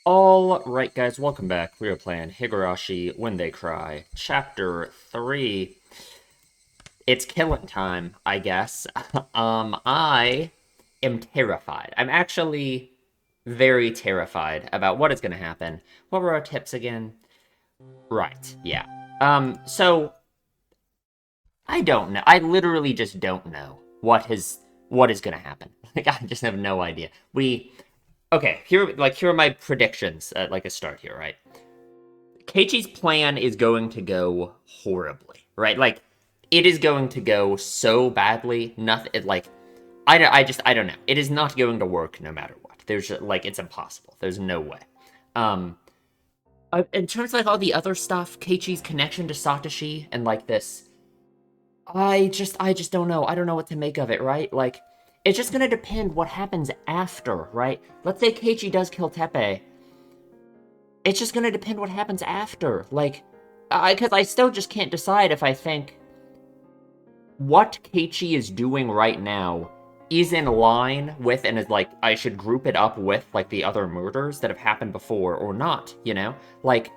Alright guys, welcome back. We are playing Higurashi When They Cry, Chapter 3. It's killing time, I guess. I am terrified. I'm actually very terrified about what is going to happen. What were our tips again? Right, yeah. So, I don't know. I literally just don't know what is going to happen. Like, I just have no idea. Okay, here are my predictions at, like, a start here, right? Keiichi's plan is going to go horribly, right? Like, it is going to go so badly. Nothing, like, I don't know. It is not going to work no matter what. Like, it's impossible. There's no way. Um, in terms of, like, all the other stuff, Keiichi's connection to Satoshi and, like, this, I just don't know. I don't know what to make of it, right? Like, it's just gonna depend what happens after, right? Let's say Keiichi does kill Teppei. It's just gonna depend what happens after. Like, because I still just can't decide if I think what Keiichi is doing right now is in line with and is like, I should group it up with, like, the other murders that have happened before or not, you know? Like,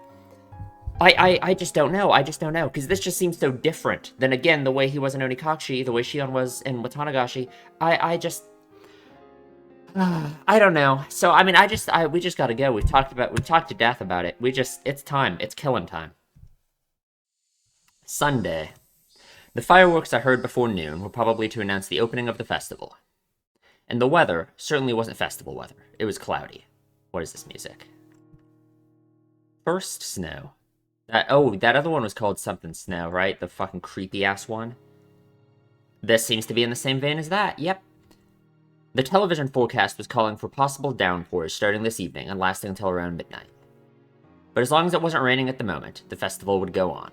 I just don't know. I just don't know. Because this just seems so different than, again, the way he was in Onikashi, the way Shion was in Watanagashi. I just... I don't know. So, I mean, we just gotta go. We've talked to death about it. It's time. It's killing time. Sunday. The fireworks I heard before noon were probably to announce the opening of the festival. And the weather certainly wasn't festival weather. It was cloudy. What is this music? First snow. That other one was called something snow, right? The fucking creepy-ass one. This seems to be in the same vein as that. Yep. The television forecast was calling for possible downpours starting this evening and lasting until around midnight. But as long as it wasn't raining at the moment, the festival would go on.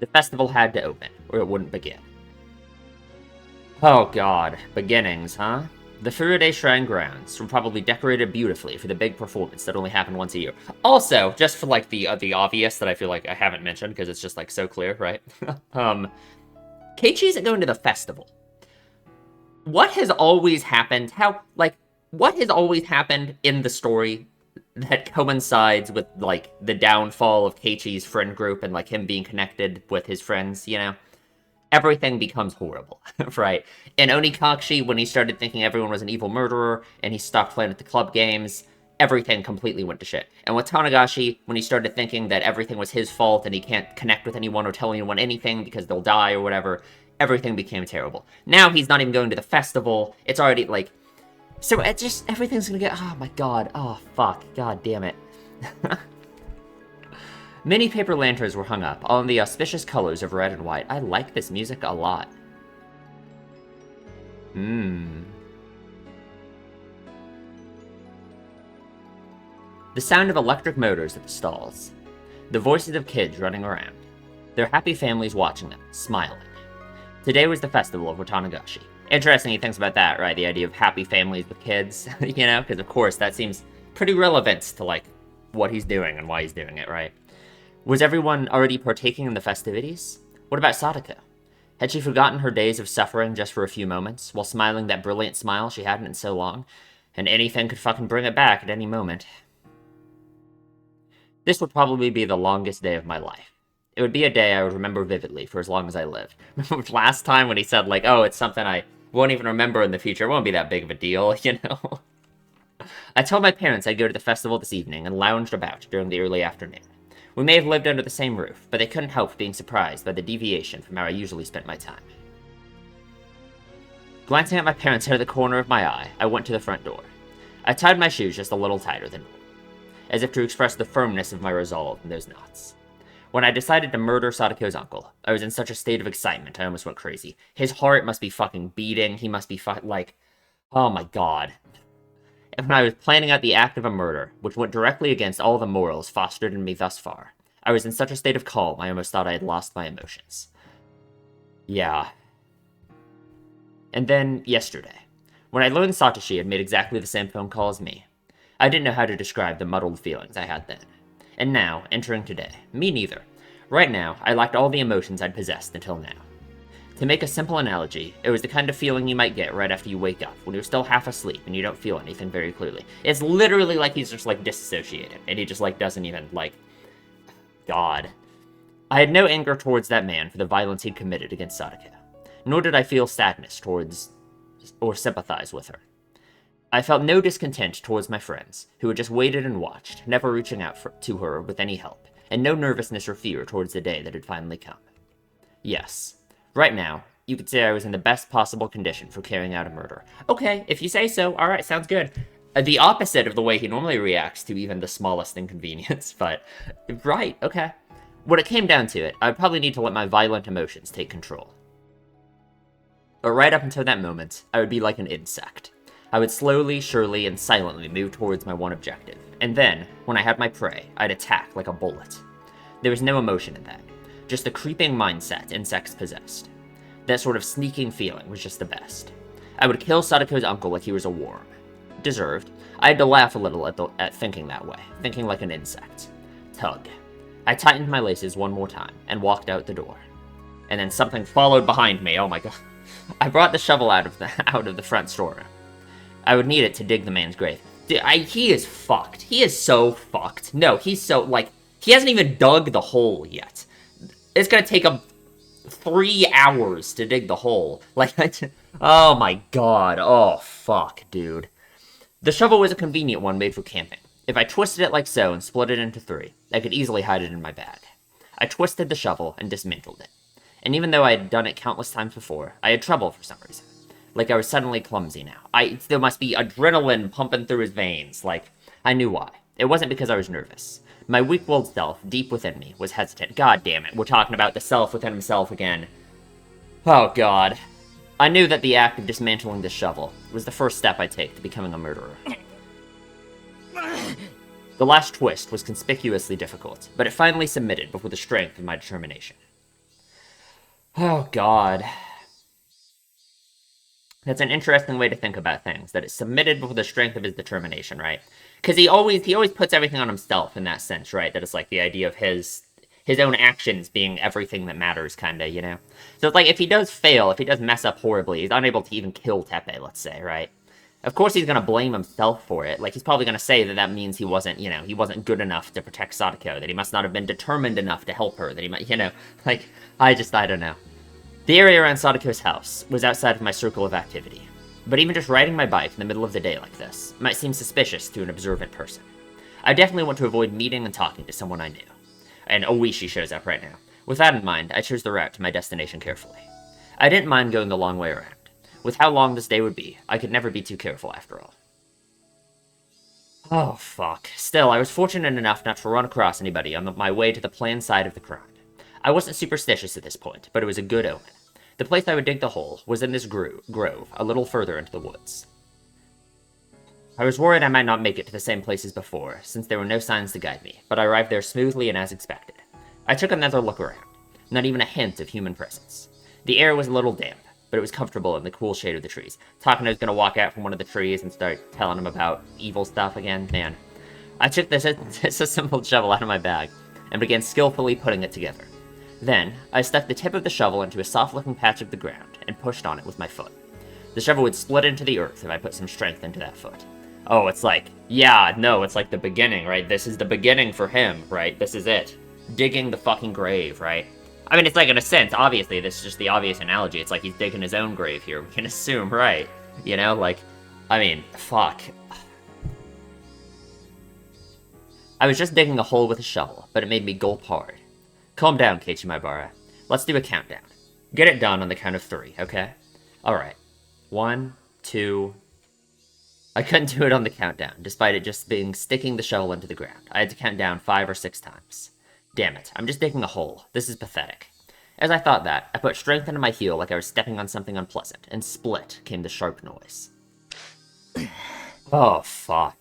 The festival had to open, or it wouldn't begin. Oh god, beginnings, huh? The Furude Shrine grounds were probably decorated beautifully for the big performance that only happened once a year. Also, just for, like, the obvious that I feel like I haven't mentioned, because it's just, like, so clear, right? Keiichi isn't going to the festival. What has always happened, what has always happened in the story that coincides with, like, the downfall of Keiichi's friend group and, like, him being connected with his friends, you know? Everything becomes horrible, right? In Onikashi, when he started thinking everyone was an evil murderer, and he stopped playing at the club games, everything completely went to shit. And with Tanagashi, when he started thinking that everything was his fault and he can't connect with anyone or tell anyone anything because they'll die or whatever, everything became terrible. Now he's not even going to the festival. It's already, like... So it just... Everything's gonna get... Oh my god. Oh, fuck. God damn it. Many paper lanterns were hung up, all in the auspicious colors of red and white. I like this music a lot. The sound of electric motors at the stalls. The voices of kids running around. Their happy families watching them, smiling. Today was the festival of Watanagashi. Interesting he thinks about that, right? The idea of happy families with kids, you know? Because, of course, that seems pretty relevant to, like, what he's doing and why he's doing it, right? Was everyone already partaking in the festivities? What about Sadako? Had she forgotten her days of suffering just for a few moments, while smiling that brilliant smile she hadn't in so long? And anything could fucking bring it back at any moment. This would probably be the longest day of my life. It would be a day I would remember vividly for as long as I lived. Remember last time when he said, like, oh, it's something I won't even remember in the future. It won't be that big of a deal, you know? I told my parents I'd go to the festival this evening and lounged about during the early afternoon. We may have lived under the same roof, but they couldn't help being surprised by the deviation from how I usually spent my time. Glancing at my parents out of the corner of my eye, I went to the front door. I tied my shoes just a little tighter than normal, as if to express the firmness of my resolve in those knots. When I decided to murder Sadako's uncle, I was in such a state of excitement I almost went crazy. His heart must be fucking beating, he must be like... Oh my god. And when I was planning out the act of a murder, which went directly against all the morals fostered in me thus far, I was in such a state of calm I almost thought I had lost my emotions. Yeah. And then, yesterday, when I learned Satoshi had made exactly the same phone call as me, I didn't know how to describe the muddled feelings I had then. And now, entering today, me neither. Right now, I lacked all the emotions I'd possessed until now. To make a simple analogy, it was the kind of feeling you might get right after you wake up, when you're still half asleep and you don't feel anything very clearly. It's literally like he's just, like, disassociated, and he just, like, doesn't even, like... God. I had no anger towards that man for the violence he'd committed against Sadako, nor did I feel sadness towards or sympathize with her. I felt no discontent towards my friends, who had just waited and watched, never reaching out to her with any help, and no nervousness or fear towards the day that had finally come. Yes, right now, you could say I was in the best possible condition for carrying out a murder. Okay, if you say so, alright, sounds good. The opposite of the way he normally reacts to even the smallest inconvenience, but... Right, okay. When it came down to it, I'd probably need to let my violent emotions take control. But right up until that moment, I would be like an insect. I would slowly, surely, and silently move towards my one objective. And then, when I had my prey, I'd attack like a bullet. There was no emotion in that. Just the creeping mindset insects possessed. That sort of sneaking feeling was just the best. I would kill Sadako's uncle like he was a worm. Deserved. I had to laugh a little at thinking that way, thinking like an insect. Tug. I tightened my laces one more time, and walked out the door. And then something followed behind me, oh my god. I brought the shovel out of the front storeroom. I would need it to dig the man's grave. Dude, he is fucked. He is so fucked. No, he's so, like, he hasn't even dug the hole yet. It's gonna take him 3 hours to dig the hole. Like, oh my god. Oh, fuck, dude. The shovel was a convenient one made for camping. If I twisted it like so and split it into 3, I could easily hide it in my bag. I twisted the shovel and dismantled it. And even though I had done it countless times before, I had trouble for some reason. Like I was suddenly clumsy now. There must be adrenaline pumping through his veins. Like, I knew why. It wasn't because I was nervous. My weak-willed self, deep within me, was hesitant. God damn it, we're talking about the self within himself again. Oh god. I knew that the act of dismantling this shovel was the first step I'd take to becoming a murderer. The last twist was conspicuously difficult, but it finally submitted before the strength of my determination. Oh god. That's an interesting way to think about things, that it submitted before the strength of his determination, right? Because he always puts everything on himself in that sense, right? That it's like the idea of his own actions being everything that matters, kinda, you know? So it's like, if he does fail, if he does mess up horribly, he's unable to even kill Teppei, let's say, right? Of course he's gonna blame himself for it. Like, he's probably gonna say that means he wasn't, you know, he wasn't good enough to protect Sadako, that he must not have been determined enough to help her, that he might, you know, like, I don't know. The area around Sadako's house was outside of my circle of activity, but even just riding my bike in the middle of the day like this might seem suspicious to an observant person. I definitely want to avoid meeting and talking to someone I knew. And Oishi shows up right now. With that in mind, I chose the route to my destination carefully. I didn't mind going the long way around. With how long this day would be, I could never be too careful after all. Oh, fuck. Still, I was fortunate enough not to run across anybody on my way to the planned side of the crime. I wasn't superstitious at this point, but it was a good omen. The place I would dig the hole was in this grove, a little further into the woods. I was worried I might not make it to the same place as before, since there were no signs to guide me, but I arrived there smoothly and as expected. I took another look around. Not even a hint of human presence. The air was a little damp, but it was comfortable in the cool shade of the trees. Takano's gonna walk out from one of the trees and start telling him about evil stuff again. Man. I took this assembled shovel out of my bag and began skillfully putting it together. Then, I stuck the tip of the shovel into a soft-looking patch of the ground and pushed on it with my foot. The shovel would split into the earth if I put some strength into that foot. Oh, it's like, yeah, no, it's like the beginning, right? This is the beginning for him, right? This is it. Digging the fucking grave, right? I mean, it's like, in a sense, obviously, this is just the obvious analogy. It's like he's digging his own grave here. We can assume, right? You know, like, I mean, fuck. I was just digging a hole with a shovel, but it made me gulp hard. Calm down, Keiichi Maibara. Let's do a countdown. Get it done on the count of 3, okay? Alright. 1, 2... I couldn't do it on the countdown, despite it just being sticking the shovel into the ground. I had to count down 5 or 6 times. Damn it, I'm just digging a hole. This is pathetic. As I thought that, I put strength into my heel like I was stepping on something unpleasant, and split came the sharp noise. Oh, fuck.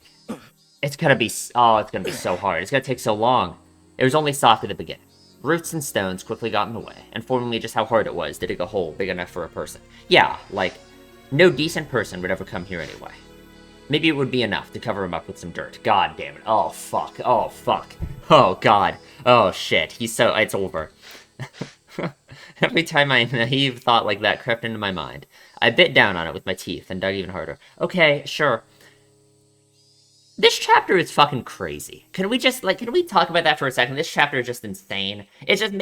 It's gonna be so hard. It's gonna take so long. It was only soft at the beginning. Roots and stones quickly got in the way, informing me just how hard it was to dig a hole big enough for a person. Yeah, like, no decent person would ever come here anyway. Maybe it would be enough to cover him up with some dirt. God damn it. Oh, fuck. Oh, fuck. Oh, God. Oh, shit. It's over. Every time my naive thought like that crept into my mind, I bit down on it with my teeth and dug even harder. Okay, sure. This chapter is fucking crazy. Can we just, like, can we talk about that for a second? This chapter is just insane. It's just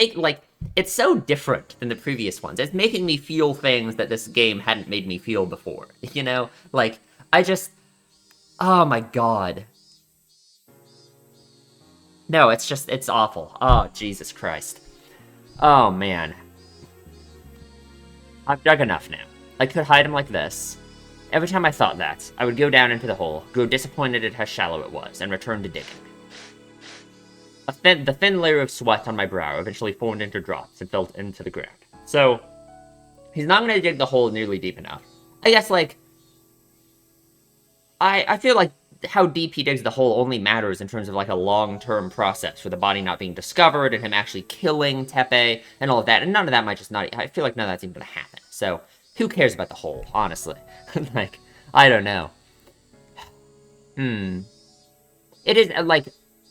it's so different than the previous ones. It's making me feel things that this game hadn't made me feel before. You know? Like, I just, oh my god. No, it's awful. Oh, Jesus Christ. Oh, man. I've dug enough now. I could hide him like this. Every time I thought that, I would go down into the hole, grow disappointed at how shallow it was, and return to digging. The thin layer of sweat on my brow eventually formed into drops and fell into the ground. So, he's not going to dig the hole nearly deep enough. I guess, like, I feel like how deep he digs the hole only matters in terms of, like, a long-term process for the body not being discovered and him actually killing Tepe and all of that. And none of that might just not... I feel like none of that's even going to happen. So, who cares about the hole, honestly? Like, I don't know. It is, like,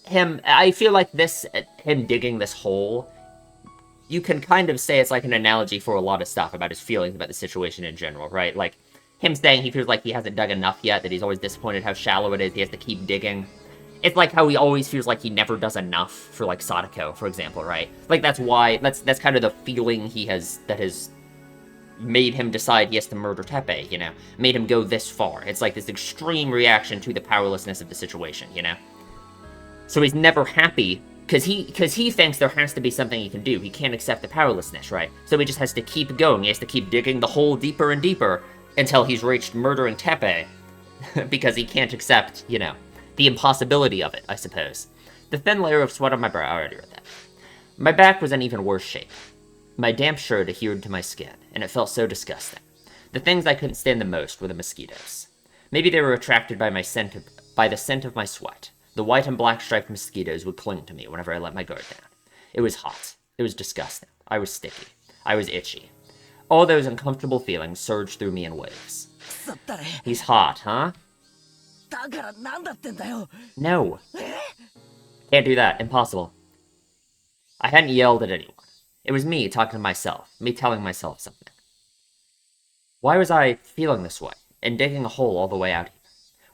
him... I feel like him digging this hole, you can kind of say it's like an analogy for a lot of stuff about his feelings about the situation in general, right? Like, him saying he feels like he hasn't dug enough yet, that he's always disappointed how shallow it is, he has to keep digging. It's like how he always feels like he never does enough for, like, Sadako, for example, right? Like, that's why... That's kind of the feeling that has made him decide he has to murder Tepe, you know? Made him go this far. It's like this extreme reaction to the powerlessness of the situation, you know? So he's never happy, because he thinks there has to be something he can do. He can't accept the powerlessness, right? So he just has to keep going. He has to keep digging the hole deeper and deeper until he's reached murdering Tepe, because he can't accept, you know, the impossibility of it, I suppose. The thin layer of sweat on my brow, I already read that. My back was in even worse shape. My damp shirt adhered to my skin, and it felt so disgusting. The things I couldn't stand the most were the mosquitoes. Maybe they were attracted by the scent of my sweat. The white and black striped mosquitoes would cling to me whenever I let my guard down. It was hot. It was disgusting. I was sticky. I was itchy. All those uncomfortable feelings surged through me in waves. He's hot, huh? No. Can't do that. Impossible. I hadn't yelled at anyone. It was me talking to myself, me telling myself something. Why was I feeling this way, and digging a hole all the way out here?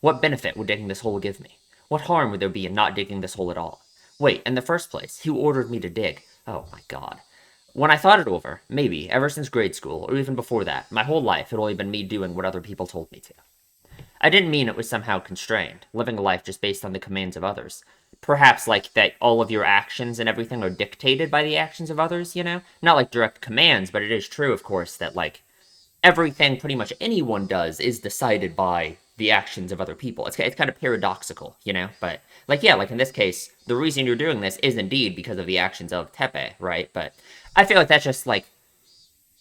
What benefit would digging this hole give me? What harm would there be in not digging this hole at all? Wait, in the first place, who ordered me to dig? Oh my god. When I thought it over, maybe, ever since grade school, or even before that, my whole life had only been me doing what other people told me to. I didn't mean it was somehow constrained, living a life just based on the commands of others. Perhaps, like, that all of your actions and everything are dictated by the actions of others, you know? Not like direct commands, but it is true, of course, that, like, everything pretty much anyone does is decided by the actions of other people. It's kind of paradoxical, you know? But, like, yeah, like in this case, the reason you're doing this is indeed because of the actions of Tepe, right? But I feel like that's just, like,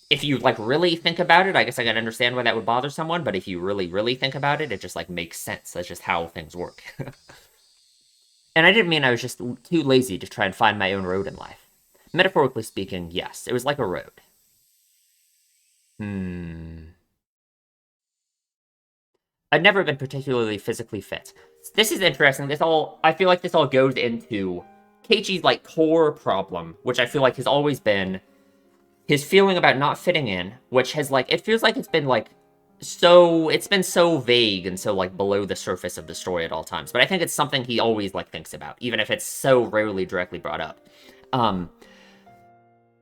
if you, like, really think about it, I guess I can understand why that would bother someone, but if you really, really think about it, it just, like, makes sense. That's just how things work. And I didn't mean I was just too lazy to try and find my own road in life. Metaphorically speaking, yes, it was like a road. I'd never been particularly physically fit. This is interesting. I feel like this all goes into Keiichi's, like, core problem, which I feel like has always been his feeling about not fitting in, which has, like, it feels like it's been, like, it's been so vague and so, like, below the surface of the story at all times. But I think it's something he always, like, thinks about, even if it's so rarely directly brought up.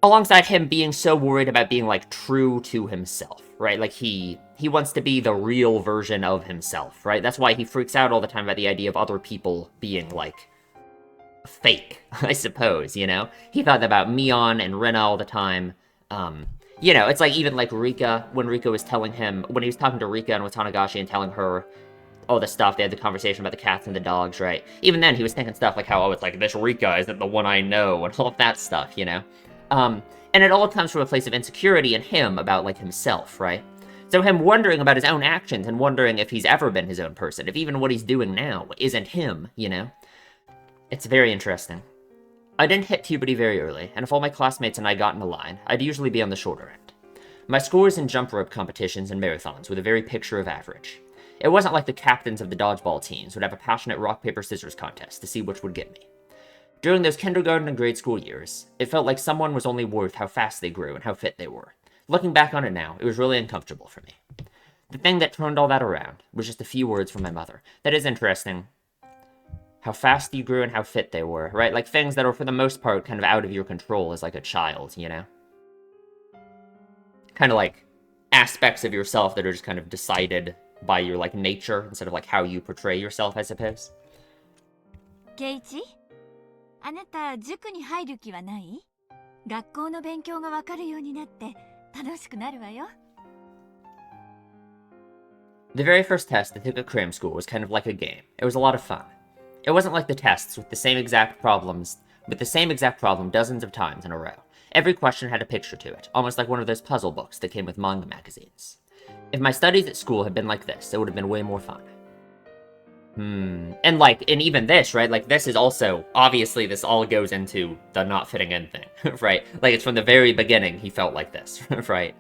Alongside him being so worried about being, like, true to himself, right? Like, he wants to be the real version of himself, right? That's why he freaks out all the time about the idea of other people being, like, fake, I suppose, you know? He thought about Mion and Rena all the time. You know, it's like even like Rika, when Rika was telling him, when he was talking to Rika and Watanagashi and telling her all the stuff, they had the conversation about the cats and the dogs, right? Even then, he was thinking stuff like how, oh, it's like, this Rika isn't the one I know, and all of that stuff, you know? And it all comes from a place of insecurity in him about, like, himself, right? So him wondering about his own actions and wondering if he's ever been his own person, if even what he's doing now isn't him, you know? It's very interesting. I didn't hit puberty very early, and if all my classmates and I got in a line, I'd usually be on the shorter end. My scores in jump rope competitions and marathons were the very picture of average. It wasn't like the captains of the dodgeball teams would have a passionate rock-paper-scissors contest to see which would get me. During those kindergarten and grade school years, it felt like someone was only worth how fast they grew and how fit they were. Looking back on it now, it was really uncomfortable for me. The thing that turned all that around was just a few words from my mother. That is interesting. How fast you grew and how fit they were, right? Like things that are for the most part kind of out of your control as like a child, you know? Kind of like aspects of yourself that are just kind of decided by your like nature instead of like how you portray yourself, I suppose. Keiichi, あなた塾に入る気はない？学校の勉強がわかるようになって楽しくなるわよ。The very first test I took at cram school was kind of like a game. It was a lot of fun. It wasn't like the tests with the same exact problem dozens of times in a row. Every question had a picture to it, almost like one of those puzzle books that came with manga magazines. If my studies at school had been like this, it would have been way more fun. And even this, right? Like, this is also, obviously, this all goes into the not fitting in thing, right? Like, it's from the very beginning he felt like this, right?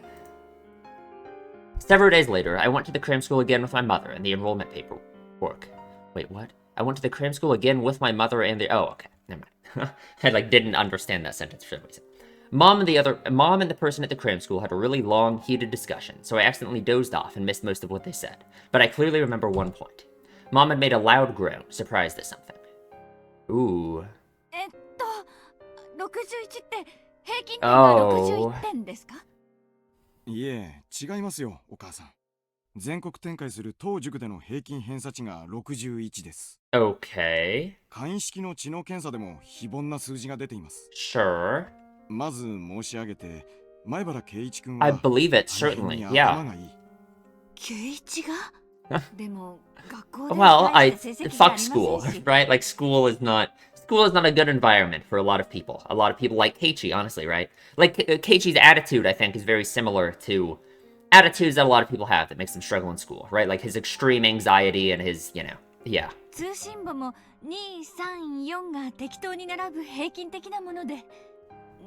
Several days later, I went to the cram school again with my mother and the enrollment paperwork. Wait, what? I went to the cram school again with my mother and the... Oh, okay. Never mind. I, didn't understand that sentence for some reason. Mom and the person at the cram school had a really long, heated discussion, so I accidentally dozed off and missed most of what they said. But I clearly remember one point. Mom had made a loud groan, surprised at something. Ooh. 61って平均点が61点ですか？いえ、違いますよ、お母さん。全国展開する当塾での平均偏差値が61です。Okay. 簡易式の知能検査でも非凡な数字が出ています。Sure. まず申し上げて、前原圭一君は I believe it, certainly, yeah. 頭がいい。圭一が？でも学校で Well, 大して成績じゃあ fuck り school, ませんし。 right? Like, school is not a good environment for a lot of people. A lot of people like Keiichi, honestly, right? Like, Keiichi's attitude, I think, is very similar to attitudes that a lot of people have that makes them struggle in school, right? Like, his extreme anxiety and his, yeah. 通信簿も234が適当に並ぶ平均的なもので、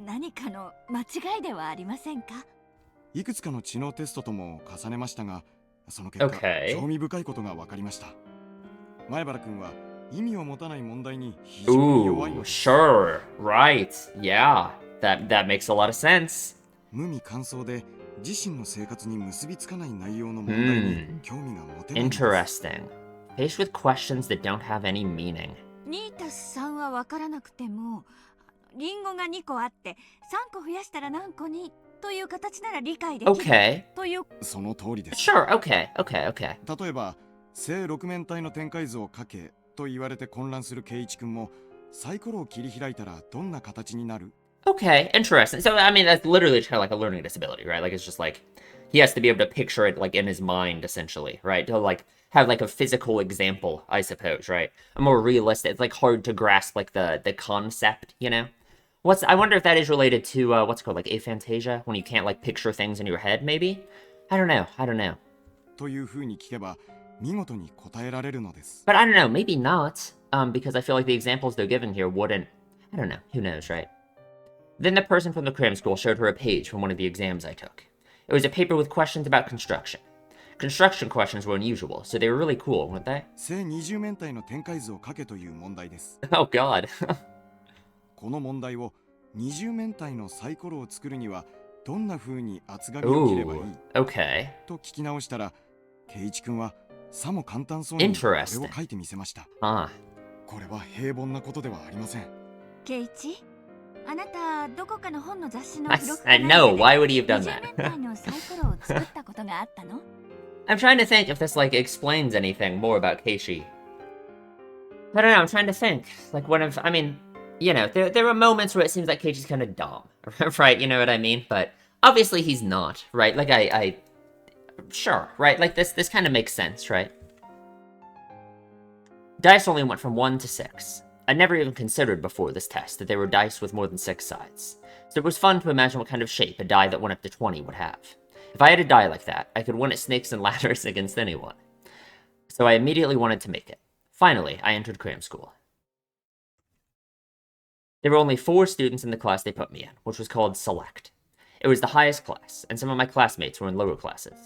何かの間違いではありませんか？いくつかの知能テストとも重ねましたが、その結果、興味深いことが分かりました。前原君は意味を持たない問題に非常に弱いのです。Sure, right, yeah, that makes a lot of sense. 無味乾燥で自身の生活に結びつかない内容の問題に興味が持てないのです。Interesting. Faced with questions that don't have any meaning. 2+3は分からなくても、リンゴが2個あって3個増やしたら何個にという形なら理解できる。Okay. という。その通りです。Sure, okay. 例えば、正六面体の展開図を書けと言われて混乱する圭一君も、サイコロを切り開いたらどんな形になる？ Okay, interesting. So, I mean, that's literally kind of like a learning disability, right? Like, it's just like, he has to be able to picture it, like, in his mind, essentially, right? To, like, have, like, a physical example, I suppose, right? A more realistic, it's, like, hard to grasp, like, the concept, you know? I wonder if that is related to, what's it called, like, aphantasia? When you can't, like, picture things in your head, maybe? I don't know. というふうに聞けば、見事に答えられるのです。But I don't know, maybe not, because I feel like the examples they're given here wouldn't, I don't know, who knows, right? Then the person from the cram school showed her a page from one of the exams I took. It was a paper with questions about construction. Construction questions were unusual, so they were really cool, weren't they? 正20面体の展開図を書けという問題です。Oh god. この問題を20面体のサイコロを作るにはどんな風に厚紙を切ればいい？ Okay. と聞き直したら、圭一君はさも簡単そうにこれを書いてみせました。これは平凡なことではありません。圭一、あなたどこかの本の雑誌の付録 No, why would he have done that? 20面体のサイコロを作ったことがあったの？ I'm trying to think if this, like, explains anything more about Keiichi. I don't know, I'm trying to think. Like, I mean, there are moments where it seems like Keiichi's kind of dumb, right? You know what I mean? But obviously he's not, right? Like, sure, right? Like, this kind of makes sense, right? Dice only went from 1 to 6. I never even considered before this test that there were dice with more than 6 sides. So it was fun to imagine what kind of shape a die that went up to 20 would have. If I had a die like that, I could win at Snakes and Ladders against anyone. So I immediately wanted to make it. Finally, I entered cram school. There were only 4 students in the class they put me in, which was called Select. It was the highest class, and some of my classmates were in lower classes.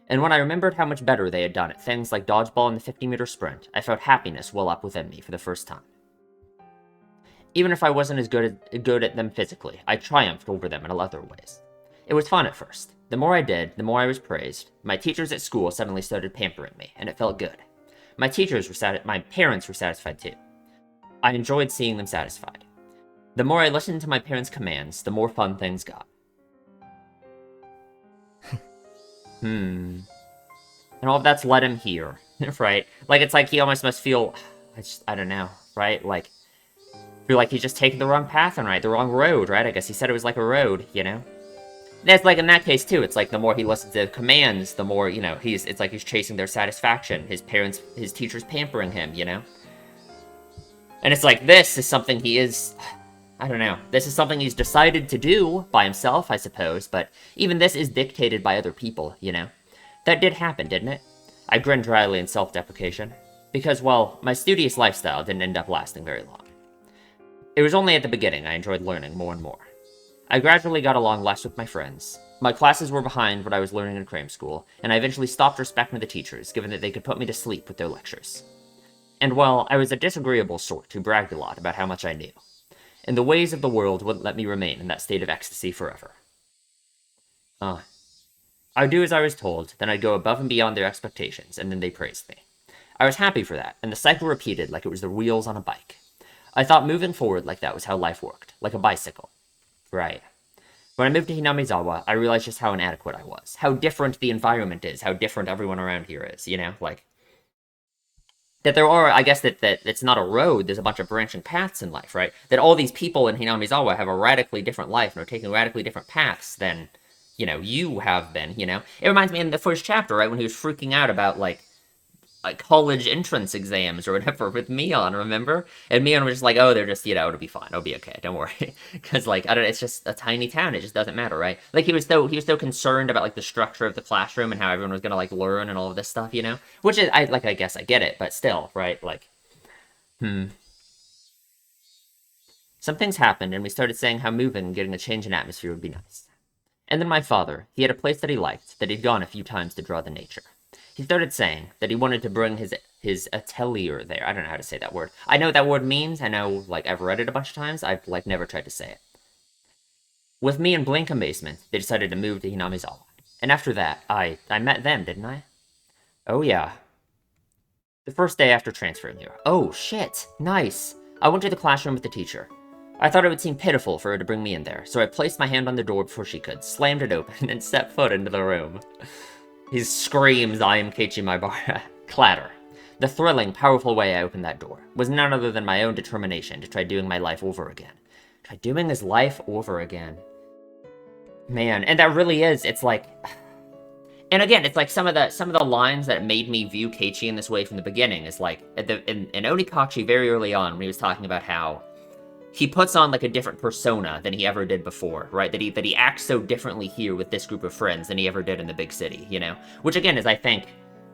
And when I remembered how much better they had done at things like dodgeball and the 50-meter sprint, I felt happiness well up within me for the first time. Even if I wasn't as good at them physically, I triumphed over them in other ways. It was fun at first. The more I did, the more I was praised. My teachers at school suddenly started pampering me, and it felt good. My parents were satisfied too. I enjoyed seeing them satisfied. The more I listened to my parents' commands, the more fun things got. And all of that's led him here, right? Like, it's like he almost must feel, I don't know, right? Like, feel like he's just taking the wrong path and the wrong road, right? I guess he said it was like a road, you know? That's like in that case too, it's like the more he listens to commands, the more, you know, it's like he's chasing their satisfaction. His teachers pampering him, you know? And it's like, this is something I don't know, this is something he's decided to do by himself, I suppose, but even this is dictated by other people, you know? That did happen, didn't it? I grinned dryly in self-deprecation, because, well, my studious lifestyle didn't end up lasting very long. It was only at the beginning I enjoyed learning more and more. I gradually got along less with my friends. My classes were behind what I was learning in cram school, and I eventually stopped respecting the teachers, given that they could put me to sleep with their lectures. And well, I was a disagreeable sort who bragged a lot about how much I knew. And the ways of the world wouldn't let me remain in that state of ecstasy forever. I'd do as I was told, then I'd go above and beyond their expectations, and then they praised me. I was happy for that, and the cycle repeated like it was the wheels on a bike. I thought moving forward like that was how life worked, like a bicycle. Right. When I moved to Hinamizawa, I realized just how inadequate I was. How different the environment is, how different everyone around here is, you know? Like, that there are, I guess that it's not a road, there's a bunch of branching paths in life, right? That all these people in Hinamizawa have a radically different life and are taking radically different paths than, you know, you have been, you know? It reminds me in the first chapter, right, when he was freaking out about, like college entrance exams or whatever with Mion, remember? And Mion was just like, oh, they're just, you know, it'll be fine, it'll be okay, don't worry. Because, like, I don't know, it's just a tiny town, it just doesn't matter, right? Like, he was so concerned about, like, the structure of the classroom and how everyone was gonna, like, learn and all of this stuff, you know? Which is, I guess I get it, but still, right? Like, Some things happened, and we started saying how moving and getting a change in atmosphere would be nice. And then my father, he had a place that he liked, that he'd gone a few times to draw the nature. He started saying that he wanted to bring his atelier there. I don't know how to say that word. I know what that word means. I know, like, I've read it a bunch of times. I've, like, never tried to say it. With me in blank amazement, they decided to move to Hinamizawa. And after that, I met them, didn't I? Oh, yeah. The first day after transferring here. Oh, shit. Nice. I went to the classroom with the teacher. I thought it would seem pitiful for her to bring me in there, so I placed my hand on the door before she could, slammed it open, and set foot into the room. He screams, I am Keiichi Maibara. Clatter. The thrilling, powerful way I opened that door was none other than my own determination to try doing my life over again. Try doing his life over again. Man, and that really is, it's like... And again, it's like some of the lines that made me view Keiichi in this way from the beginning is like, in Onikachi very early on, when he was talking about how he puts on, like, a different persona than he ever did before, right? That he acts so differently here with this group of friends than he ever did in the big city, you know? Which, again, is, I think,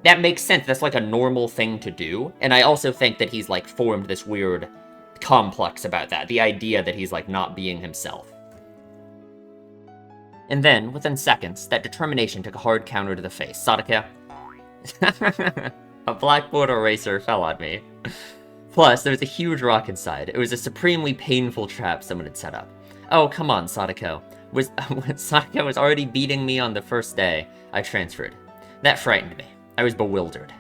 that makes sense. That's, like, a normal thing to do. And I also think that he's, like, formed this weird complex about that. The idea that he's, like, not being himself. And then, within seconds, that determination took a hard counter to the face. Sadaka. A blackboard eraser fell on me. Plus, there was a huge rock inside. It was a supremely painful trap someone had set up. Oh, come on, Sadako. When Sadako was already beating me on the first day, I transferred. That frightened me. I was bewildered.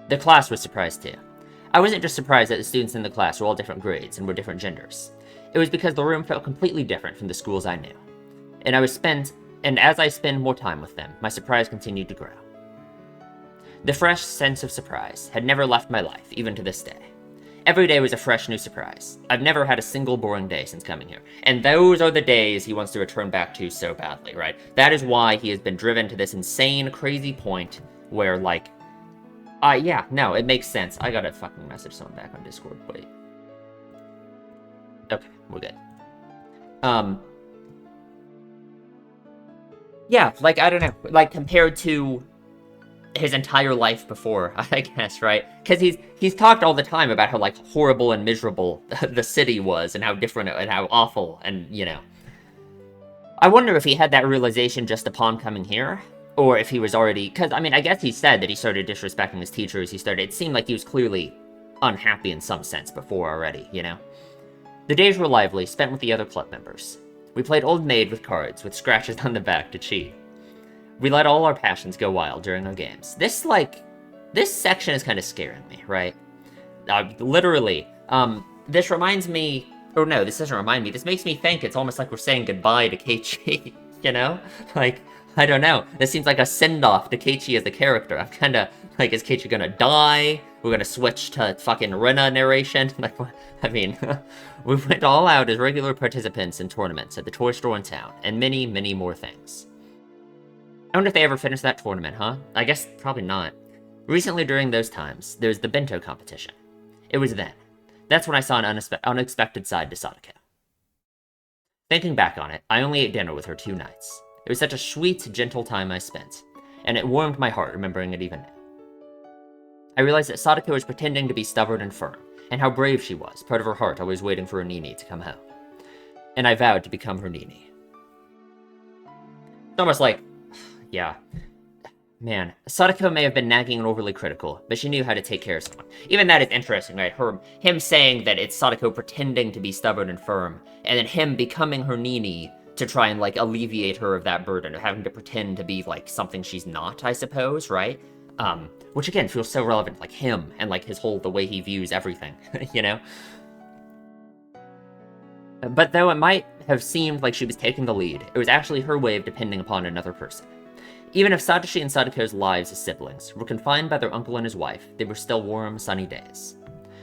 The class was surprised too. I wasn't just surprised that the students in the class were all different grades and were different genders. It was because the room felt completely different from the schools I knew. And as I spent more time with them, my surprise continued to grow. The fresh sense of surprise had never left my life, even to this day. Every day was a fresh new surprise. I've never had a single boring day since coming here. And those are the days he wants to return back to so badly, right? That is why he has been driven to this insane, crazy point where, like... yeah, no, it makes sense. I gotta fucking message someone back on Discord, wait. Okay, we're good. Yeah, like, I don't know. Like, compared to his entire life before, I guess, right? Because he's talked all the time about how, like, horrible and miserable the city was and how different and how awful and, you know. I wonder if he had that realization just upon coming here, or if he was already... Because, I mean, I guess he said that he started disrespecting his teachers. It seemed like he was clearly unhappy in some sense before already, you know? The days were lively, spent with the other club members. We played Old Maid with cards, with scratches on the back to cheat. We let all our passions go wild during our games. This section is kind of scaring me, right? Literally. This reminds me... Oh no, this doesn't remind me. This makes me think it's almost like we're saying goodbye to Keiichi, you know? Like, I don't know. This seems like a send-off to Keiichi as a character. I'm kinda... Like, is Keiichi gonna die? We're gonna switch to fucking Rina narration? Like, I mean... We went all out as regular participants in tournaments at the toy store in town, and many, many more things. I wonder if they ever finished that tournament, huh? I guess probably not. Recently during those times, there was the bento competition. It was then. That's when I saw an unexpected side to Sadako. Thinking back on it, I only ate dinner with her 2 nights. It was such a sweet, gentle time I spent, and it warmed my heart remembering it even now. I realized that Sadako was pretending to be stubborn and firm, and how brave she was, part of her heart always waiting for her Nini to come home. And I vowed to become her Nini. It's almost like... Yeah. Man, Sadako may have been nagging and overly critical, but she knew how to take care of someone. Even that is interesting, right? Him saying that it's Sadako pretending to be stubborn and firm, and then him becoming her Nini to try and, like, alleviate her of that burden of having to pretend to be, like, something she's not, I suppose, right? Which, again, feels so relevant, like, him, and, like, the way he views everything, you know? But though it might have seemed like she was taking the lead, it was actually her way of depending upon another person. Even if Satoshi and Sadako's lives as siblings were confined by their uncle and his wife, they were still warm, sunny days.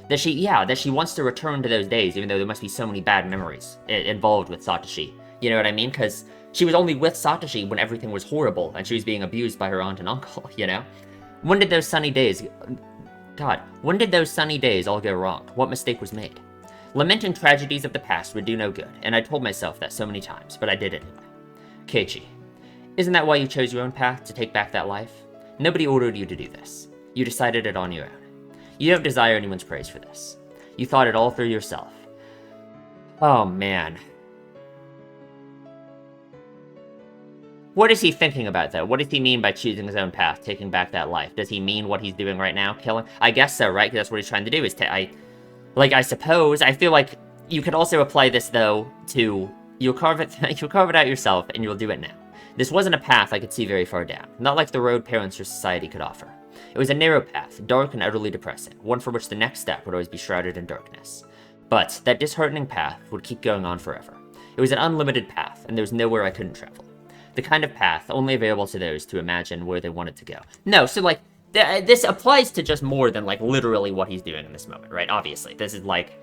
That she wants to return to those days, even though there must be so many bad memories involved with Satoshi. You know what I mean? Because she was only with Satoshi when everything was horrible, and she was being abused by her aunt and uncle, you know? When did those sunny days all go wrong? What mistake was made? Lamenting tragedies of the past would do no good, and I told myself that so many times, but I did it anyway. Keiichi, isn't that why you chose your own path, to take back that life? Nobody ordered you to do this. You decided it on your own. You don't desire anyone's praise for this. You thought it all through yourself. Oh, man. What is he thinking about, though? What does he mean by choosing his own path, taking back that life? Does he mean what he's doing right now, killing? I guess so, right? Because that's what he's trying to do, is I suppose, I feel like you could also apply this, though, to... You'll carve it out yourself, and you'll do it now. This wasn't a path I could see very far down, not like the road parents or society could offer. It was a narrow path, dark and utterly depressing, one for which the next step would always be shrouded in darkness. But that disheartening path would keep going on forever. It was an unlimited path, and there was nowhere I couldn't travel. The kind of path only available to those to imagine where they wanted to go. No, so, like, this applies to just more than, like, literally what he's doing in this moment, right? Obviously, this is, like...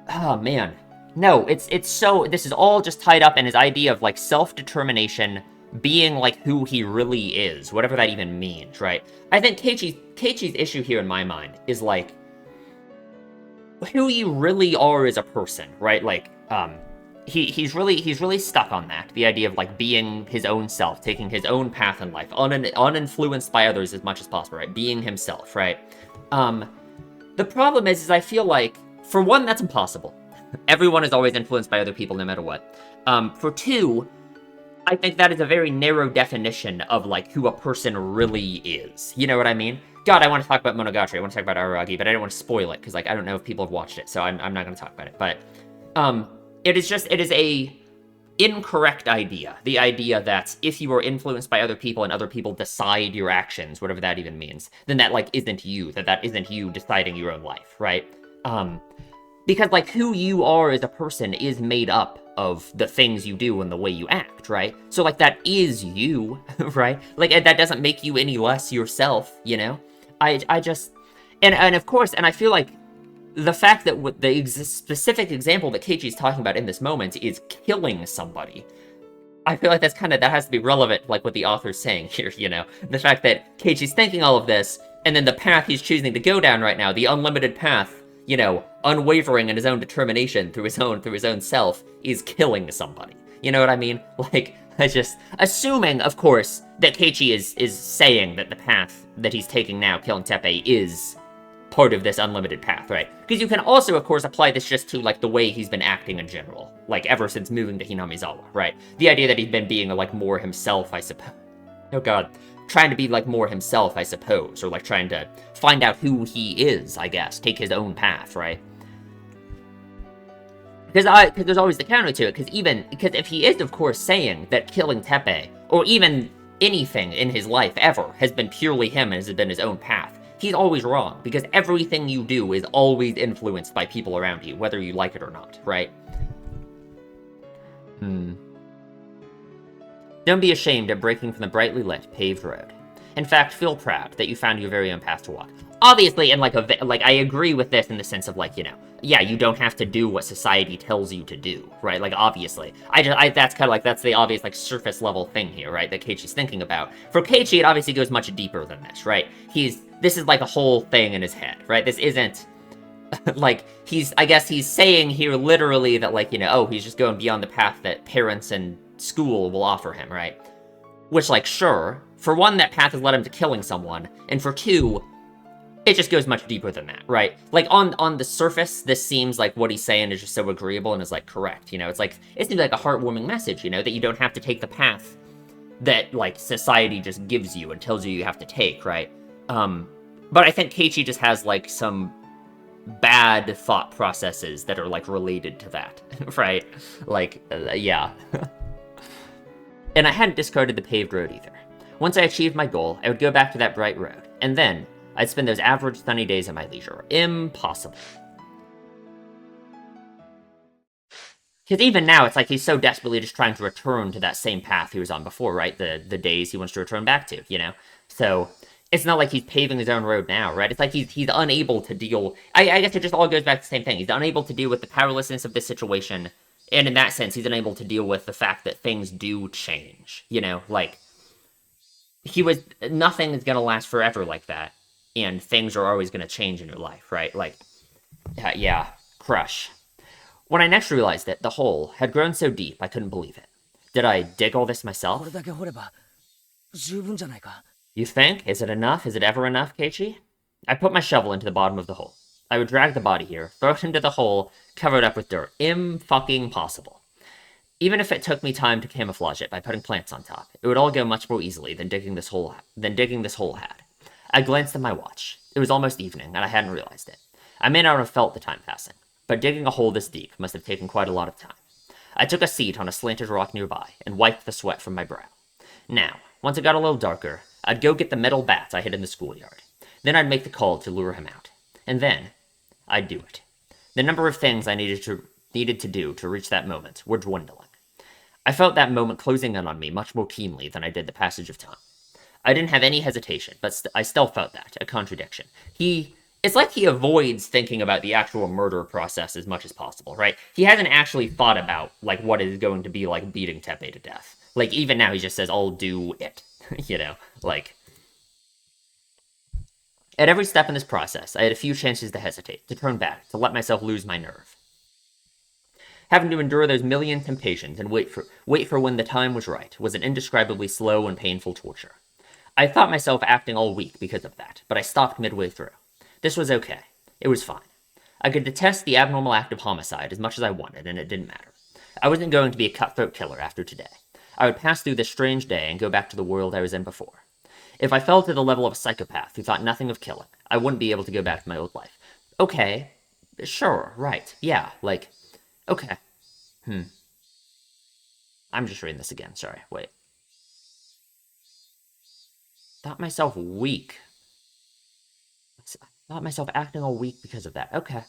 Oh, man. No, it's so... This is all just tied up in his idea of, like, self-determination, being, like, who he really is, whatever that even means, right? I think Keiichi's issue here in my mind is, like, who you really are as a person, right? Like, he's really stuck on that. The idea of, like, being his own self, taking his own path in life, uninfluenced by others as much as possible, right? Being himself, right? The problem is I feel like, for one, that's impossible. Everyone is always influenced by other people no matter what. For two, I think that is a very narrow definition of, like, who a person really is. You know what I mean? God, I want to talk about Monogatari, I want to talk about Araragi, but I don't want to spoil it, because, like, I don't know if people have watched it, so I'm not going to talk about it. But, it is a incorrect idea. The idea that if you are influenced by other people and other people decide your actions, whatever that even means, then that, like, isn't you. That isn't you deciding your own life, right? Because, like, who you are as a person is made up of the things you do and the way you act, right? So, like, that is you, right? Like, that doesn't make you any less yourself, you know? I just... And of course, and I feel like the fact that the specific example that Keiichi's talking about in this moment is killing somebody, I feel like that has to be relevant, like, what the author's saying here, you know? The fact that Keiichi's thinking all of this, and then the path he's choosing to go down right now, the unlimited path, you know, unwavering in his own determination through his own self, is killing somebody. You know what I mean? Like, I just... Assuming, of course, that Keiichi is saying that the path that he's taking now, killing Teppei, is part of this unlimited path, right? Because you can also, of course, apply this just to, like, the way he's been acting in general. Like, ever since moving to Hinamizawa, right? The idea that he's been being, like, more himself, I suppose. Oh god. Trying to be, like, more himself, I suppose. Or, like, trying to find out who he is, I guess. Take his own path, right? Because there's always the counter to it, because if he is, of course, saying that killing Tepe, or even anything in his life ever, has been purely him and has been his own path, he's always wrong, because everything you do is always influenced by people around you, whether you like it or not, right? Don't be ashamed at breaking from the brightly lit, paved road. In fact, feel proud that you found your very own path to walk. Obviously, and I agree with this in the sense of, like, you know, yeah, you don't have to do what society tells you to do, right? Like, obviously. That's kind of like, that's the obvious, like, surface level thing here, right, that Keiichi's thinking about. For Keiichi, it obviously goes much deeper than this, right? This is like a whole thing in his head, right? This isn't, like, I guess he's saying here literally that, like, you know, oh, he's just going beyond the path that parents and school will offer him, right? Which, like, sure, for one, that path has led him to killing someone, and for two, it just goes much deeper than that, right? Like, on the surface, this seems like what he's saying is just so agreeable and is, like, correct, you know? It's like, it seems like a heartwarming message, you know, that you don't have to take the path that, like, society just gives you and tells you have to take, right? But I think Keiichi just has, like, some bad thought processes that are, like, related to that, right? Like, yeah. And I hadn't discarded the paved road either. Once I achieved my goal, I would go back to that bright road, and then I'd spend those average sunny days at my leisure. Impossible. Because even now, it's like he's so desperately just trying to return to that same path he was on before, right? The days he wants to return back to, you know? So, it's not like he's paving his own road now, right? It's like he's unable to deal... I guess it just all goes back to the same thing. He's unable to deal with the powerlessness of this situation, and in that sense, he's unable to deal with the fact that things do change, you know? Like, nothing is gonna last forever like that. And things are always going to change in your life, right? Like, yeah, crush. When I next realized it, the hole had grown so deep I couldn't believe it. Did I dig all this myself? You think? Is it enough? Is it ever enough, Keiichi? I put my shovel into the bottom of the hole. I would drag the body here, throw it into the hole, cover it up with dirt. Im-fucking-possible. Even if it took me time to camouflage it by putting plants on top, it would all go much more easily than digging this hole had. I glanced at my watch. It was almost evening, and I hadn't realized it. I may not have felt the time passing, but digging a hole this deep must have taken quite a lot of time. I took a seat on a slanted rock nearby, and wiped the sweat from my brow. Now, once it got a little darker, I'd go get the metal bats I hid in the schoolyard. Then I'd make the call to lure him out. And then, I'd do it. The number of things I needed to do to reach that moment were dwindling. I felt that moment closing in on me much more keenly than I did the passage of time. I didn't have any hesitation, but I still felt that, a contradiction. It's like he avoids thinking about the actual murder process as much as possible, right? He hasn't actually thought about, like, what is going to be like beating Tepe to death. Like, even now he just says, I'll do it, you know? Like, at every step in this process, I had a few chances to hesitate, to turn back, to let myself lose my nerve. Having to endure those million temptations and wait for when the time was right was an indescribably slow and painful torture. I thought myself acting all weak because of that, but I stopped midway through. This was okay. It was fine. I could detest the abnormal act of homicide as much as I wanted, and it didn't matter. I wasn't going to be a cutthroat killer after today. I would pass through this strange day and go back to the world I was in before. If I fell to the level of a psychopath who thought nothing of killing, I wouldn't be able to go back to my old life. Okay. Sure, right. Yeah, like, okay. I'm just reading this again, sorry, wait. Thought myself weak. I thought myself acting all weak because of that. Okay.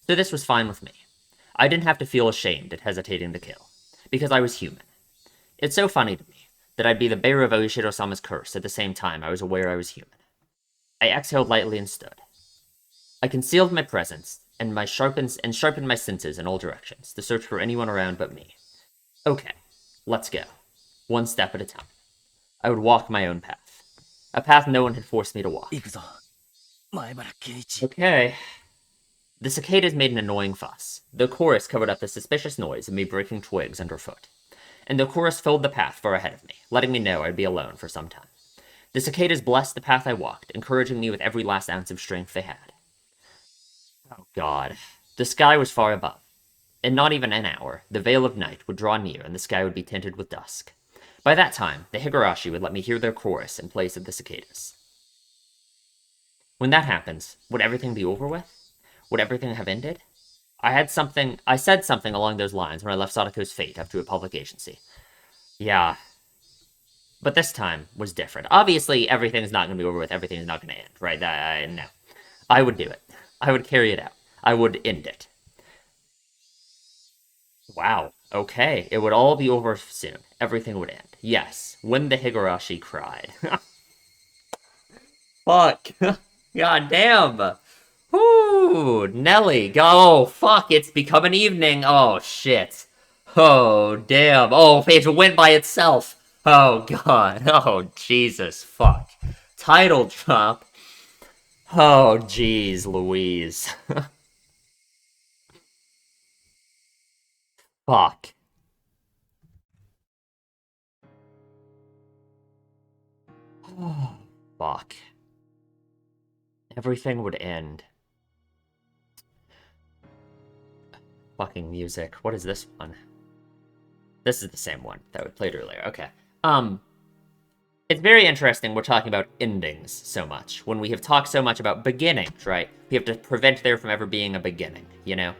So this was fine with me. I didn't have to feel ashamed at hesitating to kill, because I was human. It's so funny to me that I'd be the bearer of Oishiro-sama's curse at the same time I was aware I was human. I exhaled lightly and stood. I concealed my presence and sharpened my senses in all directions to search for anyone around but me. Okay, let's go. One step at a time. I would walk my own path. A path no one had forced me to walk. Okay. The cicadas made an annoying fuss. The chorus covered up the suspicious noise of me breaking twigs underfoot. And the chorus filled the path far ahead of me, letting me know I'd be alone for some time. The cicadas blessed the path I walked, encouraging me with every last ounce of strength they had. Oh god. The sky was far above. In not even an hour, the veil of night would draw near and the sky would be tinted with dusk. By that time, the Higurashi would let me hear their chorus in place of the cicadas. When that happens, would everything be over with? Would everything have ended? I said something along those lines when I left Sadako's fate up to a public agency. Yeah. But this time was different. Obviously, everything's not going to be over with. Everything's not going to end, right? No. I would do it. I would carry it out. I would end it. Wow. Okay. It would all be over soon. Everything would end. Yes. When the Higurashi cried. Fuck. God damn. Whoo. Nelly. Oh, fuck. It's become an evening. Oh, shit. Oh, damn. Oh, it went by itself. Oh, God. Oh, Jesus. Fuck. Title drop. Oh, jeez, Louise. Fuck. Oh, fuck. Everything would end. Fucking music. What is this one? This is the same one that we played earlier. Okay. It's very interesting we're talking about endings so much, when we have talked so much about beginnings, right? We have to prevent there from ever being a beginning, you know?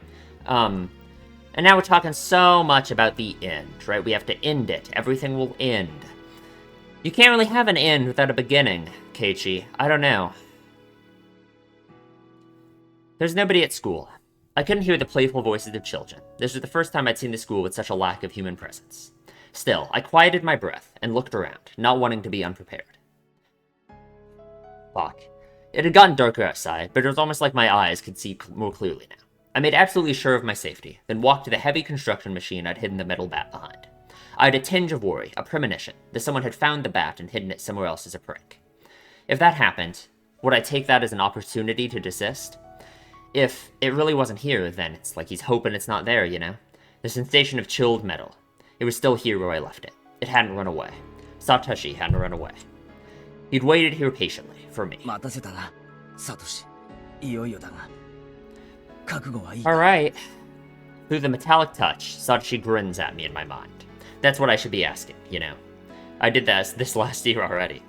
And now we're talking so much about the end, right? We have to end it. Everything will end. You can't really have an end without a beginning, Keiichi. I don't know. There's nobody at school. I couldn't hear the playful voices of children. This was the first time I'd seen the school with such a lack of human presence. Still, I quieted my breath and looked around, not wanting to be unprepared. Fuck. It had gotten darker outside, but it was almost like my eyes could see more clearly now. I made absolutely sure of my safety, then walked to the heavy construction machine I'd hidden the metal bat behind. I had a tinge of worry, a premonition, that someone had found the bat and hidden it somewhere else as a prank. If that happened, would I take that as an opportunity to desist? If it really wasn't here, then it's like he's hoping it's not there, you know? The sensation of chilled metal. It was still here where I left it. It hadn't run away. Satoshi hadn't run away. He'd waited here patiently, for me. Alright. Through the metallic touch, Satoshi grins at me in my mind. That's what I should be asking, you know? I did this last year already.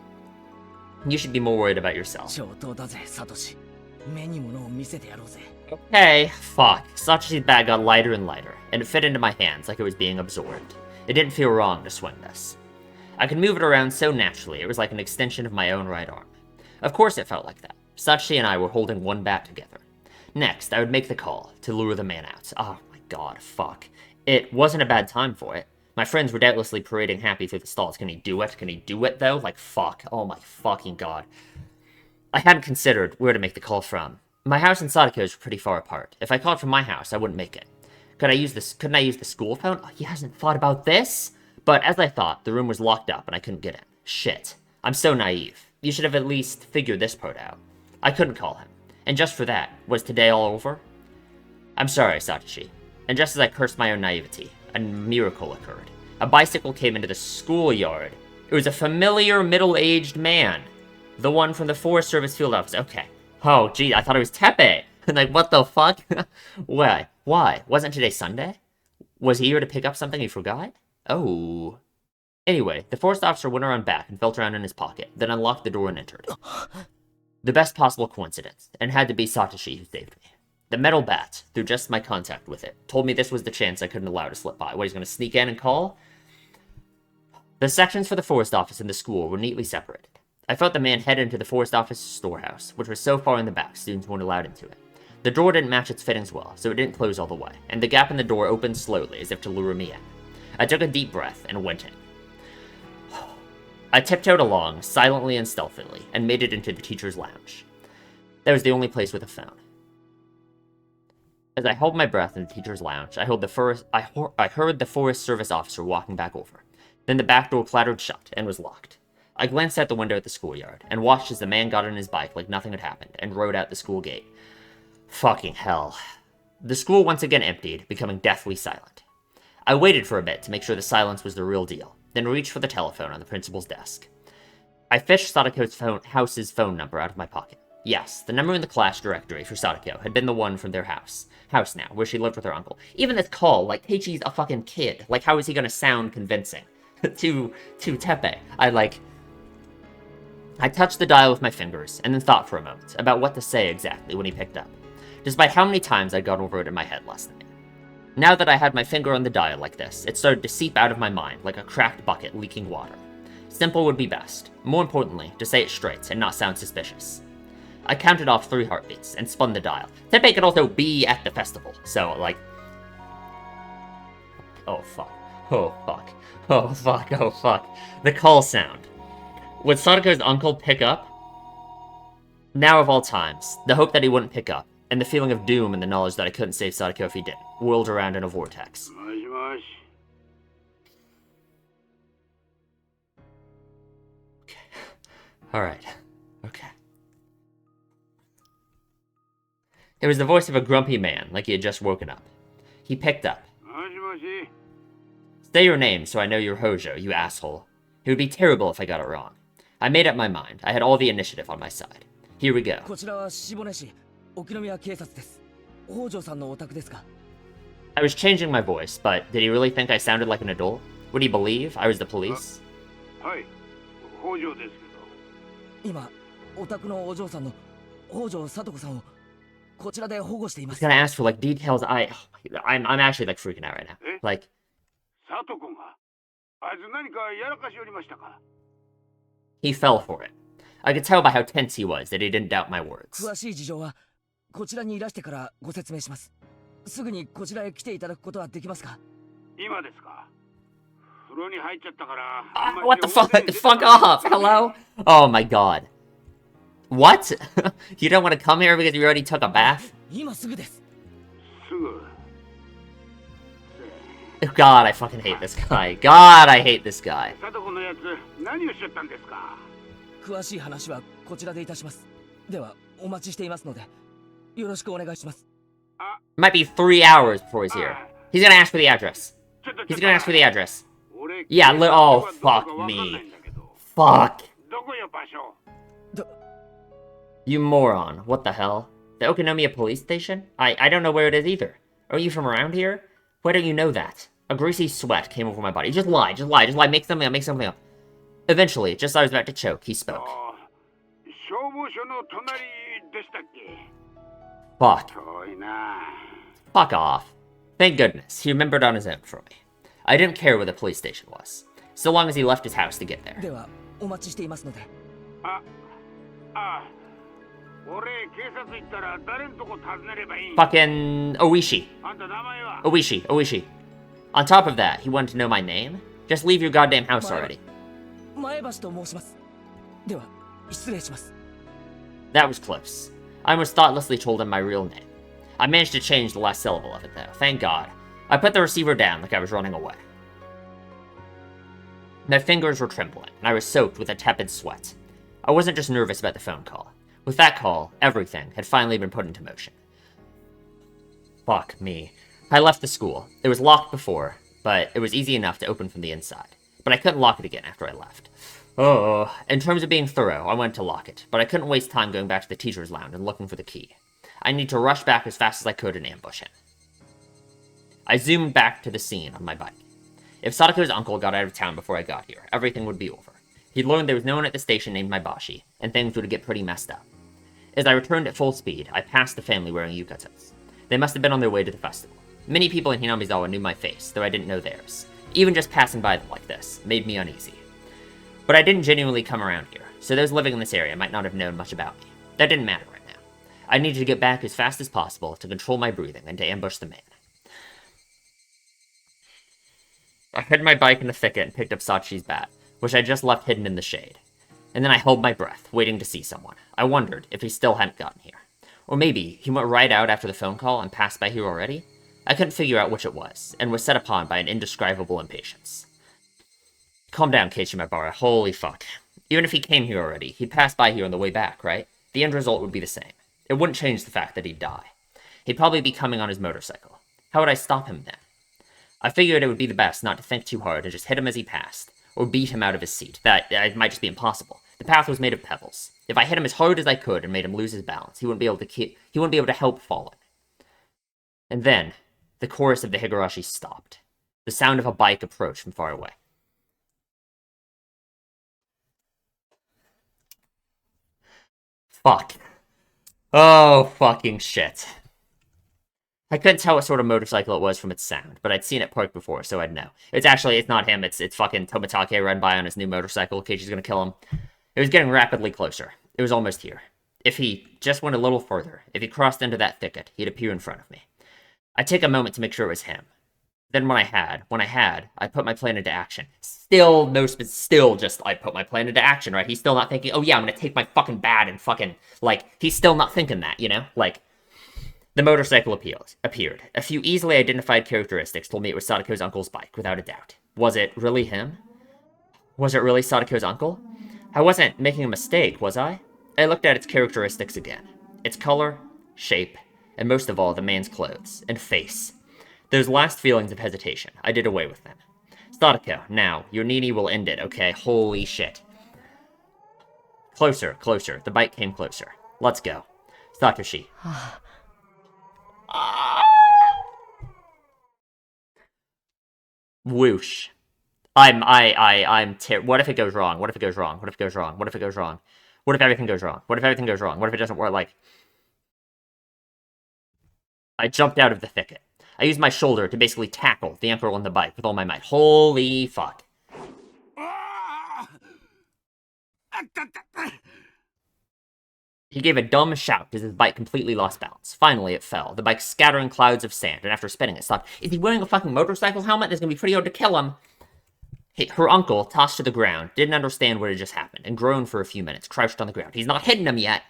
You should be more worried about yourself. Okay, fuck. Satoshi's bag got lighter and lighter, and it fit into my hands like it was being absorbed. It didn't feel wrong to swing this. I could move it around so naturally, it was like an extension of my own right arm. Of course it felt like that. Satoshi and I were holding one bat together. Next, I would make the call to lure the man out. Oh my god, fuck. It wasn't a bad time for it. My friends were doubtlessly parading happy through the stalls. Can he do it? Can he do it, though? Like, fuck. Oh my fucking god. I hadn't considered where to make the call from. My house and Sadako's were pretty far apart. If I called from my house, I wouldn't make it. Couldn't I use the school phone? Oh, he hasn't thought about this? But as I thought, the room was locked up and I couldn't get in. Shit. I'm so naive. You should have at least figured this part out. I couldn't call him. And just for that, was today all over? I'm sorry, Satoshi. And just as I cursed my own naivety, a miracle occurred. A bicycle came into the schoolyard. It was a familiar middle-aged man. The one from the Forest Service field office. Okay. Oh, gee, I thought it was Tepe. Like, what the fuck? Why? Wasn't today Sunday? Was he here to pick up something he forgot? Oh. Anyway, the forest officer went around back and felt around in his pocket, then unlocked the door and entered. The best possible coincidence, and had to be Satoshi who saved me. The metal bat, through just my contact with it, told me this was the chance I couldn't allow to slip by. What, he's going to sneak in and call? The sections for the forest office and the school were neatly separated. I felt the man head into the forest office storehouse, which was so far in the back students weren't allowed into it. The door didn't match its fittings well, so it didn't close all the way, and the gap in the door opened slowly as if to lure me in. I took a deep breath and went in. I tiptoed along, silently and stealthily, and made it into the teacher's lounge. That was the only place with a phone. As I held my breath in the teacher's lounge, I heard the Forest Service officer walking back over. Then the back door clattered shut and was locked. I glanced out the window at the schoolyard, and watched as the man got on his bike like nothing had happened, and rode out the school gate. Fucking hell. The school once again emptied, becoming deathly silent. I waited for a bit to make sure the silence was the real deal, then reached for the telephone on the principal's desk. I fished Sadako's house's phone number out of my pocket. Yes, the number in the class directory for Sadako had been the one from their house now, where she lived with her uncle. Even this call, like, Keiichi's a fucking kid. Like, how is he gonna sound convincing to Tepe? I touched the dial with my fingers, and then thought for a moment about what to say exactly when he picked up. despite how many times I'd gone over it in my head last night. Now that I had my finger on the dial like this, it started to seep out of my mind like a cracked bucket leaking water. Simple would be best. More importantly, to say it straight and not sound suspicious. I counted off 3 heartbeats and spun the dial. Teppei could also be at the festival, so, like... Oh, fuck. Oh, fuck. Oh, fuck. Oh, fuck. The call sound. Would Sadako's uncle pick up? Now of all times, the hope that he wouldn't pick up, and the feeling of doom and the knowledge that I couldn't save Sadako if he didn't, whirled around in a vortex. Okay. Alright. Okay. It was the voice of a grumpy man, like he had just woken up. He picked up. Say your name so I know you're Hojo, you asshole. It would be terrible if I got it wrong. I made up my mind. I had all the initiative on my side. Here we go. I was changing my voice, but did he really think I sounded like an adult? Would he believe I was the police? I was gonna ask for, like, details. I'm actually, like, freaking out right now. Like... He fell for it. I could tell by how tense he was that he didn't doubt my words. What the fuck? Fuck off! Hello? Oh my god. What? You don't want to come here because you already took a bath? God, I fucking hate this guy. God, I hate this guy. Might be 3 hours before he's here. He's gonna ask for the address. He's gonna ask for the address. Yeah, oh, fuck me. Fuck. You moron. What the hell? The Okonomiya police station? I don't know where it is either. Are you from around here? Why don't you know that? A greasy sweat came over my body. Just lie. Make something up. Eventually, just as I was about to choke, he spoke. Fuck. Fuck off. Thank goodness, he remembered on his own for me. I didn't care where the police station was, so long as he left his house to get there. Fucking Oishi. Oishi. On top of that, he wanted to know my name? Just leave your goddamn house already. That was close. I almost thoughtlessly told him my real name. I managed to change the last syllable of it, though, thank God. I put the receiver down like I was running away. My fingers were trembling, and I was soaked with a tepid sweat. I wasn't just nervous about the phone call. With that call, everything had finally been put into motion. Fuck me. I left the school. It was locked before, but it was easy enough to open from the inside. But I couldn't lock it again after I left. Oh, in terms of being thorough, I went to lock it, but I couldn't waste time going back to the teacher's lounge and looking for the key. I needed to rush back as fast as I could and ambush him. I zoomed back to the scene on my bike. If Sadako's uncle got out of town before I got here, everything would be over. He'd learned there was no one at the station named Maibashi, and things would get pretty messed up. As I returned at full speed, I passed the family wearing yukatas. They must have been on their way to the festival. Many people in Hinamizawa knew my face, though I didn't know theirs. Even just passing by them like this made me uneasy. But I didn't genuinely come around here, so those living in this area might not have known much about me. That didn't matter right now. I needed to get back as fast as possible to control my breathing and to ambush the man. I hid my bike in the thicket and picked up Sachi's bat, which I just left hidden in the shade. And then I held my breath, waiting to see someone. I wondered if he still hadn't gotten here. Or maybe he went right out after the phone call and passed by here already? I couldn't figure out which it was, and was set upon by an indescribable impatience. Calm down, Keiichi holy fuck. Even if he came here already, he'd pass by here on the way back, right? The end result would be the same. It wouldn't change the fact that he'd die. He'd probably be coming on his motorcycle. How would I stop him then? I figured it would be the best not to think too hard and just hit him as he passed, or beat him out of his seat. That might just be impossible. The path was made of pebbles. If I hit him as hard as I could and made him lose his balance, he wouldn't be able to help falling. And then, the chorus of the Higurashi stopped. The sound of a bike approached from far away. Fuck. Oh, fucking shit. I couldn't tell what sort of motorcycle it was from its sound, but I'd seen it parked before, so I'd know. It's not him, it's fucking Tomitake run by on his new motorcycle. Keiichi's gonna kill him. It was getting rapidly closer. It was almost here. If he just went a little further, if he crossed into that thicket, he'd appear in front of me. I'd take a moment to make sure it was him. Then I put my plan into action. I put my plan into action, right? He's still not thinking, oh yeah, I'm gonna take my fucking bat and fucking, like, he's still not thinking that, you know? Like, the motorcycle appeared. A few easily identified characteristics told me it was Sadako's uncle's bike, without a doubt. Was it really him? Was it really Sadako's uncle? I wasn't making a mistake, was I? I looked at its characteristics again. Its color, shape, and most of all, the man's clothes and face. Those last feelings of hesitation, I did away with them. Sadako, now, your Nini will end it, okay? Holy shit. Closer. The bike came closer. Let's go. Satoshi. Whoosh. What if it goes wrong? What if everything goes wrong? What if everything goes wrong? What if it doesn't work? Like, I jumped out of the thicket. I used my shoulder to basically tackle the uncle on the bike with all my might. Holy fuck. He gave a dumb shout as his bike completely lost balance. Finally, it fell, the bike scattering clouds of sand, and after spinning, it stopped. Is he wearing a fucking motorcycle helmet? That's gonna be pretty hard to kill him. Her uncle, tossed to the ground, didn't understand what had just happened, and groaned for a few minutes, crouched on the ground. He's not hitting him yet.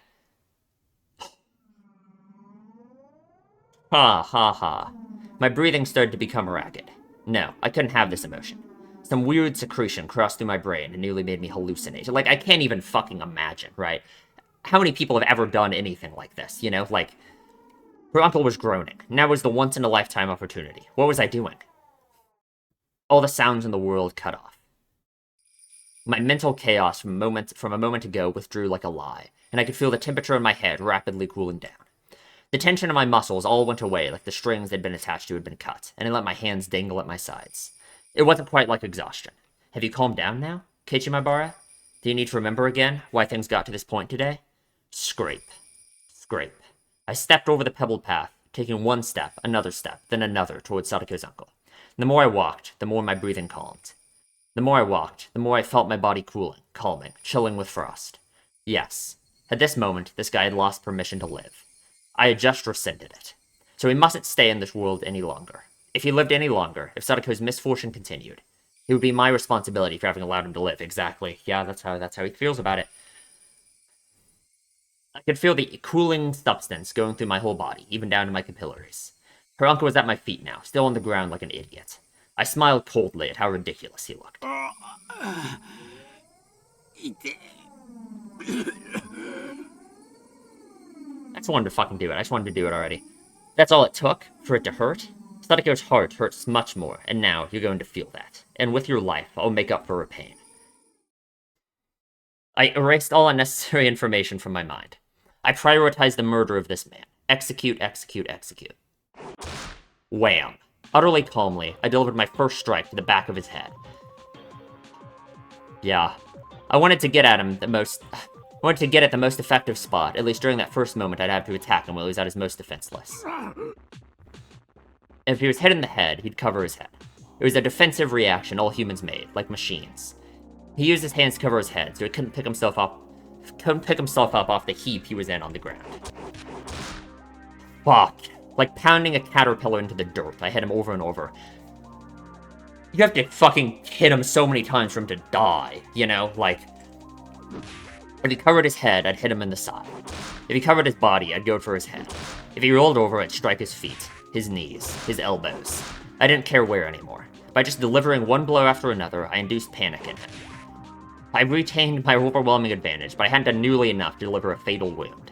Ha. My breathing started to become ragged. No, I couldn't have this emotion. Some weird secretion crossed through my brain and nearly made me hallucinate. Like, I can't even fucking imagine, right? How many people have ever done anything like this, you know? Like, her uncle was groaning. Now was the once-in-a-lifetime opportunity. What was I doing? All the sounds in the world cut off. My mental chaos from a moment ago withdrew like a lie, and I could feel the temperature in my head rapidly cooling down. The tension in my muscles all went away like the strings they'd been attached to had been cut, and I let my hands dangle at my sides. It wasn't quite like exhaustion. Have you calmed down now, Keiichi Maibara? Do you need to remember again why things got to this point today? Scrape. I stepped over the pebbled path, taking one step, another step, then another towards Sadako's uncle. The more I walked, the more my breathing calmed. The more I walked, the more I felt my body cooling, calming, chilling with frost. Yes, at this moment, this guy had lost permission to live. I had just rescinded it. So he mustn't stay in this world any longer. If he lived any longer, if Sadako's misfortune continued, it would be my responsibility for having allowed him to live. Exactly. Yeah, that's how he feels about it. I could feel the cooling substance going through my whole body, even down to my capillaries. Her uncle was at my feet now, still on the ground like an idiot. I smiled coldly at how ridiculous he looked. I just wanted to fucking do it. I just wanted to do it already. That's all it took for it to hurt. Sadako's heart hurts much more, and now you're going to feel that. And with your life, I'll make up for her pain. I erased all unnecessary information from my mind. I prioritized the murder of this man. Execute. Wham. Utterly calmly, I delivered my first strike to the back of his head. Yeah. I wanted to get at the most effective spot. At least during that first moment, I'd have to attack him while he was at his most defenseless. If he was hit in the head, he'd cover his head. It was a defensive reaction all humans made, like machines. He used his hands to cover his head, so he couldn't pick himself up off the heap he was in on the ground. Fuck. Like pounding a caterpillar into the dirt, I hit him over and over. You have to fucking hit him so many times for him to die, you know? Like, if he covered his head, I'd hit him in the side. If he covered his body, I'd go for his head. If he rolled over, I'd strike his feet, his knees, his elbows. I didn't care where anymore. By just delivering one blow after another, I induced panic in him. I retained my overwhelming advantage, but I hadn't done nearly enough to deliver a fatal wound.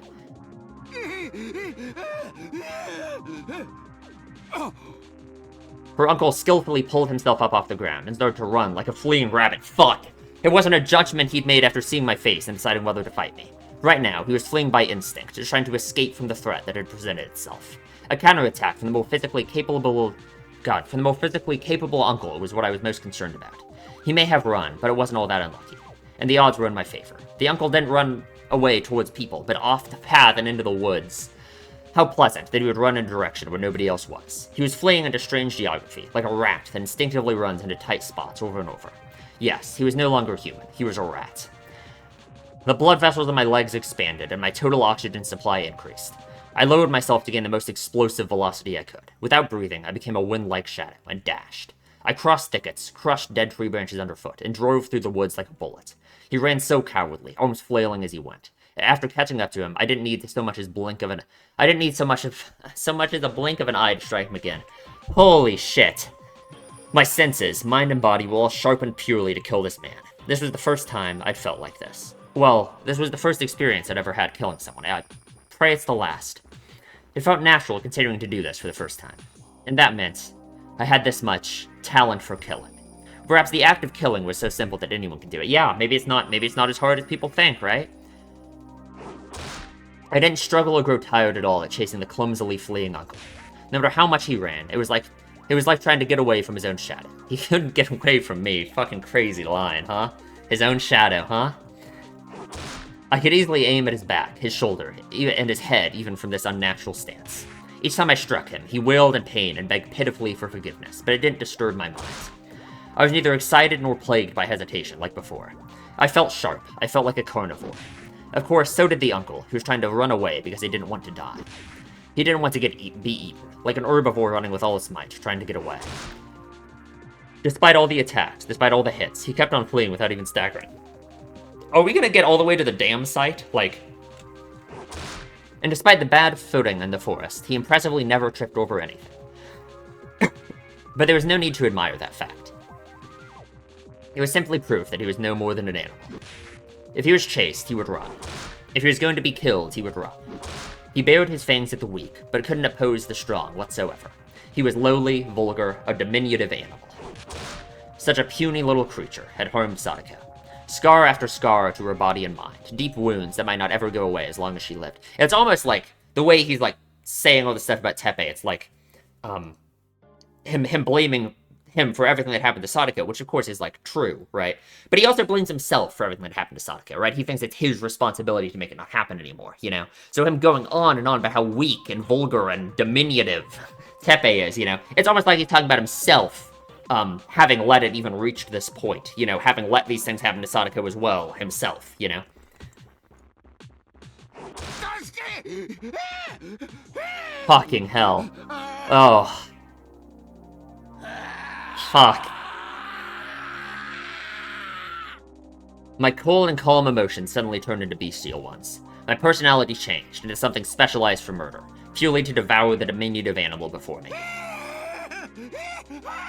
Her uncle skillfully pulled himself up off the ground and started to run like a fleeing rabbit. Fuck! It wasn't a judgment he'd made after seeing my face and deciding whether to fight me. Right now, he was fleeing by instinct, just trying to escape from the threat that had presented itself. A counterattack from the more physically capable uncle was what I was most concerned about. He may have run, but it wasn't all that unlucky. And the odds were in my favor. The uncle didn't run away towards people, but off the path and into the woods. How pleasant that he would run in a direction where nobody else was. He was fleeing into strange geography, like a rat that instinctively runs into tight spots over and over. Yes, he was no longer human. He was a rat. The blood vessels in my legs expanded, and my total oxygen supply increased. I lowered myself to gain the most explosive velocity I could. Without breathing, I became a wind-like shadow and dashed. I crossed thickets, crushed dead tree branches underfoot, and drove through the woods like a bullet. He ran so cowardly, almost flailing as he went. After catching up to him, I didn't need so much as a blink of an eye to strike him again. Holy shit. My senses, mind and body, were all sharpened purely to kill this man. This was the first time I'd felt like this. Well, this was the first experience I'd ever had killing someone. I pray it's the last. It felt natural continuing to do this for the first time. And that meant I had this much talent for killing. Perhaps the act of killing was so simple that anyone could do it. Yeah, maybe it's not as hard as people think, right? I didn't struggle or grow tired at all at chasing the clumsily fleeing uncle. No matter how much he ran, it was like trying to get away from his own shadow. He couldn't get away from me. Fucking crazy line, huh? His own shadow, huh? I could easily aim at his back, his shoulder, and his head, even from this unnatural stance. Each time I struck him, he wailed in pain and begged pitifully for forgiveness, but it didn't disturb my mind. I was neither excited nor plagued by hesitation, like before. I felt sharp. I felt like a carnivore. Of course, so did the uncle, who was trying to run away because he didn't want to die. He didn't want to be eaten, like an herbivore running with all its might, trying to get away. Despite all the attacks, despite all the hits, he kept on fleeing without even staggering. Are we gonna get all the way to the dam site? And despite the bad footing in the forest, he impressively never tripped over anything. But there was no need to admire that fact. It was simply proof that he was no more than an animal. If he was chased, he would run. If he was going to be killed, he would run. He bared his fangs at the weak, but couldn't oppose the strong whatsoever. He was lowly, vulgar, a diminutive animal. Such a puny little creature had harmed Sadako. Scar after scar to her body and mind, deep wounds that might not ever go away as long as she lived. It's almost like, the way he's, saying all this stuff about Teppei, it's like, him blaming him for everything that happened to Sadako, which of course is, true, right? But he also blames himself for everything that happened to Sadako, right? He thinks it's his responsibility to make it not happen anymore, you know? So him going on and on about how weak and vulgar and diminutive Teppei is, you know? It's almost like he's talking about himself, having let it even reach this point, you know? Having let these things happen to Sadako as well, himself, you know? Fucking hell. Oh. Fuck. My cold and calm emotions suddenly turned into bestial ones. My personality changed into something specialized for murder, purely to devour the diminutive animal before me.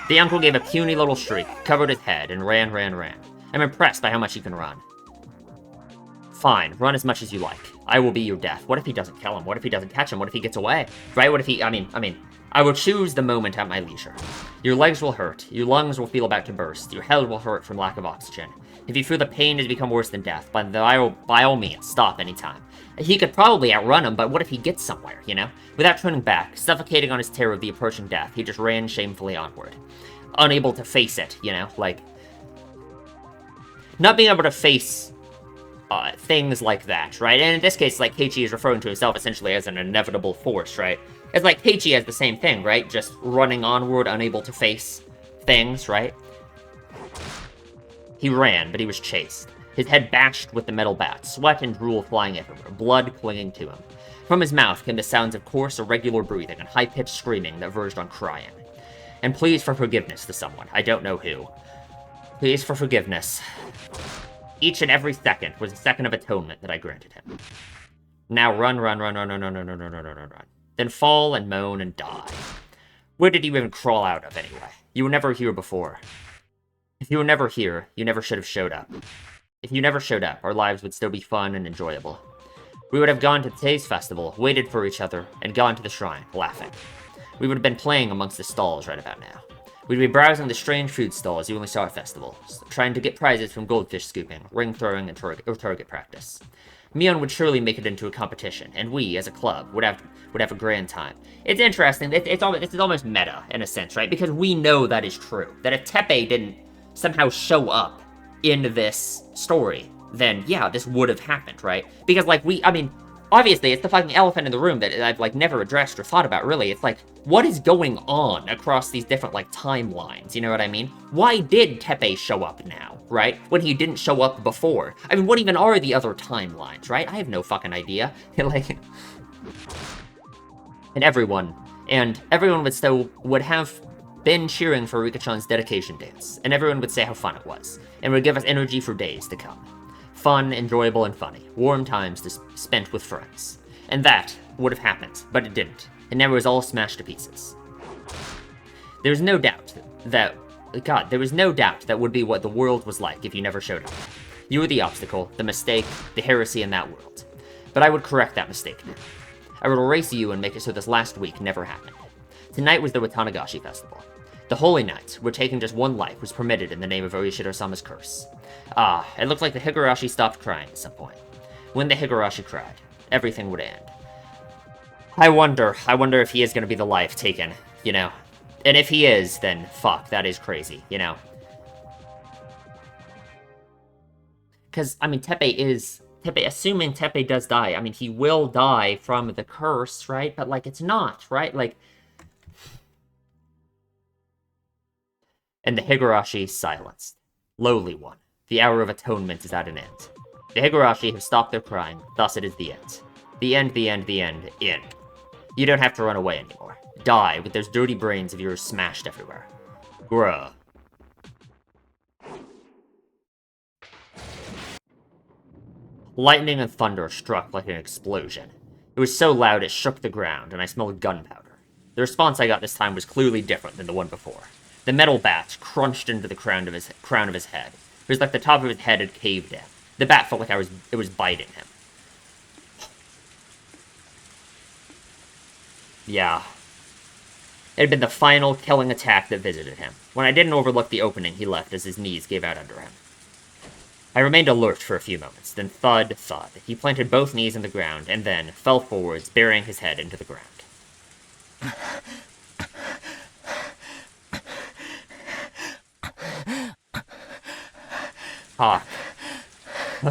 The uncle gave a puny little shriek, covered his head, and ran. I'm impressed by how much he can run. Fine, run as much as you like. I will be your death. What if he doesn't kill him? What if he doesn't catch him? What if he gets away? Right? What if he, I mean, I will choose the moment at my leisure. Your legs will hurt, your lungs will feel about to burst, your head will hurt from lack of oxygen. If you feel the pain has become worse than death, by all means, stop anytime. He could probably outrun him, but what if he gets somewhere, you know? Without turning back, suffocating on his terror of the approaching death, he just ran shamefully onward. Unable to face it, you know? Not being able to face things like that, right? And in this case, Keiichi is referring to himself essentially as an inevitable force, right? It's like Keiichi has the same thing, right? Just running onward, unable to face things, right? He ran, but he was chased. His head bashed with the metal bat, sweat and drool flying everywhere, blood clinging to him. From his mouth came the sounds of coarse, irregular breathing and high-pitched screaming that verged on crying. And pleas for forgiveness to someone, I don't know who. Pleas for forgiveness. Each and every second was a second of atonement that I granted him. Now run. Then fall and moan and die. Where did you even crawl out of, anyway? You were never here before. If you were never here, you never should have showed up. If you never showed up, our lives would still be fun and enjoyable. We would have gone to today's festival, waited for each other, and gone to the shrine, laughing. We would have been playing amongst the stalls right about now. We'd be browsing the strange food stalls you only saw at festivals, trying to get prizes from goldfish scooping, ring throwing, and target practice. Mion would surely make it into a competition, and we, as a club, would have a grand time. It's interesting. This is almost meta, in a sense, right? Because we know that is true. That if Teppei didn't somehow show up in this story, then, yeah, this would have happened, right? Because, obviously, it's the fucking elephant in the room that I've, like, never addressed or thought about, really. It's like, what is going on across these different, like, timelines? You know what I mean? Why did Teppei show up now, right? When he didn't show up before? I mean, what even are the other timelines, right? I have no fucking idea. Like... And everyone would have been cheering for Rika-chan's dedication dance, and everyone would say how fun it was, and would give us energy for days to come. Fun, enjoyable, and funny. Warm times spent with friends. And that would have happened, but it didn't. And now it was all smashed to pieces. There was no doubt that would be what the world was like if you never showed up. You were the obstacle, the mistake, the heresy in that world. But I would correct that mistake now. I would erase you and make it so this last week never happened. Tonight was the Watanagashi Festival. The Holy Night, where taking just one life was permitted in the name of Orishiro-sama's curse. Ah, it looked like the Higurashi stopped crying at some point. When the Higurashi cried, everything would end. I wonder if he is going to be the life taken, you know. And if he is, then fuck, that is crazy, you know. Because, I mean, assuming Teppei does die, I mean, he will die from the curse, right? But, like, it's not, right? Like... And the Higurashi silenced. Lowly one. The hour of atonement is at an end. The Higurashi have stopped their crying, thus it is the end. The end, the end, the end, end. You don't have to run away anymore. Die with those dirty brains of yours smashed everywhere. Gruh. Lightning and thunder struck like an explosion. It was so loud it shook the ground, and I smelled gunpowder. The response I got this time was clearly different than the one before. The metal bat crunched into the crown of his head. It was like the top of his head had caved in. The bat felt like it was biting him. Yeah. It had been the final killing attack that visited him. When I didn't overlook the opening he left as his knees gave out under him. I remained alert for a few moments, then thud, thud. He planted both knees in the ground, and then fell forwards, burying his head into the ground. Fuck.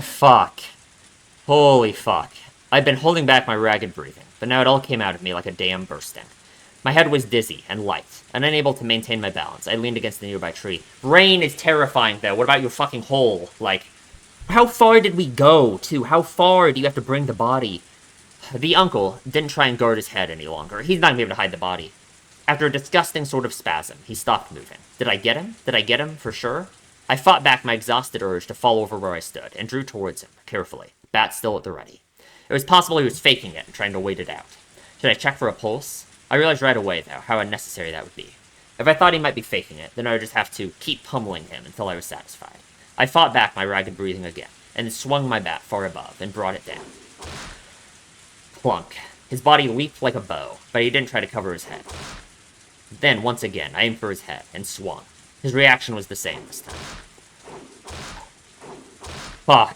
Fuck. Holy fuck. I'd been holding back my ragged breathing, but now it all came out of me like a dam bursting. My head was dizzy and light, and unable to maintain my balance. I leaned against the nearby tree. Rain is terrifying, though. What about your fucking hole? Like, how far did we go, too? How far do you have to bring the body? The uncle didn't try and guard his head any longer. He's not going to be able to hide the body. After a disgusting sort of spasm, he stopped moving. Did I get him? Did I get him, for sure? I fought back my exhausted urge to fall over where I stood, and drew towards him, carefully, bat still at the ready. It was possible he was faking it and trying to wait it out. Should I check for a pulse? I realized right away, though, how unnecessary that would be. If I thought he might be faking it, then I would just have to keep pummeling him until I was satisfied. I fought back my ragged breathing again, and then swung my bat far above, and brought it down. Plunk. His body leaped like a bow, but he didn't try to cover his head. Then, once again, I aimed for his head, and swung. His reaction was the same this time. Fuck.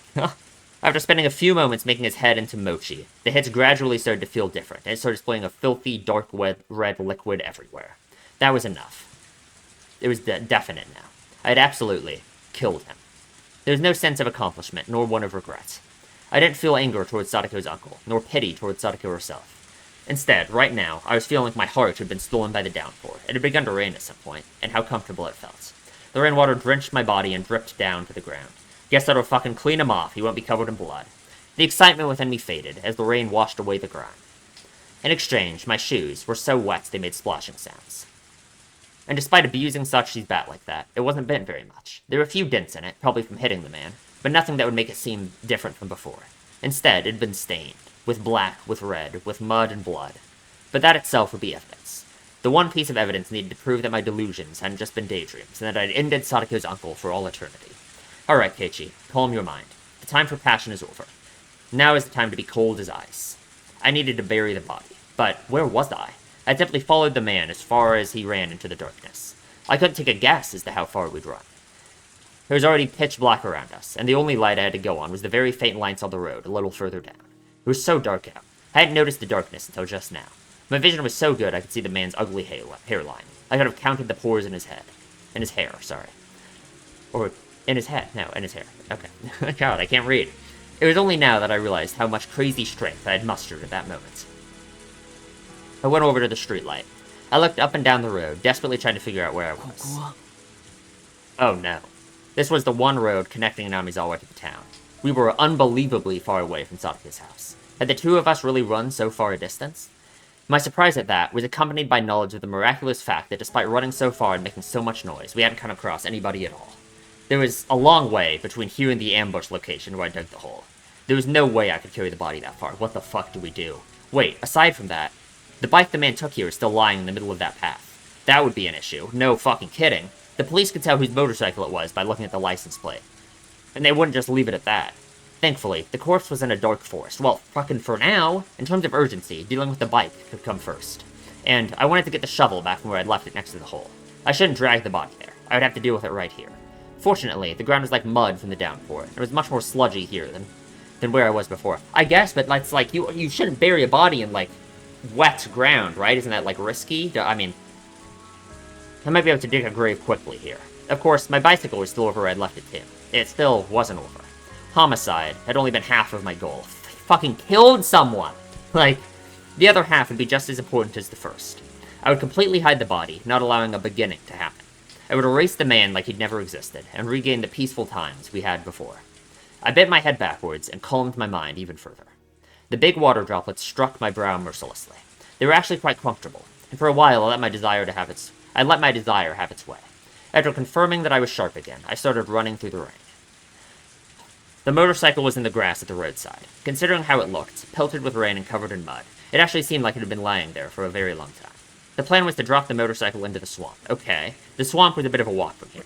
After spending a few moments making his head into mochi, the hits gradually started to feel different, and it started spraying a filthy, dark red liquid everywhere. That was enough. It was definite now. I had absolutely killed him. There was no sense of accomplishment, nor one of regret. I didn't feel anger towards Sadako's uncle, nor pity towards Sadako herself. Instead, right now, I was feeling like my heart had been stolen by the downpour. It had begun to rain at some point, and how comfortable it felt. The rainwater drenched my body and dripped down to the ground. Guess that'll fucking clean him off, he won't be covered in blood. The excitement within me faded, as the rain washed away the grime. In exchange, my shoes were so wet they made splashing sounds. And despite abusing Sachi's bat like that, it wasn't bent very much. There were a few dents in it, probably from hitting the man, but nothing that would make it seem different from before. Instead, it had been stained, with black, with red, with mud and blood. But that itself would be evidence. The one piece of evidence needed to prove that my delusions hadn't just been daydreams, and that I'd ended Sadako's uncle for all eternity. Alright, Keiichi, calm your mind. The time for passion is over. Now is the time to be cold as ice. I needed to bury the body. But where was I? I simply followed the man as far as he ran into the darkness. I couldn't take a guess as to how far we'd run. There was already pitch black around us, and the only light I had to go on was the very faint lights on the road a little further down. It was so dark out. I hadn't noticed the darkness until just now. My vision was so good I could see the man's ugly hairline. I could have counted the pores in his head. In his hair, sorry. Or... in his head. No, in his hair. Okay. God, I can't read. It was only now that I realized how much crazy strength I had mustered at that moment. I went over to the streetlight. I looked up and down the road, desperately trying to figure out where I was. Oh no. This was the one road connecting Namizawa to the town. We were unbelievably far away from Sadaki's house. Had the two of us really run so far a distance? My surprise at that was accompanied by knowledge of the miraculous fact that despite running so far and making so much noise, we hadn't come across anybody at all. There was a long way between here and the ambush location where I dug the hole. There was no way I could carry the body that far. What the fuck do we do? Wait, aside from that, the bike the man took here is still lying in the middle of that path. That would be an issue. No fucking kidding. The police could tell whose motorcycle it was by looking at the license plate. And they wouldn't just leave it at that. Thankfully, the corpse was in a dark forest. Well, fucking for now, in terms of urgency, dealing with the bike could come first. And I wanted to get the shovel back from where I'd left it next to the hole. I shouldn't drag the body there. I would have to deal with it right here. Fortunately, the ground was like mud from the downpour. It was much more sludgy here than where I was before. I guess, but it's like, you shouldn't bury a body in, like, wet ground, right? Isn't that, like, risky? I mean, I might be able to dig a grave quickly here. Of course, my bicycle was still over where I'd left it too. It still wasn't over. Homicide had only been half of my goal. Fucking killed someone! Like, the other half would be just as important as the first. I would completely hide the body, not allowing a beginning to happen. I would erase the man like he'd never existed, and regain the peaceful times we had before. I bent my head backwards and calmed my mind even further. The big water droplets struck my brow mercilessly. They were actually quite comfortable, and for a while I let my desire have its way. After confirming that I was sharp again, I started running through the rain. The motorcycle was in the grass at the roadside. Considering how it looked, pelted with rain and covered in mud, it actually seemed like it had been lying there for a very long time. The plan was to drop the motorcycle into the swamp. Okay, the swamp was a bit of a walk from here.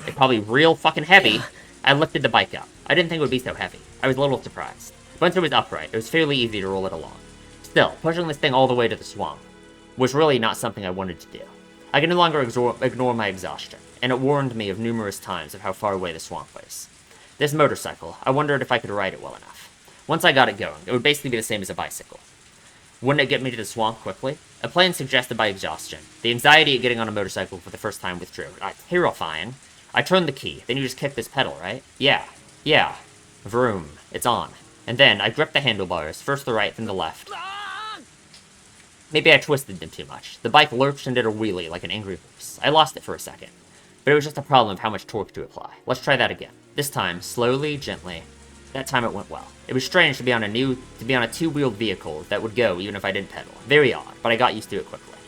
It's probably real fucking heavy. I lifted the bike up. I didn't think it would be so heavy. I was a little surprised. Once it was upright, it was fairly easy to roll it along. Still, pushing this thing all the way to the swamp was really not something I wanted to do. I could no longer ignore my exhaustion, and it warned me of numerous times of how far away the swamp was. This motorcycle, I wondered if I could ride it well enough. Once I got it going, it would basically be the same as a bicycle. Wouldn't it get me to the swamp quickly? A plan suggested by exhaustion. The anxiety at getting on a motorcycle for the first time withdrew. Terrifying. I turned the key, then you just kick this pedal, right? Yeah. Vroom. It's on. And then I gripped the handlebars, first the right, then the left. Maybe I twisted them too much. The bike lurched and did a wheelie like an angry horse. I lost it for a second. But it was just a problem of how much torque to apply. Let's try that again. This time, slowly, gently. That time it went well. It was strange to be on a two-wheeled vehicle that would go even if I didn't pedal. Very odd, but I got used to it quickly.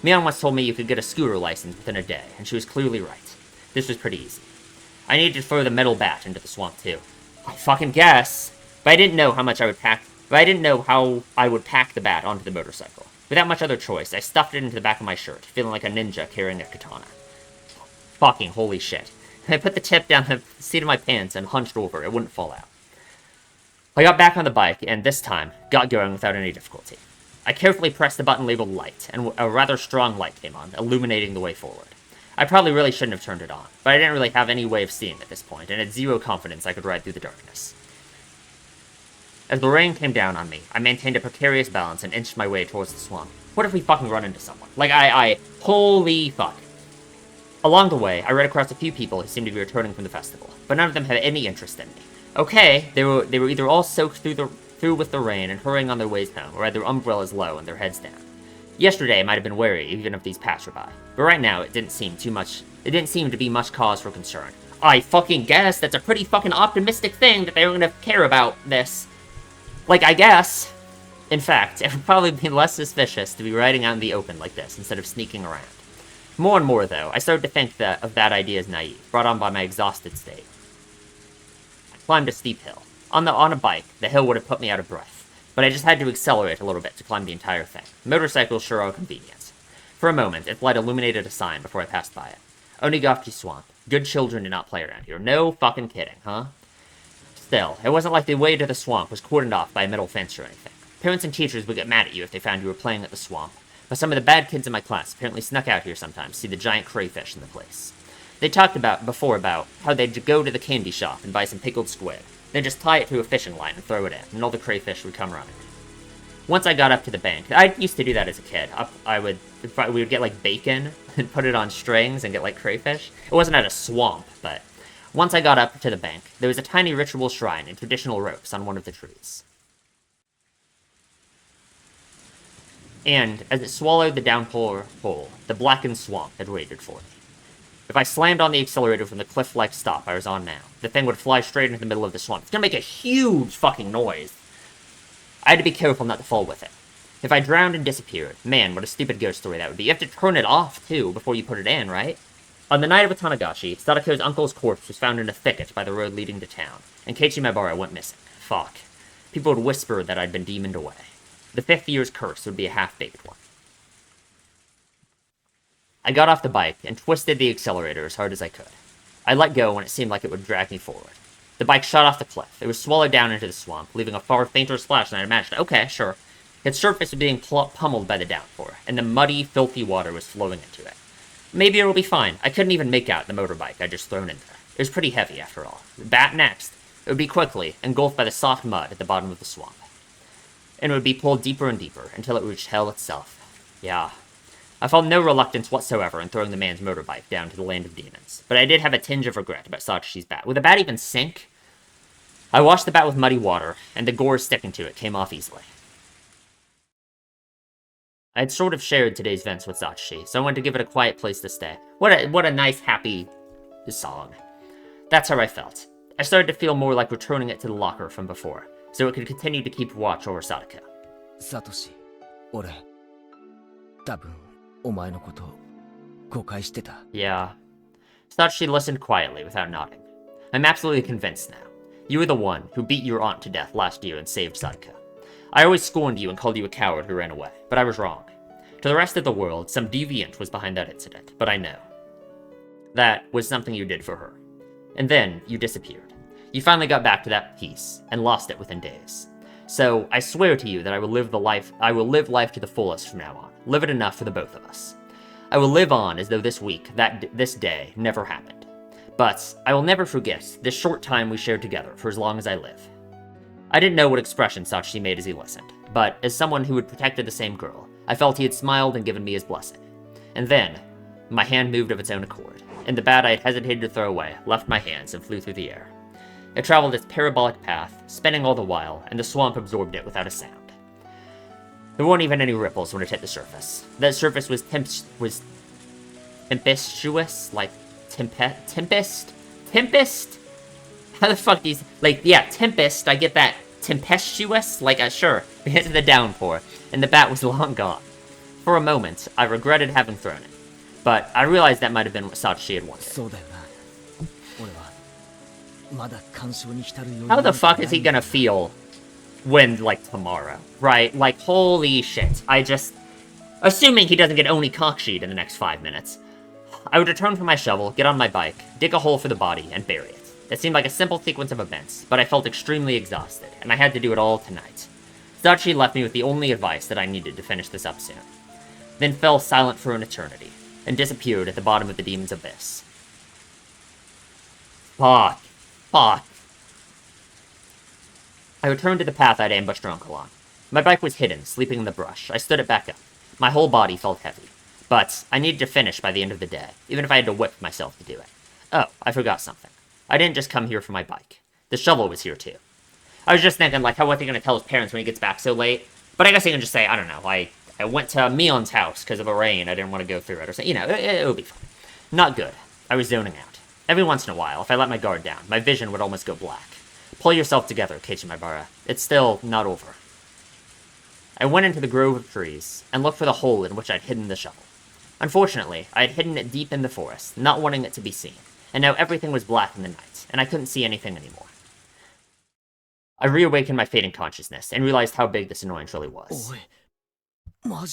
Mion once told me you could get a scooter license within a day, and she was clearly right. This was pretty easy. I needed to throw the metal bat into the swamp too. I fucking guess. But I didn't know how I would pack the bat onto the motorcycle. Without much other choice, I stuffed it into the back of my shirt, feeling like a ninja carrying a katana. Fucking holy shit. I put the tip down the seat of my pants and hunched over. It wouldn't fall out. I got back on the bike, and this time, got going without any difficulty. I carefully pressed the button labeled light, and a rather strong light came on, illuminating the way forward. I probably really shouldn't have turned it on, but I didn't really have any way of seeing at this point, and had zero confidence I could ride through the darkness. As the rain came down on me, I maintained a precarious balance and inched my way towards the swamp. What if we fucking run into someone? Holy fuck. Along the way, I ran across a few people who seemed to be returning from the festival, but none of them had any interest in me. Okay, they were either all soaked through with the rain and hurrying on their ways home, or had their umbrellas low and their heads down. Yesterday I might have been wary even if these passerby, but right now it didn't seem to be much cause for concern. I fucking guess that's a pretty fucking optimistic thing that they were gonna care about this. I guess. In fact, it would probably be less suspicious to be riding out in the open like this instead of sneaking around. More and more, though, I started to think of that idea as naive, brought on by my exhausted state. I climbed a steep hill. On a bike, the hill would have put me out of breath, but I just had to accelerate a little bit to climb the entire thing. Motorcycles sure are convenient. For a moment, its light illuminated a sign before I passed by it. Onigaki Swamp. Good children do not play around here. No fucking kidding, huh? Still, it wasn't like the way to the swamp was cordoned off by a metal fence or anything. Parents and teachers would get mad at you if they found you were playing at the swamp, but some of the bad kids in my class apparently snuck out here sometimes to see the giant crayfish in the place. They talked before about how they'd go to the candy shop and buy some pickled squid, then just tie it to a fishing line and throw it in, and all the crayfish would come running. Once I got up to the bank, I used to do that as a kid. We would get bacon and put it on strings and get crayfish. It wasn't at a swamp, but Once I got up to the bank, there was a tiny ritual shrine and traditional ropes on one of the trees. And, as it swallowed the downpour whole, the blackened swamp had waited for me. If I slammed on the accelerator from the cliff-like stop I was on now, the thing would fly straight into the middle of the swamp. It's gonna make a huge fucking noise. I had to be careful not to fall with it. If I drowned and disappeared, man, what a stupid ghost story that would be. You have to turn it off, too, before you put it in, right? On the night of Tatarigoroshi, Sadako's uncle's corpse was found in a thicket by the road leading to town, and Keiichi Maibara went missing. Fuck. People would whisper that I'd been demoned away. The 5th year's curse would be a half-baked one. I got off the bike and twisted the accelerator as hard as I could. I let go when it seemed like it would drag me forward. The bike shot off the cliff. It was swallowed down into the swamp, leaving a far fainter splash than I'd imagined. Okay, sure. Its surface was being pummeled by the downpour, and the muddy, filthy water was flowing into it. Maybe it'll be fine. I couldn't even make out the motorbike I'd just thrown in there. It was pretty heavy, after all. Bat next. It would be quickly engulfed by the soft mud at the bottom of the swamp. And it would be pulled deeper and deeper until it reached hell itself. Yeah. I felt no reluctance whatsoever in throwing the man's motorbike down to the land of demons, but I did have a tinge of regret about Sachishi's bat. Would the bat even sink? I washed the bat with muddy water, and the gore sticking to it came off easily. I had sort of shared today's events with Sachishi, so I wanted to give it a quiet place to stay. What a nice, happy song. That's how I felt. I started to feel more like returning it to the locker from before, so it could continue to keep watch over Sadako. Satoshi, 俺、多分、お前のことを誤解してた。 Yeah. Satoshi listened quietly without nodding. I'm absolutely convinced now. You were the one who beat your aunt to death last year and saved Sadako. I always scorned you and called you a coward who ran away, but I was wrong. To the rest of the world, some deviant was behind that incident, but I know. That was something you did for her. And then, you disappeared. You finally got back to that peace, and lost it within days. So, I swear to you that I will live life to the fullest from now on. Live it enough for the both of us. I will live on as though this day, never happened. But, I will never forget this short time we shared together for as long as I live. I didn't know what expression Sachishi made as he listened, but as someone who had protected the same girl, I felt he had smiled and given me his blessing. And then, my hand moved of its own accord, and the bat I had hesitated to throw away left my hands and flew through the air. It traveled its parabolic path, spinning all the while, and the swamp absorbed it without a sound. There weren't even any ripples when it hit the surface. That surface was tempestuous, like tempest? How the fuck do you... Like, yeah, tempest, I get that. Tempestuous? Like, sure. We hit the downpour, and the bat was long gone. For a moment, I regretted having thrown it. But I realized that might have been what Sachishi had wanted. How the fuck is he gonna feel when, like, tomorrow? Right? Like, holy shit. Assuming he doesn't get Oni cocksheed in the next 5 minutes. I would return for my shovel, get on my bike, dig a hole for the body, and bury it. It seemed like a simple sequence of events, but I felt extremely exhausted, and I had to do it all tonight. Sachishi left me with the only advice that I needed to finish this up soon. Then fell silent for an eternity, and disappeared at the bottom of the demon's abyss. Fuck. I returned to the path I'd ambushed her uncle on. My bike was hidden, sleeping in the brush. I stood it back up. My whole body felt heavy. But I needed to finish by the end of the day, even if I had to whip myself to do it. Oh, I forgot something. I didn't just come here for my bike. The shovel was here too. I was just thinking, like, what's he gonna tell his parents when he gets back so late? But I guess he can just say, I don't know, I went to Mion's house because of the rain, I didn't want to go through it, or something. You know, it would be fine. Not good. I was zoning out. Every once in a while, if I let my guard down, my vision would almost go black. Pull yourself together, Keiichi Maibara. It's still not over. I went into the grove of trees, and looked for the hole in which I'd hidden the shovel. Unfortunately, I had hidden it deep in the forest, not wanting it to be seen, and now everything was black in the night, and I couldn't see anything anymore. I reawakened my fading consciousness, and realized how big this annoyance really was.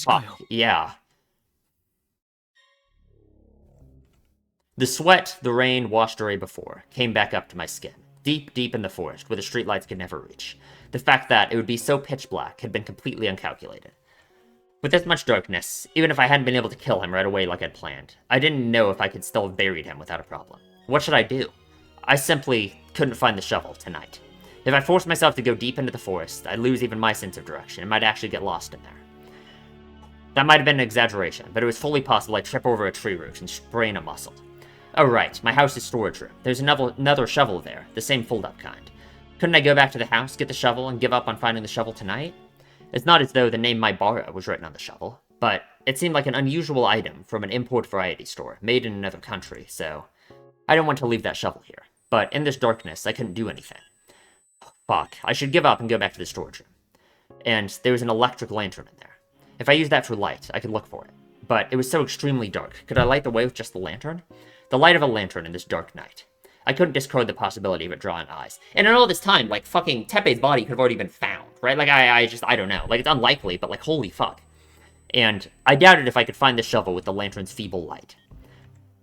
Fuck, yeah. The sweat the rain washed away before came back up to my skin, deep, deep in the forest where the streetlights could never reach. The fact that it would be so pitch black had been completely uncalculated. With this much darkness, even if I hadn't been able to kill him right away like I'd planned, I didn't know if I could still have buried him without a problem. What should I do? I simply couldn't find the shovel tonight. If I forced myself to go deep into the forest, I'd lose even my sense of direction and might actually get lost in there. That might have been an exaggeration, but it was fully possible I'd trip over a tree root and sprain a muscle. Oh right, my house's storage room. There's another shovel there, the same fold-up kind. Couldn't I go back to the house, get the shovel, and give up on finding the shovel tonight? It's not as though the name might borrow was written on the shovel, but it seemed like an unusual item from an import variety store, made in another country, so I didn't want to leave that shovel here. But in this darkness, I couldn't do anything. Fuck, I should give up and go back to the storage room. And there was an electric lantern in there. If I used that for light, I could look for it. But it was so extremely dark. Could I light the way with just the lantern? The light of a lantern in this dark night. I couldn't discard the possibility of it drawing eyes. And in all this time, like, fucking Teppei's body could have already been found, right? Like, I don't know. Like, it's unlikely, but, like, holy fuck. And I doubted if I could find the shovel with the lantern's feeble light.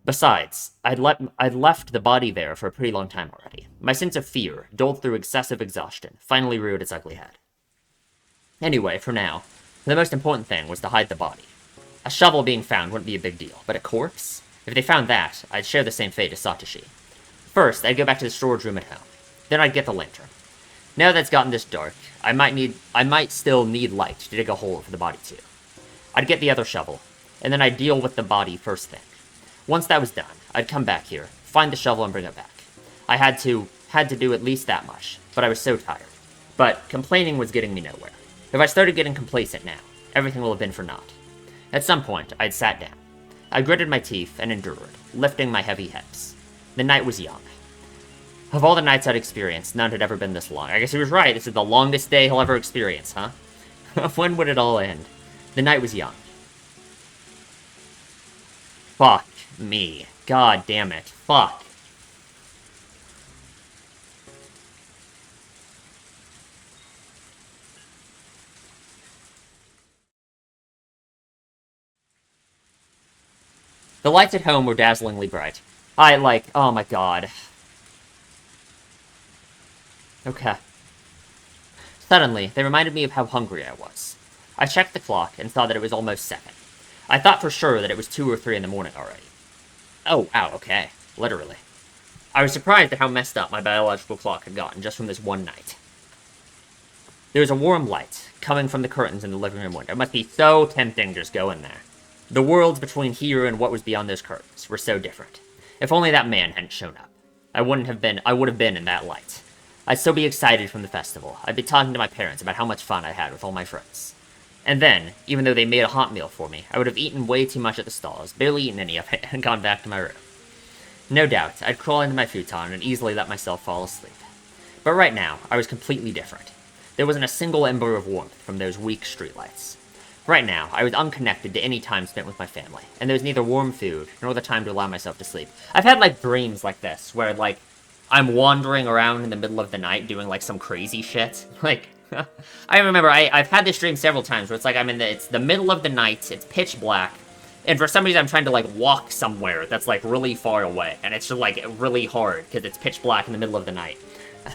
Besides, I'd left the body there for a pretty long time already. My sense of fear, dulled through excessive exhaustion, finally reared its ugly head. Anyway, for now, the most important thing was to hide the body. A shovel being found wouldn't be a big deal, but a corpse? If they found that, I'd share the same fate as Satoshi. First, I'd go back to the storage room at home. Then I'd get the lantern. Now that it's gotten this dark, I might still need light to dig a hole for the body too. I'd get the other shovel, and then I'd deal with the body first thing. Once that was done, I'd come back here, find the shovel, and bring it back. I had to do at least that much, but I was so tired. But complaining was getting me nowhere. If I started getting complacent now, everything will have been for naught. At some point, I'd sat down. I gritted my teeth and endured, lifting my heavy hips. The night was young. Of all the nights I'd experienced, none had ever been this long. I guess he was right, this is the longest day he'll ever experience, huh? When would it all end? The night was young. Fuck me. God damn it. Fuck. The lights at home were dazzlingly bright. Oh my god. Okay. Suddenly, they reminded me of how hungry I was. I checked the clock and saw that it was almost 7. I thought for sure that it was 2 or 3 in the morning already. Oh, wow, okay. Literally. I was surprised at how messed up my biological clock had gotten just from this one night. There was a warm light coming from the curtains in the living room window. It must be so tempting to just go in there. The worlds between here and what was beyond those curtains were so different. If only that man hadn't shown up. I would have been in that light. I'd still be excited from the festival. I'd be talking to my parents about how much fun I had with all my friends. And then, even though they made a hot meal for me, I would have eaten way too much at the stalls, barely eaten any of it, and gone back to my room. No doubt, I'd crawl into my futon and easily let myself fall asleep. But right now, I was completely different. There wasn't a single ember of warmth from those weak streetlights. Right now, I was unconnected to any time spent with my family, and there was neither warm food, nor the time to allow myself to sleep. I've had, like, dreams like this, where, like, I'm wandering around in the middle of the night doing, like, some crazy shit. Like, I remember, I've had this dream several times, where it's like it's the middle of the night, it's pitch black, and for some reason I'm trying to, like, walk somewhere that's, like, really far away, and it's just, like, really hard, because it's pitch black in the middle of the night.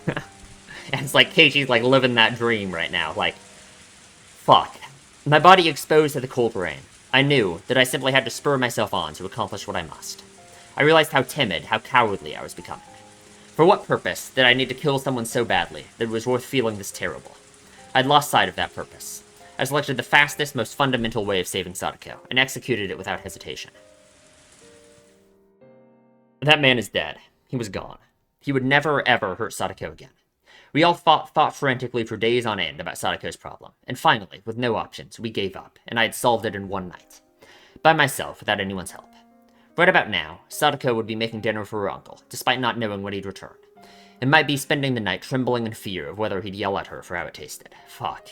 And it's like, Keiichi's, like, living that dream right now, like, fuck. My body exposed to the cold rain. I knew that I simply had to spur myself on to accomplish what I must. I realized how timid, how cowardly I was becoming. For what purpose did I need to kill someone so badly that it was worth feeling this terrible? I'd lost sight of that purpose. I selected the fastest, most fundamental way of saving Sadako, and executed it without hesitation. That man is dead. He was gone. He would never, ever hurt Sadako again. We all thought frantically for days on end about Sadako's problem, and finally, with no options, we gave up, and I had solved it in one night. By myself, without anyone's help. Right about now, Sadako would be making dinner for her uncle, despite not knowing when he'd return, and might be spending the night trembling in fear of whether he'd yell at her for how it tasted. Fuck.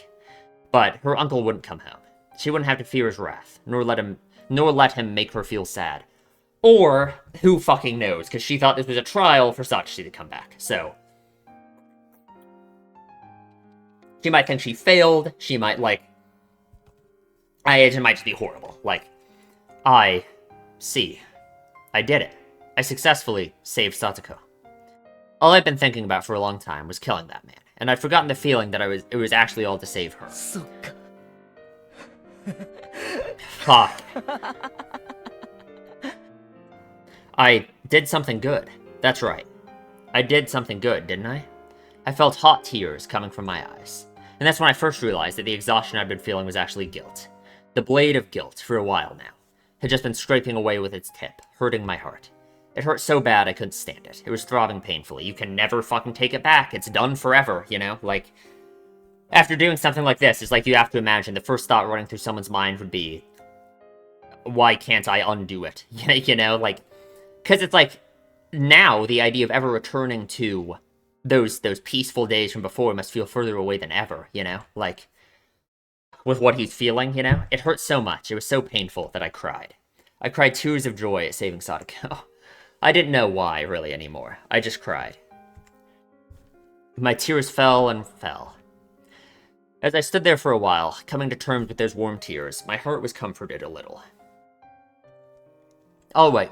But her uncle wouldn't come home. She wouldn't have to fear his wrath, nor let him make her feel sad. Or, who fucking knows, because she thought this was a trial for Satoshi to come back, so... She might think she failed, she might, like... It might just be horrible. Like, I did it. I successfully saved Satoko. All I'd been thinking about for a long time was killing that man, and I'd forgotten the feeling that it was actually all to save her. Fuck. I did something good. That's right. I did something good, didn't I? I felt hot tears coming from my eyes. And that's when I first realized that the exhaustion I'd been feeling was actually guilt. The blade of guilt, for a while now, had just been scraping away with its tip, hurting my heart. It hurt so bad I couldn't stand it. It was throbbing painfully. You can never fucking take it back. It's done forever, you know? Like, after doing something like this, it's like you have to imagine the first thought running through someone's mind would be, why can't I undo it? You know, like, because it's like, now the idea of ever returning to those peaceful days from before must feel further away than ever, you know? Like, with what he's feeling, you know? It hurt so much, it was so painful that I cried. I cried tears of joy at saving Sadako. I didn't know why, really, anymore. I just cried. My tears fell and fell. As I stood there for a while, coming to terms with those warm tears, my heart was comforted a little. All right,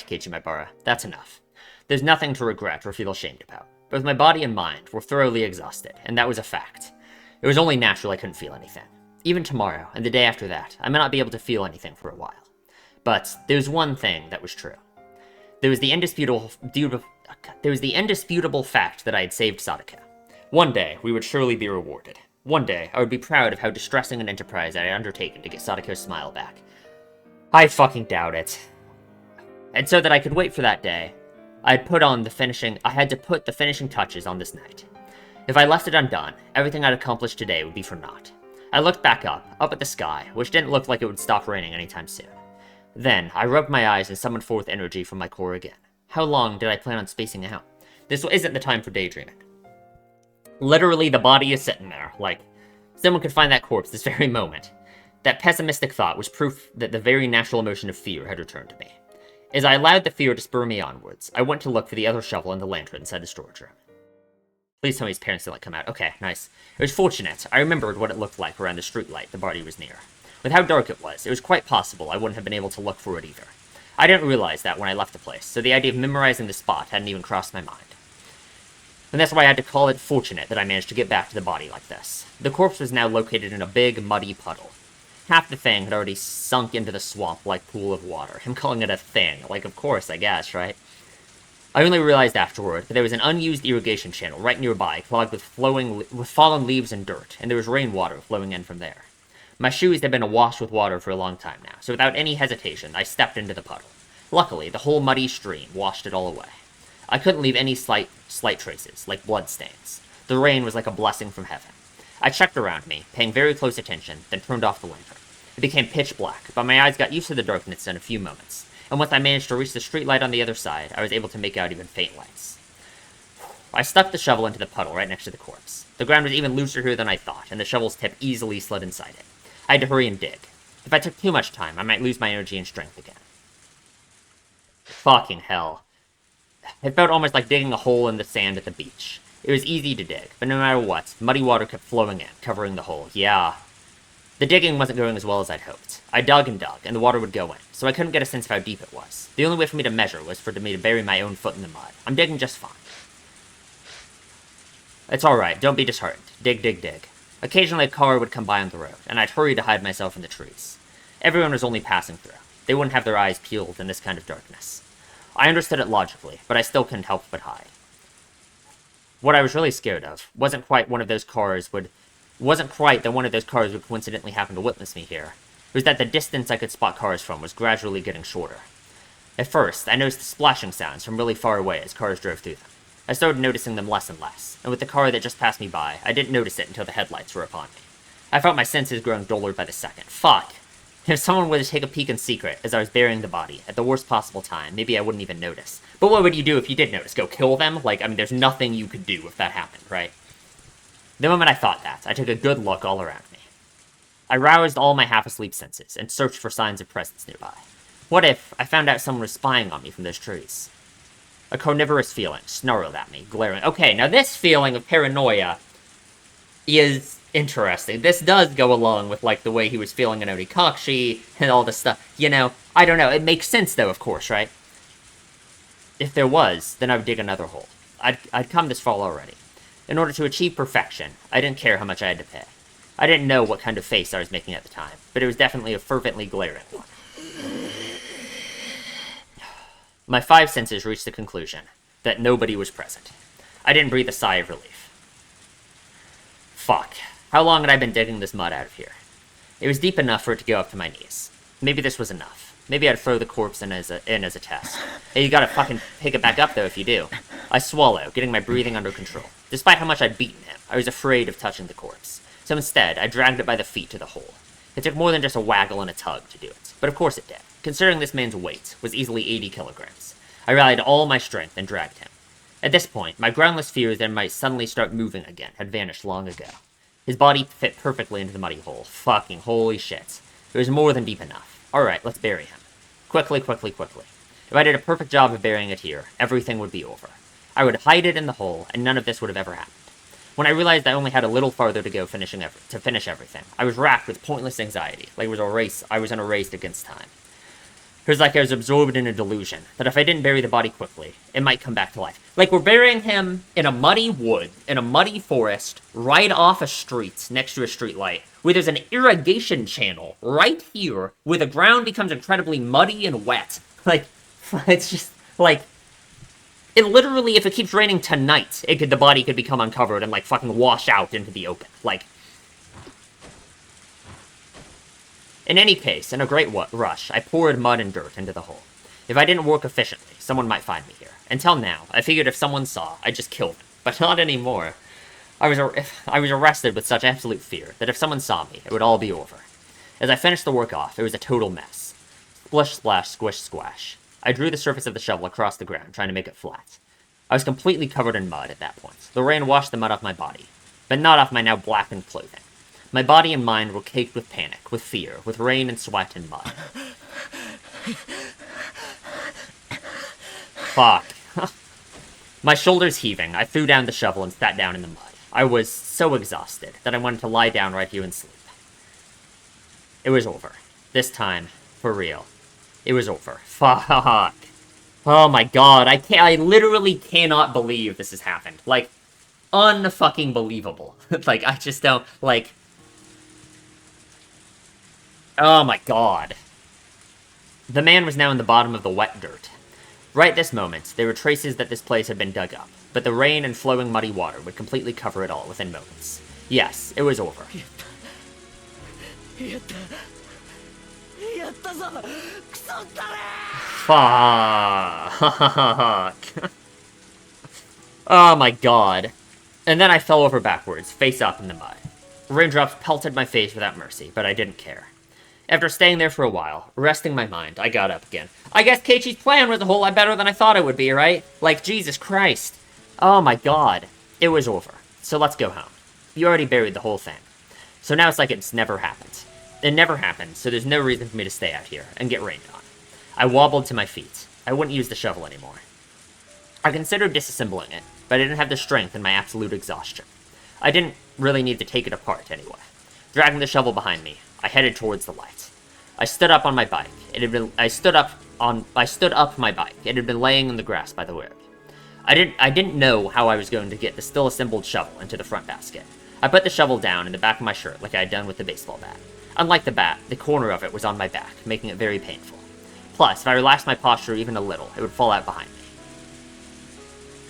Keiichi-Maibara, that's enough. There's nothing to regret or feel ashamed about. Both my body and mind were thoroughly exhausted, and that was a fact. It was only natural I couldn't feel anything. Even tomorrow, and the day after that, I may not be able to feel anything for a while. But there's one thing that was true. There was the indisputable fact that I had saved Sadako. One day, we would surely be rewarded. One day, I would be proud of how distressing an enterprise I had undertaken to get Sadako's smile back. I fucking doubt it. And so that I could wait for that day, I had to put the finishing touches on this night. If I left it undone, everything I'd accomplished today would be for naught. I looked back up at the sky, which didn't look like it would stop raining anytime soon. Then, I rubbed my eyes and summoned forth energy from my core again. How long did I plan on spacing out? This isn't the time for daydreaming. Literally, the body is sitting there, like, someone could find that corpse this very moment. That pessimistic thought was proof that the very natural emotion of fear had returned to me. As I allowed the fear to spur me onwards, I went to look for the other shovel and the lantern inside the storage room. Please tell me his parents didn't come out. Okay, nice. It was fortunate. I remembered what it looked like around the streetlight the body was near. With how dark it was quite possible I wouldn't have been able to look for it either. I didn't realize that when I left the place, so the idea of memorizing the spot hadn't even crossed my mind. And that's why I had to call it fortunate that I managed to get back to the body like this. The corpse was now located in a big, muddy puddle. Half the thing had already sunk into the swamp-like pool of water. Him calling it a thing. Like, of course, I guess, right? I only realized afterward that there was an unused irrigation channel right nearby, clogged with fallen leaves and dirt, and there was rainwater flowing in from there. My shoes had been awash with water for a long time now, so without any hesitation, I stepped into the puddle. Luckily, the whole muddy stream washed it all away. I couldn't leave any slight traces, like bloodstains. The rain was like a blessing from heaven. I checked around me, paying very close attention, then turned off the lantern. It became pitch black, but my eyes got used to the darkness in a few moments, and once I managed to reach the streetlight on the other side, I was able to make out even faint lights. I stuck the shovel into the puddle right next to the corpse. The ground was even looser here than I thought, and the shovel's tip easily slid inside it. I had to hurry and dig. If I took too much time, I might lose my energy and strength again. Fucking hell. It felt almost like digging a hole in the sand at the beach. It was easy to dig, but no matter what, muddy water kept flowing in, covering the hole. Yeah. The digging wasn't going as well as I'd hoped. I dug, and the water would go in, so I couldn't get a sense of how deep it was. The only way for me to measure was for me to bury my own foot in the mud. I'm digging just fine. It's alright, don't be disheartened. Dig, dig, dig. Occasionally a car would come by on the road, and I'd hurry to hide myself in the trees. Everyone was only passing through. They wouldn't have their eyes peeled in this kind of darkness. I understood it logically, but I still couldn't help but hide. What I was really scared of wasn't quite that one of those cars would coincidentally happen to witness me here. It was that the distance I could spot cars from was gradually getting shorter. At first, I noticed the splashing sounds from really far away as cars drove through them. I started noticing them less and less, and with the car that just passed me by, I didn't notice it until the headlights were upon me. I felt my senses growing duller by the second. Fuck! If someone were to take a peek in secret as I was burying the body, at the worst possible time, maybe I wouldn't even notice. But what would you do if you did notice? Go kill them? Like, I mean, there's nothing you could do if that happened, right? The moment I thought that, I took a good look all around me. I roused all my half-asleep senses and searched for signs of presence nearby. What if I found out someone was spying on me from those trees? A carnivorous feeling snarled at me, glaring. Okay, now this feeling of paranoia is interesting. This does go along with, like, the way he was feeling in Orikashi and all this stuff. You know, I don't know. It makes sense, though, of course, right? If there was, then I would dig another hole. I'd come this far already. In order to achieve perfection, I didn't care how much I had to pay. I didn't know what kind of face I was making at the time, but it was definitely a fervently glaring one. My five senses reached the conclusion that nobody was present. I didn't breathe a sigh of relief. Fuck. How long had I been digging this mud out of here? It was deep enough for it to go up to my knees. Maybe this was enough. Maybe I'd throw the corpse in as a test. Hey, you gotta fucking pick it back up, though, if you do. I swallow, getting my breathing under control. Despite how much I'd beaten him, I was afraid of touching the corpse. So instead, I dragged it by the feet to the hole. It took more than just a waggle and a tug to do it. But of course it did. Considering this man's weight was easily 80 kilograms. I rallied all my strength and dragged him. At this point, my groundless fears that he might suddenly start moving again had vanished long ago. His body fit perfectly into the muddy hole. Fucking holy shit. It was more than deep enough. Alright, let's bury him. Quickly, quickly, quickly. If I did a perfect job of burying it here, everything would be over. I would hide it in the hole, and none of this would have ever happened. When I realized I only had a little farther to go to finish everything, I was racked with pointless anxiety, like it was a race. I was in a race against time. It was like I was absorbed in a delusion, that if I didn't bury the body quickly, it might come back to life. Like we're burying him in a muddy wood, in a muddy forest, right off a street, next to a street light, where there's an irrigation channel right here, where the ground becomes incredibly muddy and wet. Like, it's just, like, it literally, if it keeps raining tonight, the body could become uncovered and, like, fucking wash out into the open. Like, in any case, in a great rush, I poured mud and dirt into the hole. If I didn't work efficiently, someone might find me here. Until now, I figured if someone saw, I'd just kill them. But not anymore. I was arrested with such absolute fear that if someone saw me, it would all be over. As I finished the work off, it was a total mess. Splish, splash, squish, squash. I drew the surface of the shovel across the ground, trying to make it flat. I was completely covered in mud at that point. The rain washed the mud off my body, but not off my now blackened clothing. My body and mind were caked with panic, with fear, with rain and sweat and mud. Fuck. My shoulders heaving, I threw down the shovel and sat down in the mud. I was so exhausted that I wanted to lie down right here and sleep. It was over. This time, for real. It was over. Fuck. Oh my god, I literally cannot believe this has happened. Like, unfucking believable. Like, I just don't, like... Oh my god. The man was now in the bottom of the wet dirt. Right this moment, there were traces that this place had been dug up, but the rain and flowing muddy water would completely cover it all within moments. Yes, it was over. Fuck. Oh my god. And then I fell over backwards, face up in the mud. Raindrops pelted my face without mercy, but I didn't care. After staying there for a while, resting my mind, I got up again. I guess Keiichi's plan was a whole lot better than I thought it would be, right? Like, Jesus Christ. Oh my god. It was over. So let's go home. You already buried the whole thing. So now it's like it's never happened. It never happened, so there's no reason for me to stay out here and get rained on. I wobbled to my feet. I wouldn't use the shovel anymore. I considered disassembling it, but I didn't have the strength in my absolute exhaustion. I didn't really need to take it apart anyway. Dragging the shovel behind me, I headed towards the light. I stood up on my bike. I stood up my bike. It had been laying in the grass by the road. I didn't know how I was going to get the still assembled shovel into the front basket. I put the shovel down in the back of my shirt like I had done with the baseball bat. Unlike the bat, the corner of it was on my back, making it very painful. Plus, if I relaxed my posture even a little, it would fall out behind me.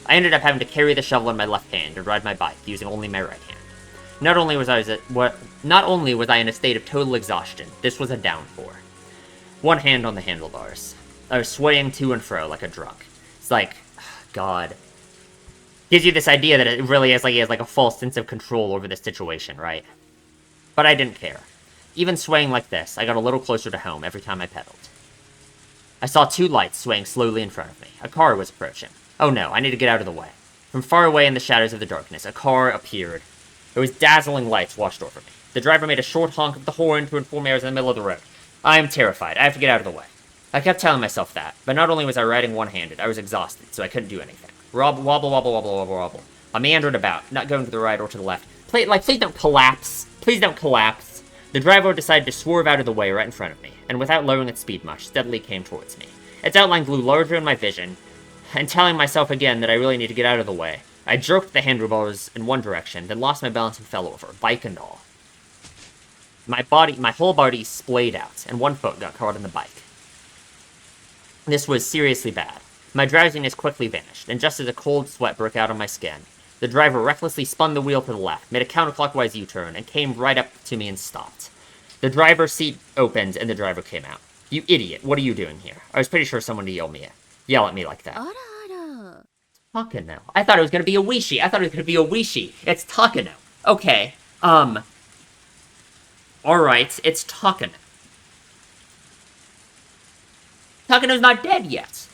I ended up having to carry the shovel in my left hand and ride my bike using only my right hand. Not only was I in a state of total exhaustion, this was a downpour. One hand on the handlebars. I was swaying to and fro like a drunk. It's like, God. Gives you this idea that it really is like he has like a false sense of control over the situation, right? But I didn't care. Even swaying like this, I got a little closer to home every time I pedaled. I saw two lights swaying slowly in front of me. A car was approaching. Oh no, I need to get out of the way. From far away in the shadows of the darkness, a car appeared. It was dazzling lights washed over me. The driver made a short honk of the horn to inform me I was in the middle of the road. I am terrified. I have to get out of the way. I kept telling myself that, but not only was I riding one-handed, I was exhausted, so I couldn't do anything. Wobble, wobble, wobble, wobble, wobble, wobble. I meandered about, not going to the right or to the left. Please don't collapse. Please don't collapse. The driver decided to swerve out of the way right in front of me, and without lowering its speed much, steadily came towards me. Its outline grew larger in my vision, and telling myself again that I really need to get out of the way, I jerked the handlebars in one direction, then lost my balance and fell over, bike and all. My whole body splayed out, and one foot got caught in the bike. This was seriously bad. My drowsiness quickly vanished, and just as a cold sweat broke out on my skin, the driver recklessly spun the wheel to the left, made a counterclockwise U-turn, and came right up to me and stopped. The driver's seat opened, and the driver came out. You idiot. What are you doing here? I was pretty sure someone would yell at me like that. Takano. I thought it was gonna be a Wishi. It's Takano. Okay. Alright, it's Takano. Takano's not dead yet.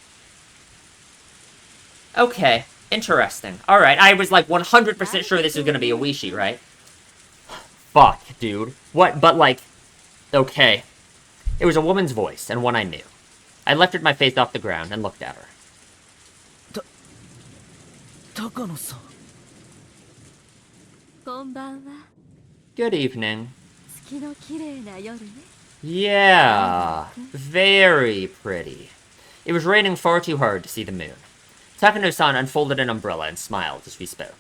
Okay, interesting. Alright, I was like 100% sure this was gonna be a Wishi, right? Fuck, dude. What? But like, okay. It was a woman's voice, and one I knew. I lifted my face off the ground and looked at her. Takano-san. Good evening. Yeah, very pretty. It was raining far too hard to see the moon. Takano-san unfolded an umbrella and smiled as we spoke.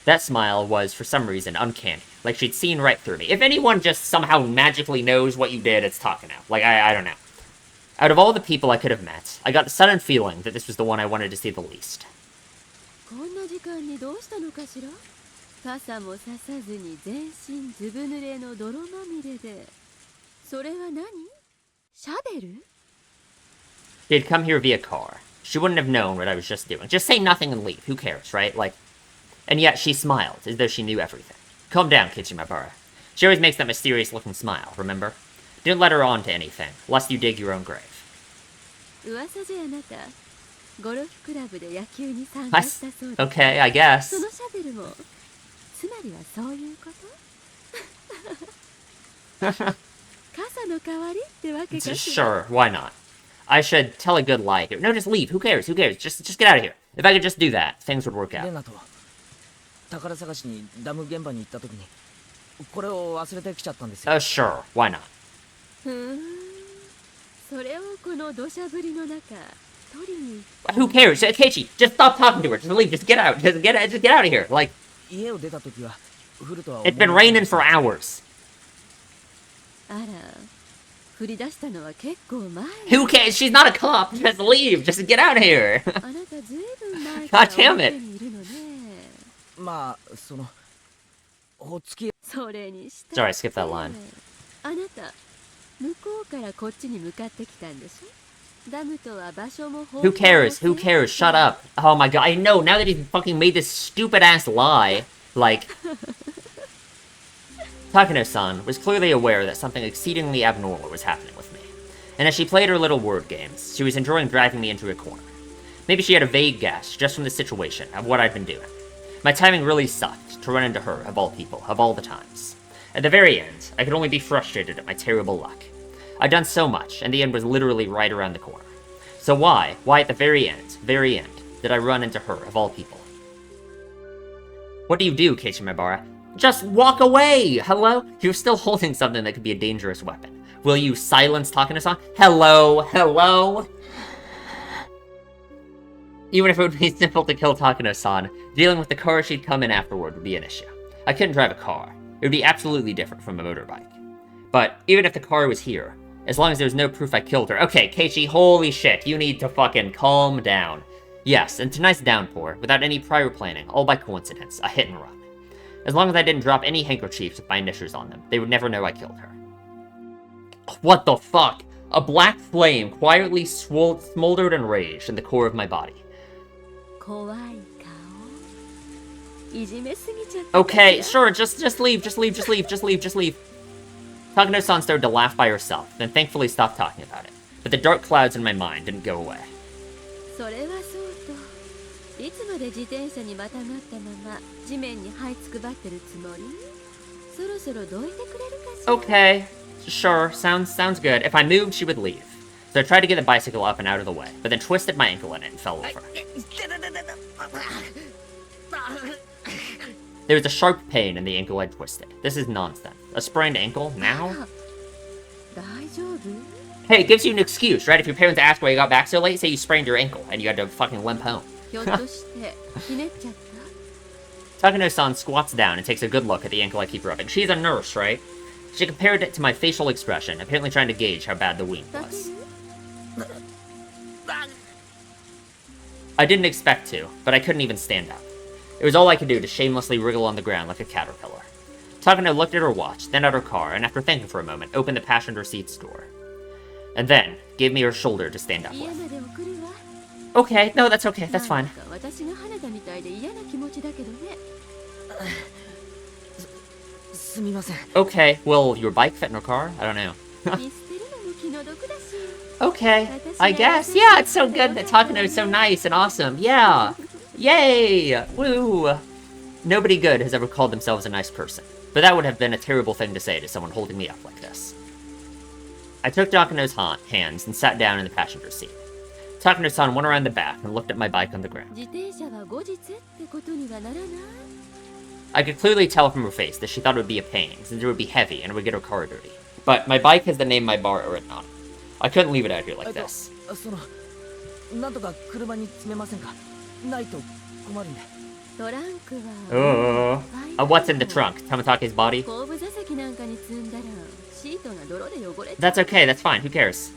That smile was, for some reason, uncanny, like she'd seen right through me. If anyone just somehow magically knows what you did, it's Takano. Like, I don't know. Out of all the people I could have met, I got the sudden feeling that this was the one I wanted to see the least. She'd come here via car. She wouldn't have known what I was just doing. Just say nothing and leave. Who cares, right? Like, and yet she smiled, as though she knew everything. Calm down, Kichimabara. She always makes that mysterious-looking smile, remember? Don't let her on to anything, lest you dig your own grave. Okay, I guess. Sure, why not? I should tell a good lie here. No, just leave. Who cares? Just get out of here. If I could just do that, things would work out. Sure, why not? Who cares? Keiichi, just stop talking to her. Just leave. Just get out. Just get out of here. Like, it's been raining for hours. Who cares? She's not a cop. Just leave. Just get out of here. God damn it. Sorry, I skipped that line. Who cares? Who cares? Shut up. Oh my god, I know, now that he's fucking made this stupid-ass lie, like... Takano-san was clearly aware that something exceedingly abnormal was happening with me. And as she played her little word games, she was enjoying driving me into a corner. Maybe she had a vague guess, just from the situation, of what I'd been doing. My timing really sucked, to run into her, of all people, of all the times. At the very end, I could only be frustrated at my terrible luck. I'd done so much, and the end was literally right around the corner. So why at the very end, did I run into her, of all people? What do you do, Kichimabara? Just walk away! Hello? You're still holding something that could be a dangerous weapon. Will you silence Takano-san? Hello? Even if it would be simple to kill Takano-san, dealing with the car she'd come in afterward would be an issue. I couldn't drive a car. It would be absolutely different from a motorbike. But even if the car was here, as long as there's no proof I killed her... Okay, Keiichi, holy shit, you need to fucking calm down. Yes, and tonight's downpour, without any prior planning, all by coincidence, a hit and run. As long as I didn't drop any handkerchiefs with my initials on them, they would never know I killed her. What the fuck? A black flame quietly smoldered and raged in the core of my body. Okay, sure, just leave. Takano-san started to laugh by herself, then thankfully stopped talking about it. But the dark clouds in my mind didn't go away. Okay, sure, sounds good. If I moved, she would leave. So I tried to get the bicycle up and out of the way, but then twisted my ankle in it and fell over. There was a sharp pain in the ankle I'd twisted. This is nonsense. A sprained ankle? Now? Hey, it gives you an excuse, right? If your parents ask why you got back so late, say you sprained your ankle and you had to fucking limp home. Takano-san squats down and takes a good look at the ankle I keep rubbing. She's a nurse, right? She compared it to my facial expression, apparently trying to gauge how bad the wound was. I didn't expect to, but I couldn't even stand up. It was all I could do to shamelessly wriggle on the ground like a caterpillar. Takano looked at her watch, then at her car, and after thinking for a moment, opened the passenger seat's door. and then gave me her shoulder to stand up with. Okay, no, that's okay, that's fine. Okay, will your bike fit in her car? I don't know. Okay, I guess. Yeah, it's so good that Takano is so nice and awesome. Yeah. Yay! Woo! Nobody good has ever called themselves a nice person. But that would have been a terrible thing to say to someone holding me up like this. I took Takano's hands and sat down in the passenger seat. Takano-san went around the back and looked at my bike on the ground. I could clearly tell from her face that she thought it would be a pain, since it would be heavy and it would get her car dirty. But my bike has the name of my bar written on it. I couldn't leave it out here like this. What's in the trunk? Tamatake's body? That's okay, that's fine, who cares?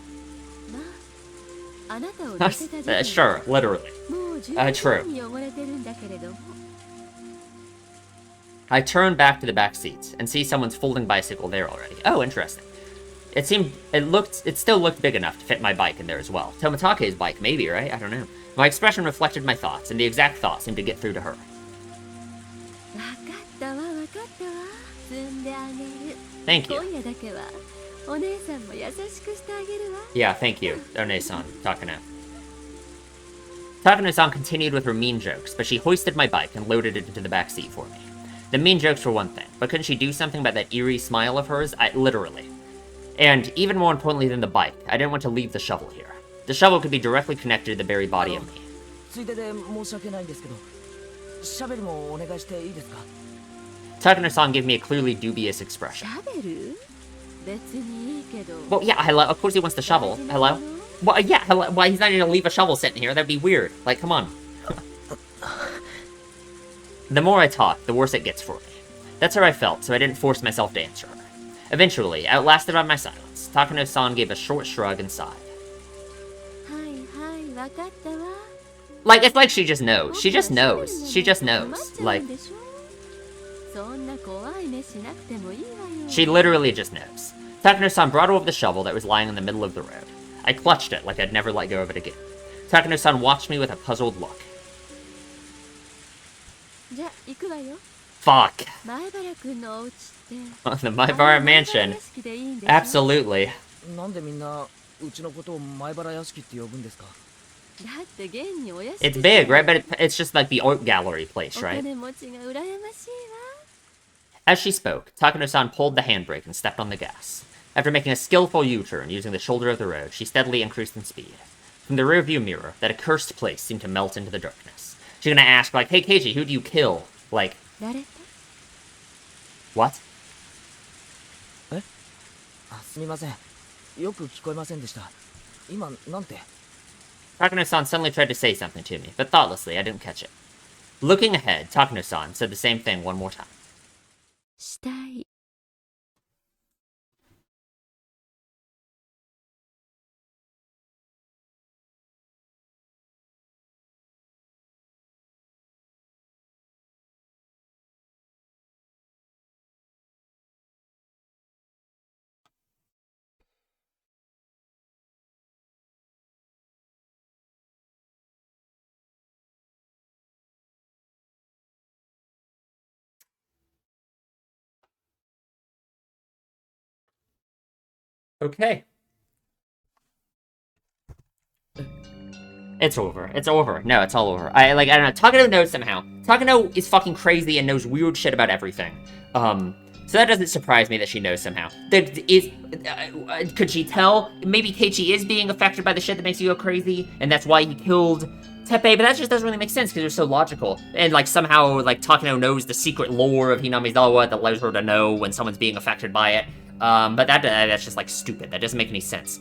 Sure, literally. True. I turn back to the back seats and see someone's folding bicycle there already. Oh, interesting. It still looked big enough to fit my bike in there as well. Tomatake's bike, maybe, right? I don't know. My expression reflected my thoughts, and the exact thought seemed to get through to her. Thank you. Yeah, thank you, One-san, Takano. Takano-san continued with her mean jokes, but she hoisted my bike and loaded it into the back seat for me. The mean jokes were one thing, but couldn't she do something about that eerie smile of hers? Literally. And even more importantly than the bike, I didn't want to leave the shovel here. The shovel could be directly connected to the very body of me. Takano-san gave me a clearly dubious expression. Well, yeah, hello, of course he wants the shovel. Hello? Well, yeah, hello. Why, he's not even gonna leave a shovel sitting here, that'd be weird. Like, come on. The more I talk, the worse it gets for me. That's how I felt, so I didn't force myself to answer her. Eventually, outlasted by my silence, Takano-san gave a short shrug and sighed. Like, it's like she just knows. She just knows. She just knows. Like, she literally just knows. Takano-san brought over the shovel that was lying in the middle of the road. I clutched it like I'd never let go of it again. Takano-san watched me with a puzzled look. Fuck. The Maibara mansion. Absolutely. It's big, right? But it's just like the art gallery place, right? As she spoke, Takano-san pulled the handbrake and stepped on the gas. After making a skillful U-turn using the shoulder of the road, she steadily increased in speed. From the rearview mirror, that accursed place seemed to melt into the darkness. She's gonna ask, like, hey Keiji, who do you kill? Like... What? Takano-san suddenly tried to say something to me, but thoughtlessly, I didn't catch it. Looking ahead, Takano-san said the same thing one more time. Okay. It's over. It's over. No, it's all over. I don't know. Takano knows somehow. Takano is fucking crazy and knows weird shit about everything. So that doesn't surprise me that she knows somehow. Could she tell? Maybe Keiichi is being affected by the shit that makes you go crazy, and that's why he killed Teppei, but that just doesn't really make sense because they're so logical. And, like, somehow, like, Takano knows the secret lore of Hinamizawa that allows her to know when someone's being affected by it. But that's just, like, stupid. That doesn't make any sense.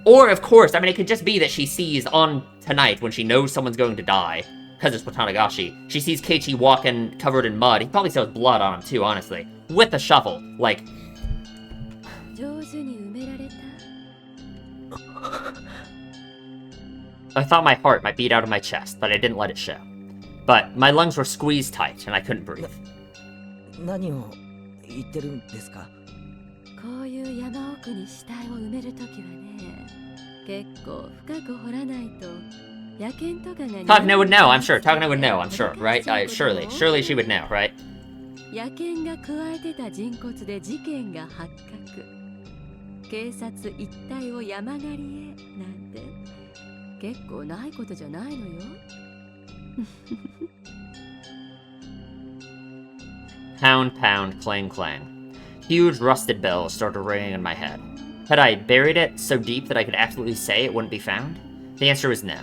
Or, of course, I mean, it could just be that she sees on tonight, when she knows someone's going to die, because it's Tatarigoroshi, she sees Keiichi walking covered in mud. He probably still has blood on him, too, honestly. With a shovel. Like... I thought my heart might beat out of my chest, but I didn't let it show. But my lungs were squeezed tight, and I couldn't breathe. 山奥に死体を埋めるときはね、結構深く掘らないと野犬とかが。Takano would know, I'm sure. Takano would know, I'm sure, right? Surely she would know, right? 野犬が加えてた人骨で事件が発覚。警察一帯を山狩りへなんて結構ないことじゃないのよ。Pound, pound, clang, clang. Huge rusted bells started ringing in my head. Had I buried it so deep that I could absolutely say it wouldn't be found? The answer was no.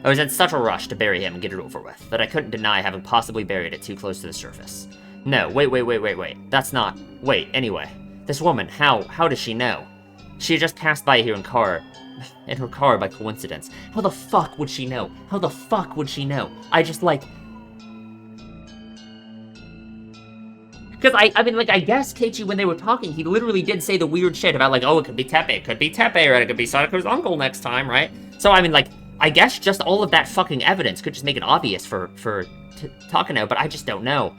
I was in such a rush to bury him and get it over with that I couldn't deny having possibly buried it too close to the surface. No, wait. That's not... Wait, anyway. This woman, how does she know? She had just passed by here in her car by coincidence. How the fuck would she know? How the fuck would she know? I just, like... Because, I mean, like, I guess Keiichi, when they were talking, he literally did say the weird shit about, like, oh, it could be Teppei, right? It could be Sadako's uncle next time, right? So, I mean, like, I guess just all of that fucking evidence could just make it obvious for Takano, but I just don't know.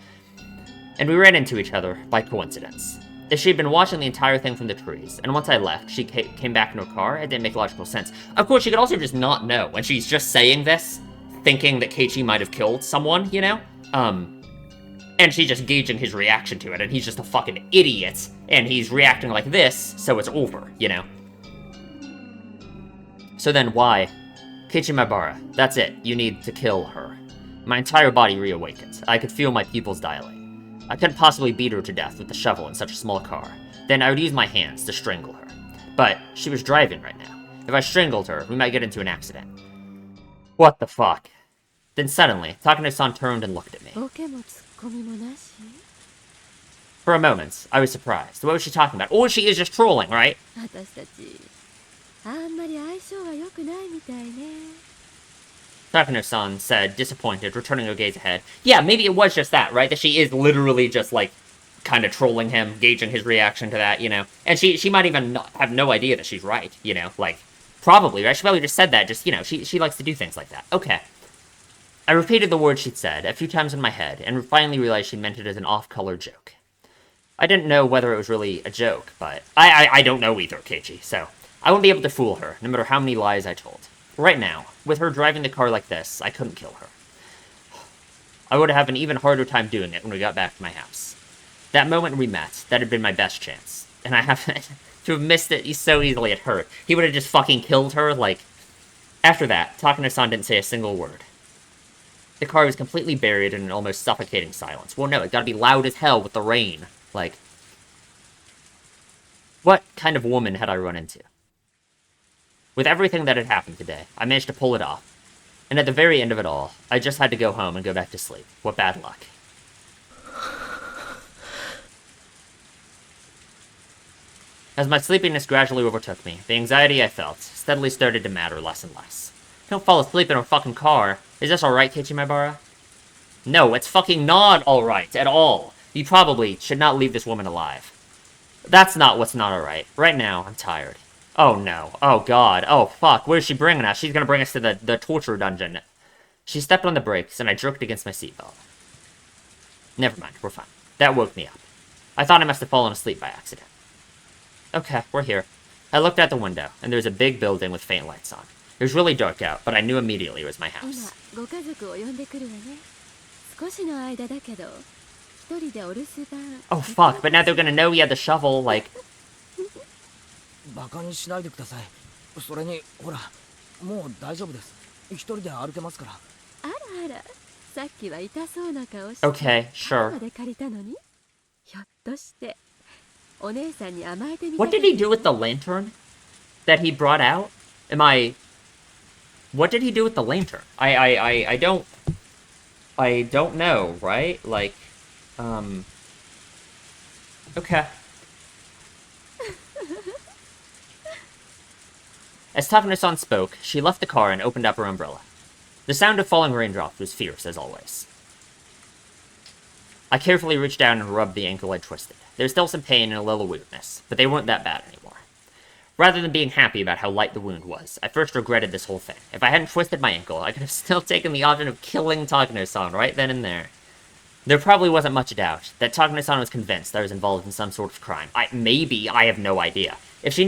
And we ran into each other by coincidence. If she had been watching the entire thing from the trees, and once I left, she came back in her car, it didn't make logical sense. Of course, she could also just not know, and she's just saying this, thinking that Keiichi might have killed someone, you know? And she's just gauging his reaction to it, and he's just a fucking idiot, and he's reacting like this, so it's over, you know? So then why? Keiichi Maibara, that's it, you need to kill her. My entire body reawakened. I could feel my pupils dilate. I couldn't possibly beat her to death with the shovel in such a small car. Then I would use my hands to strangle her. But she was driving right now. If I strangled her, we might get into an accident. What the fuck? Then suddenly, Takano-san turned and looked at me. For a moment, I was surprised. What was she talking about? Oh, she is just trolling, right? Takano-san said, disappointed, returning her gaze ahead. Yeah, maybe it was just that, right? That she is literally just, like, kind of trolling him, gauging his reaction to that, you know? And she might even have no idea that she's right, you know? Like, probably, right? She probably just said that, just, you know, she likes to do things like that. Okay. I repeated the words she'd said a few times in my head, and finally realized she meant it as an off-color joke. I didn't know whether it was really a joke, but I don't know either, Keiichi, so I wouldn't be able to fool her, no matter how many lies I told. Right now, with her driving the car like this, I couldn't kill her. I would have an even harder time doing it when we got back to my house. That moment we met, that had been my best chance. And I happened to have missed it so easily it hurt. He would have just fucking killed her, like... After that, Takano-san didn't say a single word. The car was completely buried in an almost suffocating silence. Well, no, it gotta be loud as hell with the rain. Like... What kind of woman had I run into? With everything that had happened today, I managed to pull it off. And at the very end of it all, I just had to go home and go back to sleep. What bad luck. As my sleepiness gradually overtook me, the anxiety I felt steadily started to matter less and less. Don't fall asleep in a fucking car. Is this alright, Keiichi Maibara? No, it's fucking not alright at all. You probably should not leave this woman alive. That's not what's not alright. Right now, I'm tired. Oh no. Oh god. Oh fuck. Where's she bringing us? She's gonna bring us to the torture dungeon. She stepped on the brakes, and I jerked against my seatbelt. Never mind, we're fine. That woke me up. I thought I must have fallen asleep by accident. Okay, we're here. I looked out the window, and there was a big building with faint lights on. It was really dark out, but I knew immediately it was my house. Oh fuck, but now they're gonna know we had the shovel, like... バカにしないでください。それにほら、もう大丈夫です。一人で歩けますから。あらあら、さっきは痛そうな顔して。Okay, sure. まで借りたのに。ひょっとしてお姉さんに甘えてみた。 What did he do with the lantern that he brought out? What did he do with the lantern? I don't know, right? Like, okay. As Takano-san spoke, she left the car and opened up her umbrella. The sound of falling raindrops was fierce, as always. I carefully reached down and rubbed the ankle I'd twisted. There was still some pain and a little weirdness, but they weren't that bad anymore. Rather than being happy about how light the wound was, I first regretted this whole thing. If I hadn't twisted my ankle, I could have still taken the option of killing Takano-san right then and there. There probably wasn't much doubt that Takano-san was convinced I was involved in some sort of crime. Maybe, I have no idea. If she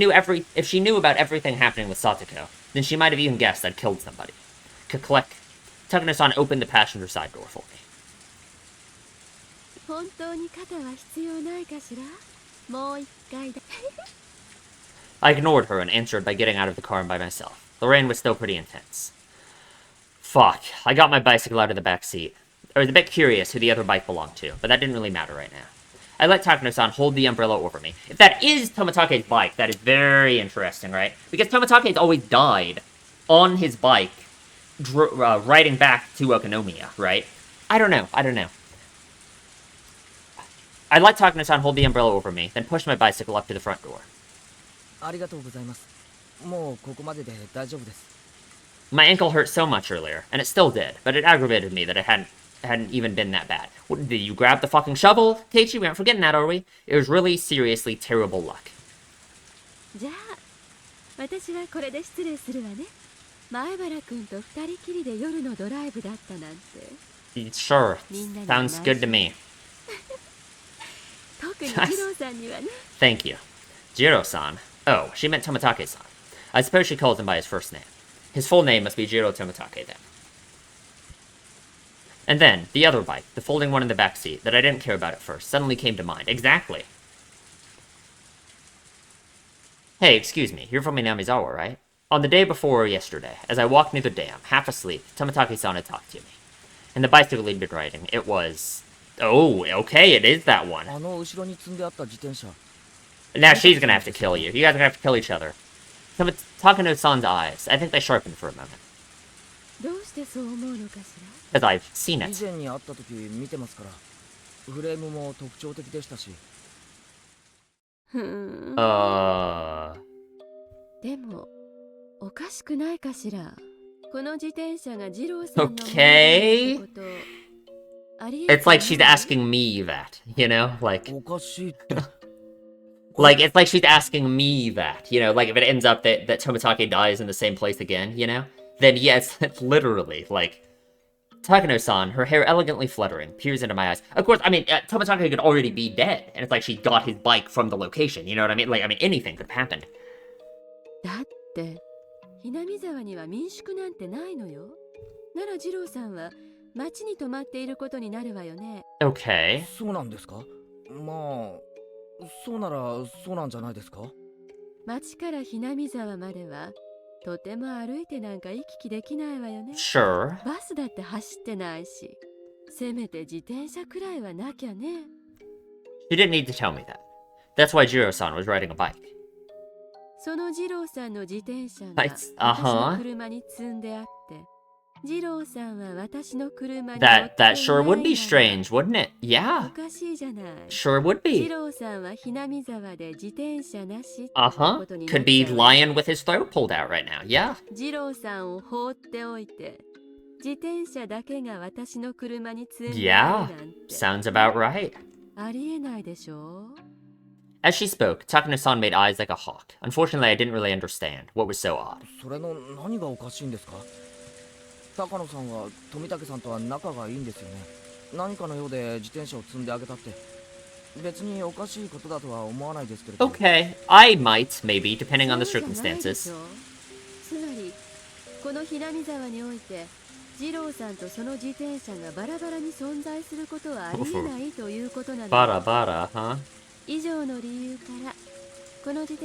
knew about everything happening with Satoko, then she might have even guessed I'd killed somebody. Click. Takano-san opened the passenger side door for me. I ignored her and answered by getting out of the car and by myself. The rain was still pretty intense. Fuck. I got my bicycle out of the back seat. I was a bit curious who the other bike belonged to, but that didn't really matter right now. I let Takano-san hold the umbrella over me. If that is Tomatake's bike, that is very interesting, right? Because Tomatake's always died on his bike, riding back to Okonomiya, right? I don't know. I let Takano-san hold the umbrella over me, then pushed my bicycle up to the front door. My ankle hurt so much earlier, and it still did, but it aggravated me that it hadn't even been that bad. Did you grab the fucking shovel, Keiichi? We aren't forgetting that, are we? It was really seriously terrible luck. Sure, sounds good to me. Thank you. Jiro-san. Oh, she meant Tomatake-san. I suppose she calls him by his first name. His full name must be Jiro Tomatake, then. And then, the other bike, the folding one in the back seat, that I didn't care about at first, suddenly came to mind. Exactly. Hey, excuse me, you're from Minamizawa, right? On the day before yesterday, as I walked near the dam, half asleep, Tomatake-san had talked to me. And the bicycle he'd been riding, it was... Oh, okay, it is that one. Now she's gonna have to kill you. You guys are gonna have to kill each other. Takano-san's eyes, I think they sharpened for a moment. Because I've seen it. Okay. It's like she's asking me that, you know? Like, it's like she's asking me that, you know? Like, if it ends up that Tomatake dies in the same place again, you know? Then yes, it's literally, like... Takano-san, her hair elegantly fluttering, peers into my eyes. Of course, I mean, Tomatake could already be dead, and it's like she got his bike from the location, you know what I mean? Like, I mean, anything could have happened. Okay. Sure. You didn't need to tell me that. That's why Jiro-san was riding a bike. That sure would be strange, wouldn't it? Yeah. Sure would be. Could be lying with his throat pulled out right now, yeah. Yeah, sounds about right. As she spoke, Takano-san made eyes like a hawk. Unfortunately, I didn't really understand what was so odd. Okay, I might, maybe, depending on the circumstances. Bara, huh?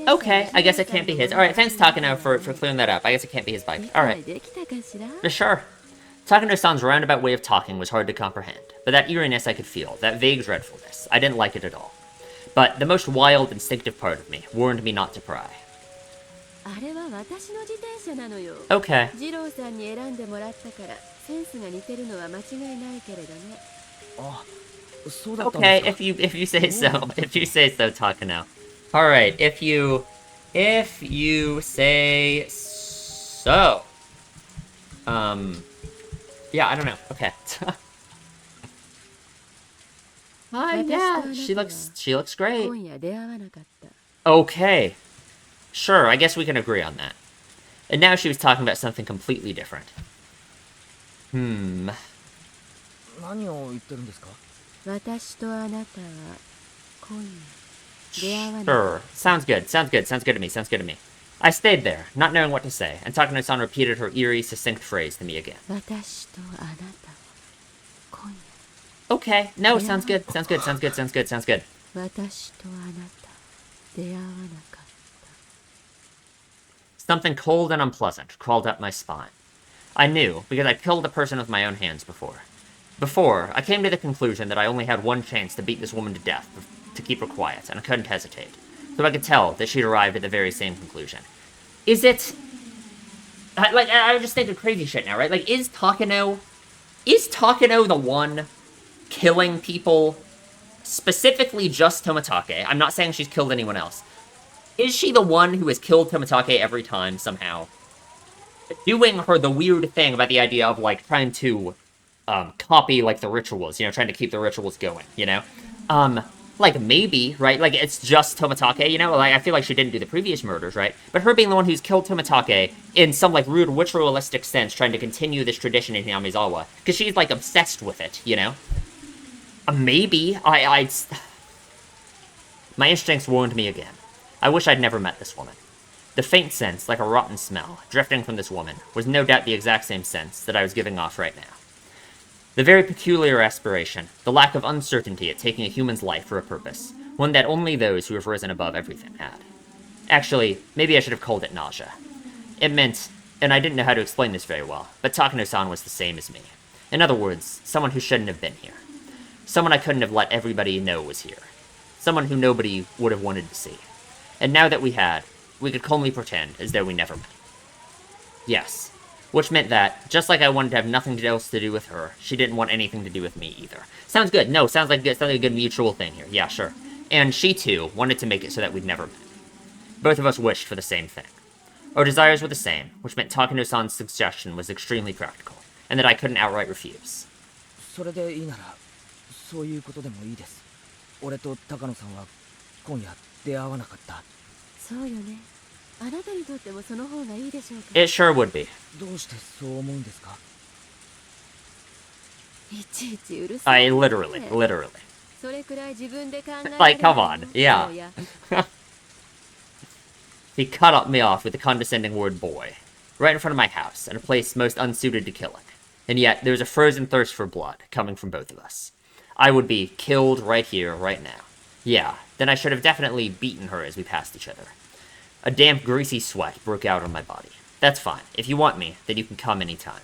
Okay, I guess it can't be his. Alright, thanks Takano for clearing that up. I guess it can't be his bike. Alright. Sure. Takano-san's roundabout way of talking was hard to comprehend, but that eeriness I could feel, that vague dreadfulness, I didn't like it at all. But the most wild, instinctive part of me warned me not to pry. Okay. Okay, if you say so. If you say so, Takano. Alright, if you say so. Yeah, I don't know. Okay. Yeah, she looks great. Okay. Sure, I guess we can agree on that. And now she was talking about something completely different. Sure. Sounds good. Sounds good. Sounds good to me. Sounds good to me. I stayed there, not knowing what to say, and Takano-san repeated her eerie, succinct phrase to me again. Okay. No, sounds good. Sounds good. Sounds good. Sounds good. Sounds good. Something cold and unpleasant crawled up my spine. I knew, because I'd killed a person with my own hands before. Before, I came to the conclusion that I only had one chance to beat this woman to death, to keep her quiet, and I couldn't hesitate. So I could tell that she'd arrived at the very same conclusion. Is it... Like, I just think of crazy shit now, right? Like, is Takano the one killing people, specifically just Tomitake? I'm not saying she's killed anyone else. Is she the one who has killed Tomitake every time, somehow? Doing her the weird thing about the idea of, like, trying to, copy, like, the rituals, you know, trying to keep the rituals going, you know? Like, maybe, right? Like, it's just Tomitake, you know? Like, I feel like she didn't do the previous murders, right? But her being the one who's killed Tomitake, in some, like, rude ritualistic sense, trying to continue this tradition in Hinamizawa, because she's, like, obsessed with it, you know? Maybe. My instincts warned me again. I wish I'd never met this woman. The faint sense, like a rotten smell, drifting from this woman, was no doubt the exact same sense that I was giving off right now. The very peculiar aspiration, the lack of uncertainty at taking a human's life for a purpose, one that only those who have risen above everything had. Actually, maybe I should have called it nausea. It meant, and I didn't know how to explain this very well, but Takano-san was the same as me. In other words, someone who shouldn't have been here. Someone I couldn't have let everybody know was here. Someone who nobody would have wanted to see. And now that we could calmly pretend as though we never met. Yes. Which meant that, just like I wanted to have nothing else to do with her, she didn't want anything to do with me either. Sounds good. No, sounds like a good mutual thing here. Yeah, sure. And she, too, wanted to make it so that we'd never met. Both of us wished for the same thing. Our desires were the same, which meant Takano-san's suggestion was extremely practical, and that I couldn't outright refuse. それでいいなら、そういうことでもいいです。俺と高野さんは今夜出会わなかった。そうよね。あなたにとってもその方がいいでしょうか。It sure would be. どうしてそう思うんですか？いちいちうるさい。literally. それくらい自分で考えられる。Like, come on. Yeah. He cut me off with the condescending word boy, right in front of my house, in a place most unsuited to killing. And yet, there was a frozen thirst for blood coming from both of us. I would be killed right here, right now. Yeah, then I should have definitely beaten her as we passed each other. A damp, greasy sweat broke out on my body. That's fine. If you want me, then you can come any time.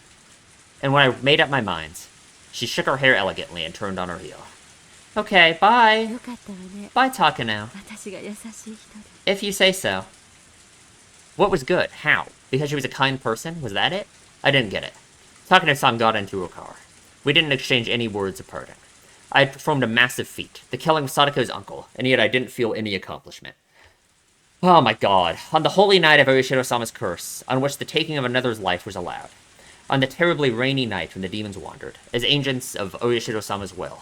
And when I made up my mind, she shook her hair elegantly and turned on her heel. Okay, bye. Bye, Takano. If you say so. What was good? How? Because she was a kind person? Was that it? I didn't get it. Takano-san got into her car. We didn't exchange any words of parting. I had performed a massive feat, the killing of Sadako's uncle, and yet I didn't feel any accomplishment. Oh my god. On the holy night of Oishiro-sama's curse, on which the taking of another's life was allowed. On the terribly rainy night when the demons wandered, as agents of Oishiro-sama's will.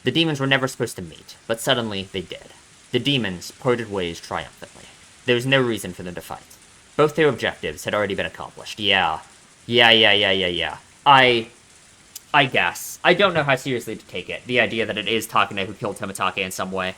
The demons were never supposed to meet, but suddenly they did. The demons parted ways triumphantly. There was no reason for them to fight. Both their objectives had already been accomplished. Yeah. I guess. I don't know how seriously to take it, the idea that it is Takano who killed Tomitake in some way.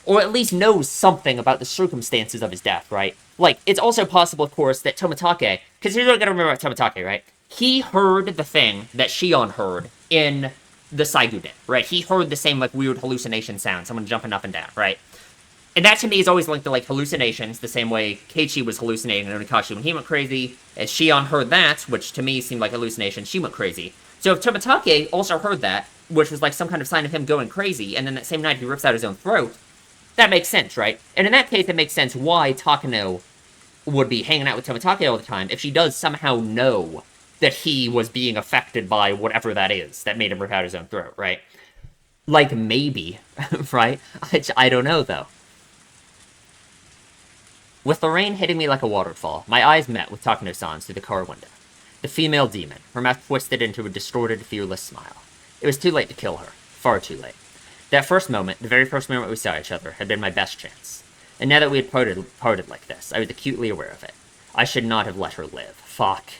Or at least knows something about the circumstances of his death, right? Like, it's also possible, of course, that Tomitake... Because here's what I gotta remember about Tomitake, right? He heard the thing that Shion heard in the Saiguden, right? He heard the same, like, weird hallucination sound, someone jumping up and down, right? And that, to me, is always linked to, like, hallucinations, the same way Keiichi was hallucinating in Onikashi when he went crazy. As Shion heard that, which to me seemed like hallucination, she went crazy. So if Tomitake also heard that, which was like some kind of sign of him going crazy, and then that same night he rips out his own throat, that makes sense, right? And in that case, it makes sense why Takano would be hanging out with Tomitake all the time if she does somehow know that he was being affected by whatever that is that made him rip out his own throat, right? Like, maybe, right? I don't know, though. With the rain hitting me like a waterfall, my eyes met with Takano-san's through the car window. The female demon, her mouth twisted into a distorted, fearless smile. It was too late to kill her. Far too late. That first moment, the very first moment we saw each other, had been my best chance. And now that we had parted like this, I was acutely aware of it. I should not have let her live. Fuck.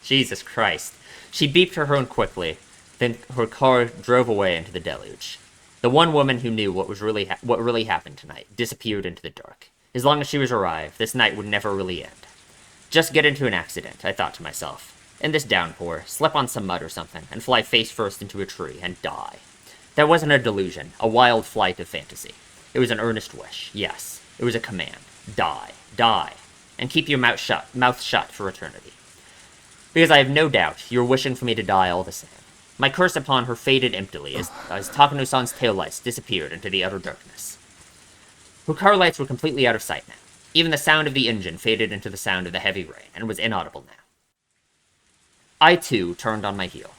Jesus Christ. She beeped her horn quickly, then her car drove away into the deluge. The one woman who knew what really happened tonight disappeared into the dark. As long as she was alive, this night would never really end. Just get into an accident, I thought to myself. In this downpour, slip on some mud or something, and fly face first into a tree, and die. That wasn't a delusion, a wild flight of fantasy. It was an earnest wish, yes. It was a command. Die. Die. And keep your mouth shut for eternity. Because I have no doubt you're wishing for me to die all the same. My curse upon her faded emptily as Takano-san's taillights disappeared into the utter darkness. Her car lights were completely out of sight now. Even the sound of the engine faded into the sound of the heavy rain, and was inaudible now. I, too, turned on my heel.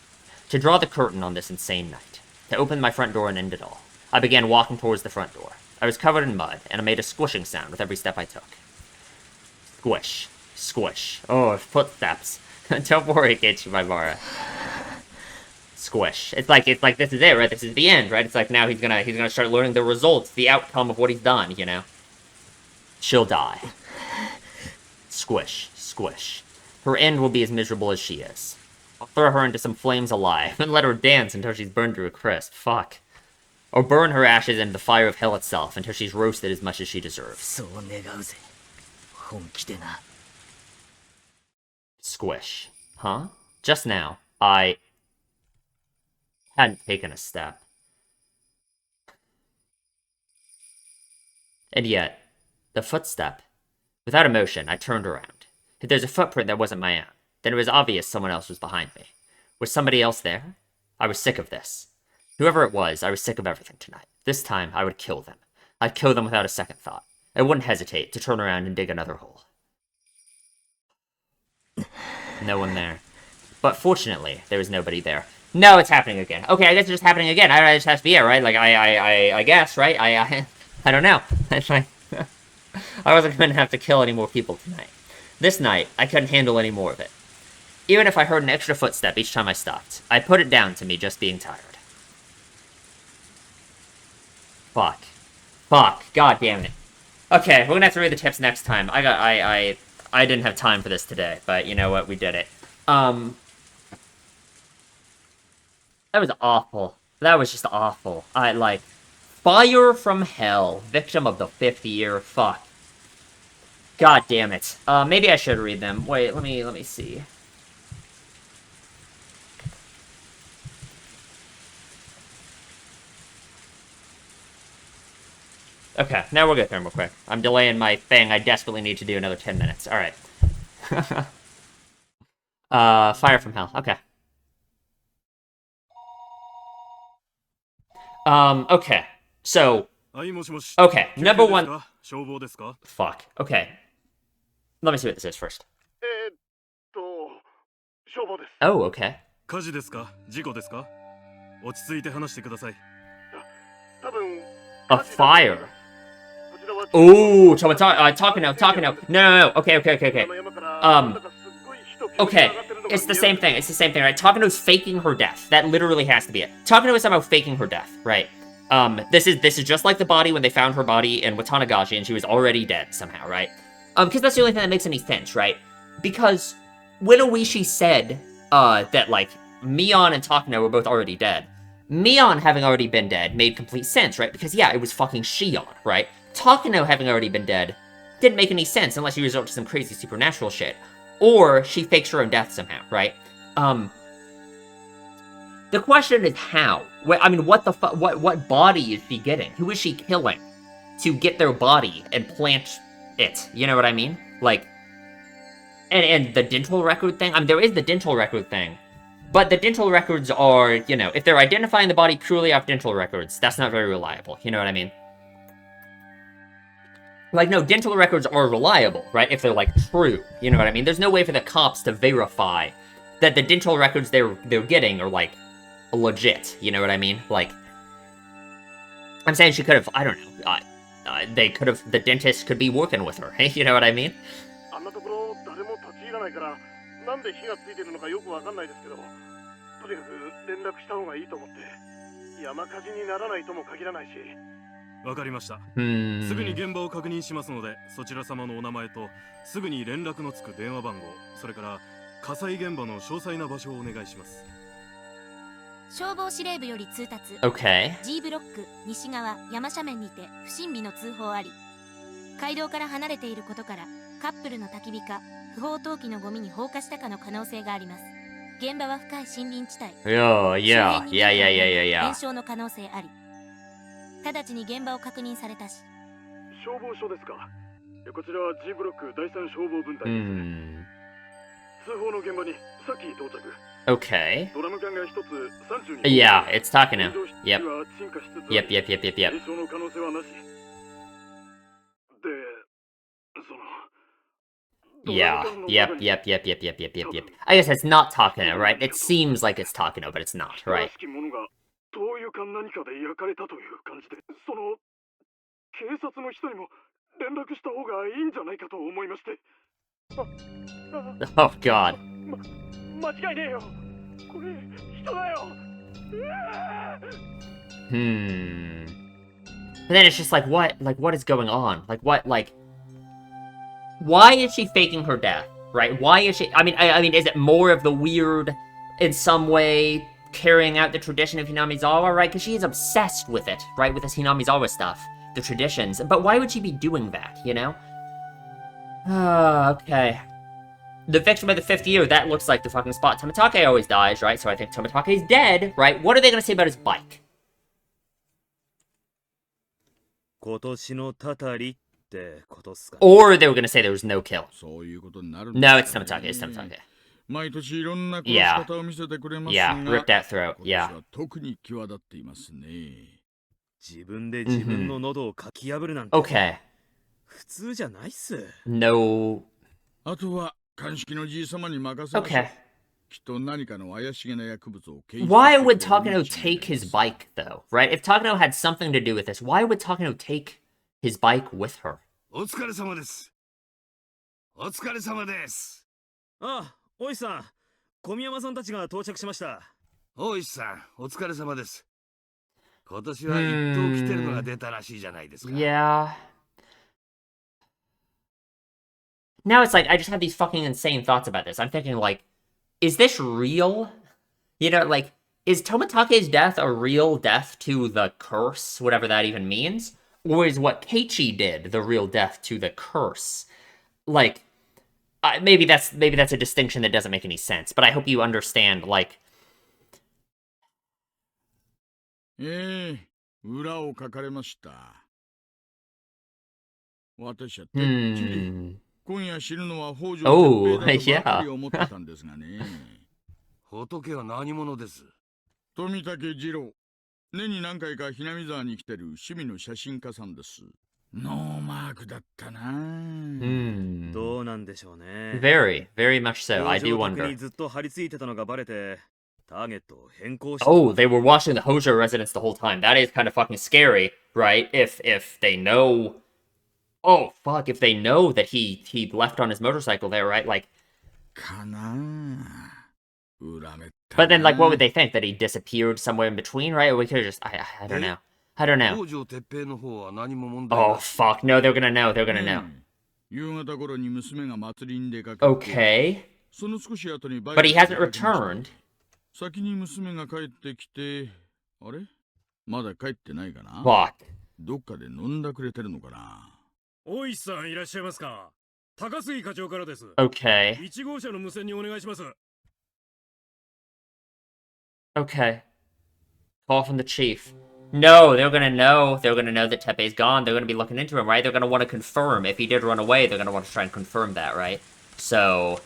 To draw the curtain on this insane night. To open my front door and end it all. I began walking towards the front door. I was covered in mud, and I made a squishing sound with every step I took. Squish. Squish. Oh, footsteps. Don't worry, Keiichi Maibara. Squish. It's like this is it, right? This is the end, right? It's like now he's gonna start learning the results, the outcome of what he's done, you know? She'll die. Squish. Squish. Her end will be as miserable as she is. I'll throw her into some flames alive, and let her dance until she's burned to a crisp. Fuck. Or burn her ashes into the fire of hell itself until she's roasted as much as she deserves. Squish. Huh? Just now, I hadn't taken a step. And yet, the footstep. Without emotion, I turned around. If there's a footprint that wasn't my own, then it was obvious someone else was behind me. Was somebody else there? I was sick of this. Whoever it was, I was sick of everything tonight. This time, I would kill them. I'd kill them without a second thought. I wouldn't hesitate to turn around and dig another hole. No one there. But fortunately, there was nobody there. No, it's happening again. Okay, I guess it's just happening again. I just has to be it, right? Like, I guess, right? I don't know. It's like, I wasn't going to have to kill any more people tonight. This night, I couldn't handle any more of it. Even if I heard an extra footstep each time I stopped, I put it down to me just being tired. Fuck. Fuck. God damn it. Okay, we're gonna have to read the tips next time. I didn't have time for this today, but you know what? We did it. That was awful. That was just awful. Fire from Hell, victim of the 5th year. Fuck. God damn it. Maybe I should read them. Wait, let me see. Okay, now we'll get there real quick. I'm delaying my thing. I desperately need to do another 10 minutes. Alright. Fire from Hell. Okay. Okay. So... Okay, number one... Fuck. Okay. Let me see what this is first. Oh, okay. A fire. Ooh, talking now. No. Okay. Okay. It's the same thing, right? Takano's faking her death. That literally has to be it. Takano is somehow faking her death, right? This is just like the body when they found her body in Watanagashi and she was already dead somehow, right? Because that's the only thing that makes any sense, right? Because when Oishi said, that, like, Mion and Takano were both already dead, Mion having already been dead made complete sense, right? Because, yeah, it was fucking Shion, right? Takano having already been dead didn't make any sense unless you resort to some crazy supernatural shit. Or she fakes her own death somehow, right? The question is how? I mean, what body is she getting? Who is she killing to get their body and plant it? You know what I mean? Like, and the dental record thing? I mean, there is the dental record thing. But the dental records are, you know, if they're identifying the body purely off dental records, that's not very reliable. You know what I mean? Like, no, dental records are reliable, right? If they're, like, true. You know what I mean? There's no way for the cops to verify that the dental records they're getting are, like, legit. You know what I mean? Like, I'm saying she could have, I don't know, the dentist could be working with her. You know what I mean? 消防司令部より通達。 Okay. G ブロック西側山斜面にて不審火の通報あり。街道から離れていることからカップルの焚き火か不法投棄のゴミに放火したかの可能性があります。現場は深い森林地帯。 Oh, yeah. Yeah. 燃焼の可能性あり。直ちに現場を確認されたし。消防署ですか。こちらは G ブロック第3消防分隊です。通報の現場にさっき到着。 Okay. ドラム缶が一つ30 Yeah, it's talking now. Yep. は鎮火しつつ Yep. 燃焼の可能性はなし。で、その Yeah. Yep. I guess it's not Takano, right? It seems like it's Takano, but it's not, right? しきものが灯油か何かで焼かれたという感じで、その警察の人にも連絡した方がいいんじゃないかと思いまして。Oh, God. 間違いねえよ。これ人だよ。But then it's just like, what? Like, what is going on? Like, what? Like, why is she faking her death? Right? Why is she? I mean, is it more of the weird, in some way, carrying out the tradition of Hinamizawa, right? Because she is obsessed with it, right? With this Hinamizawa stuff, the traditions. But why would she be doing that? You know? Okay. The victim of the 5th year, that looks like the fucking spot. Tomitake always dies, right? So I think Tomitake's dead, right? What are they gonna say about his bike? 今年のタタリってことっすか。 Or they were gonna say there was no kill. そういうことになるん No, です it's かね。 Tomitake, it's Tomitake. 毎年いろんな殺し方を見せてくれますが、 Yeah, rip that throat, 今 yeah. 年は特に際立っていますね。自分で自分の喉をかき破るなんて Okay. 普通じゃないっす。 No. あとは鑑識のじい様に任せましょう。 Okay. きっと何かの怪しげな薬物を検出 Why してくれ would るに Takano 違いない take で his す。 bike, though? Right? If Takano had something to do with this, why would Takano take his bike with her? お疲れ様です。お疲れ様です。あ、おいさん、小宮山さんたちが到着しました。大石さん、お疲れ様です。今年は一等来てるのが出たらしいじゃないですか。Yeah. Now it's like, I just have these fucking insane thoughts about this. I'm thinking, like, is this real? You know, like, is Tomitake's death a real death to the curse, whatever that even means? Or is what Keiichi did the real death to the curse? Like, maybe that's a distinction that doesn't make any sense, but I hope you understand, like... 裏を書かれました。私はてっきり今夜知るのは北条哲平だとばかり思ってたんですがね。仏は何者です？富武次郎。年に何回かひなみ沢に来てる趣味の写真家さんです。ノーマークだったな。どうなんでしょうね。Very much so. I do wonder. にずっと張り付いてたのがバレて、ターゲットを変更した。Oh, they were watching the Hojo residence the whole time. That is kind of fucking scary, right? If they know... Oh, fuck, if they know that he left on his motorcycle there, right? Like... But then, like, what would they think? That he disappeared somewhere in between, right? Or we could have just... I don't know. I don't know. Oh, fuck. No, they're gonna know. They're gonna know. Okay. But he hasn't returned. 先に娘が帰ってきて、あれ？まだ帰ってないかな？ Fuck. どっかで飲んだくれてるのかな？大石さんいらっしゃいますか？高杉課長からです。Okay. 1号車の無線にお願いします。Okay. Call from the chief. No, they're gonna know. They're gonna know that Teppei's gone. They're gonna be looking into him, right? They're gonna want to confirm. If he did run away, they're gonna want to try and confirm that, right? So...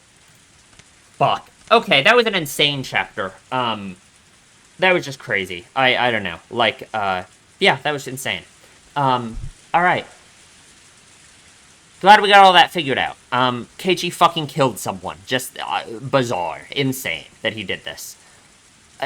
Fuck. Okay, that was an insane chapter. That was just crazy. I don't know. Like, yeah, that was insane. Alright. Glad we got all that figured out. Keiichi fucking killed someone. Just, bizarre. Insane that he did this.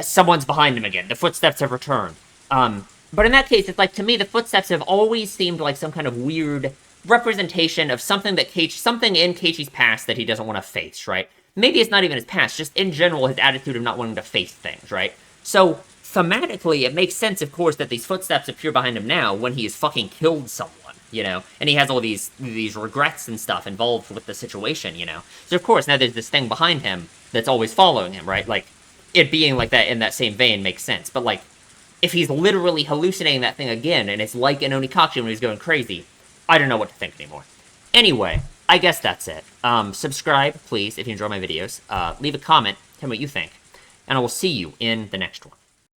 Someone's behind him again. The footsteps have returned. But in that case, it's like, to me, the footsteps have always seemed like some kind of weird representation of something that something in Keiichi's past that he doesn't want to face, right? Maybe it's not even his past, just in general, his attitude of not wanting to face things, right? So, thematically, it makes sense, of course, that these footsteps appear behind him now when he has fucking killed someone, you know? And he has all these regrets and stuff involved with the situation, you know? So, of course, now there's this thing behind him that's always following him, right? Like, it being like that in that same vein makes sense. But, like, if he's literally hallucinating that thing again, and it's like an Onikachi when he's going crazy, I don't know what to think anymore. Anyway, I guess that's it. Subscribe, please, if you enjoy my videos. Leave a comment, tell me what you think. And I will see you in the next one.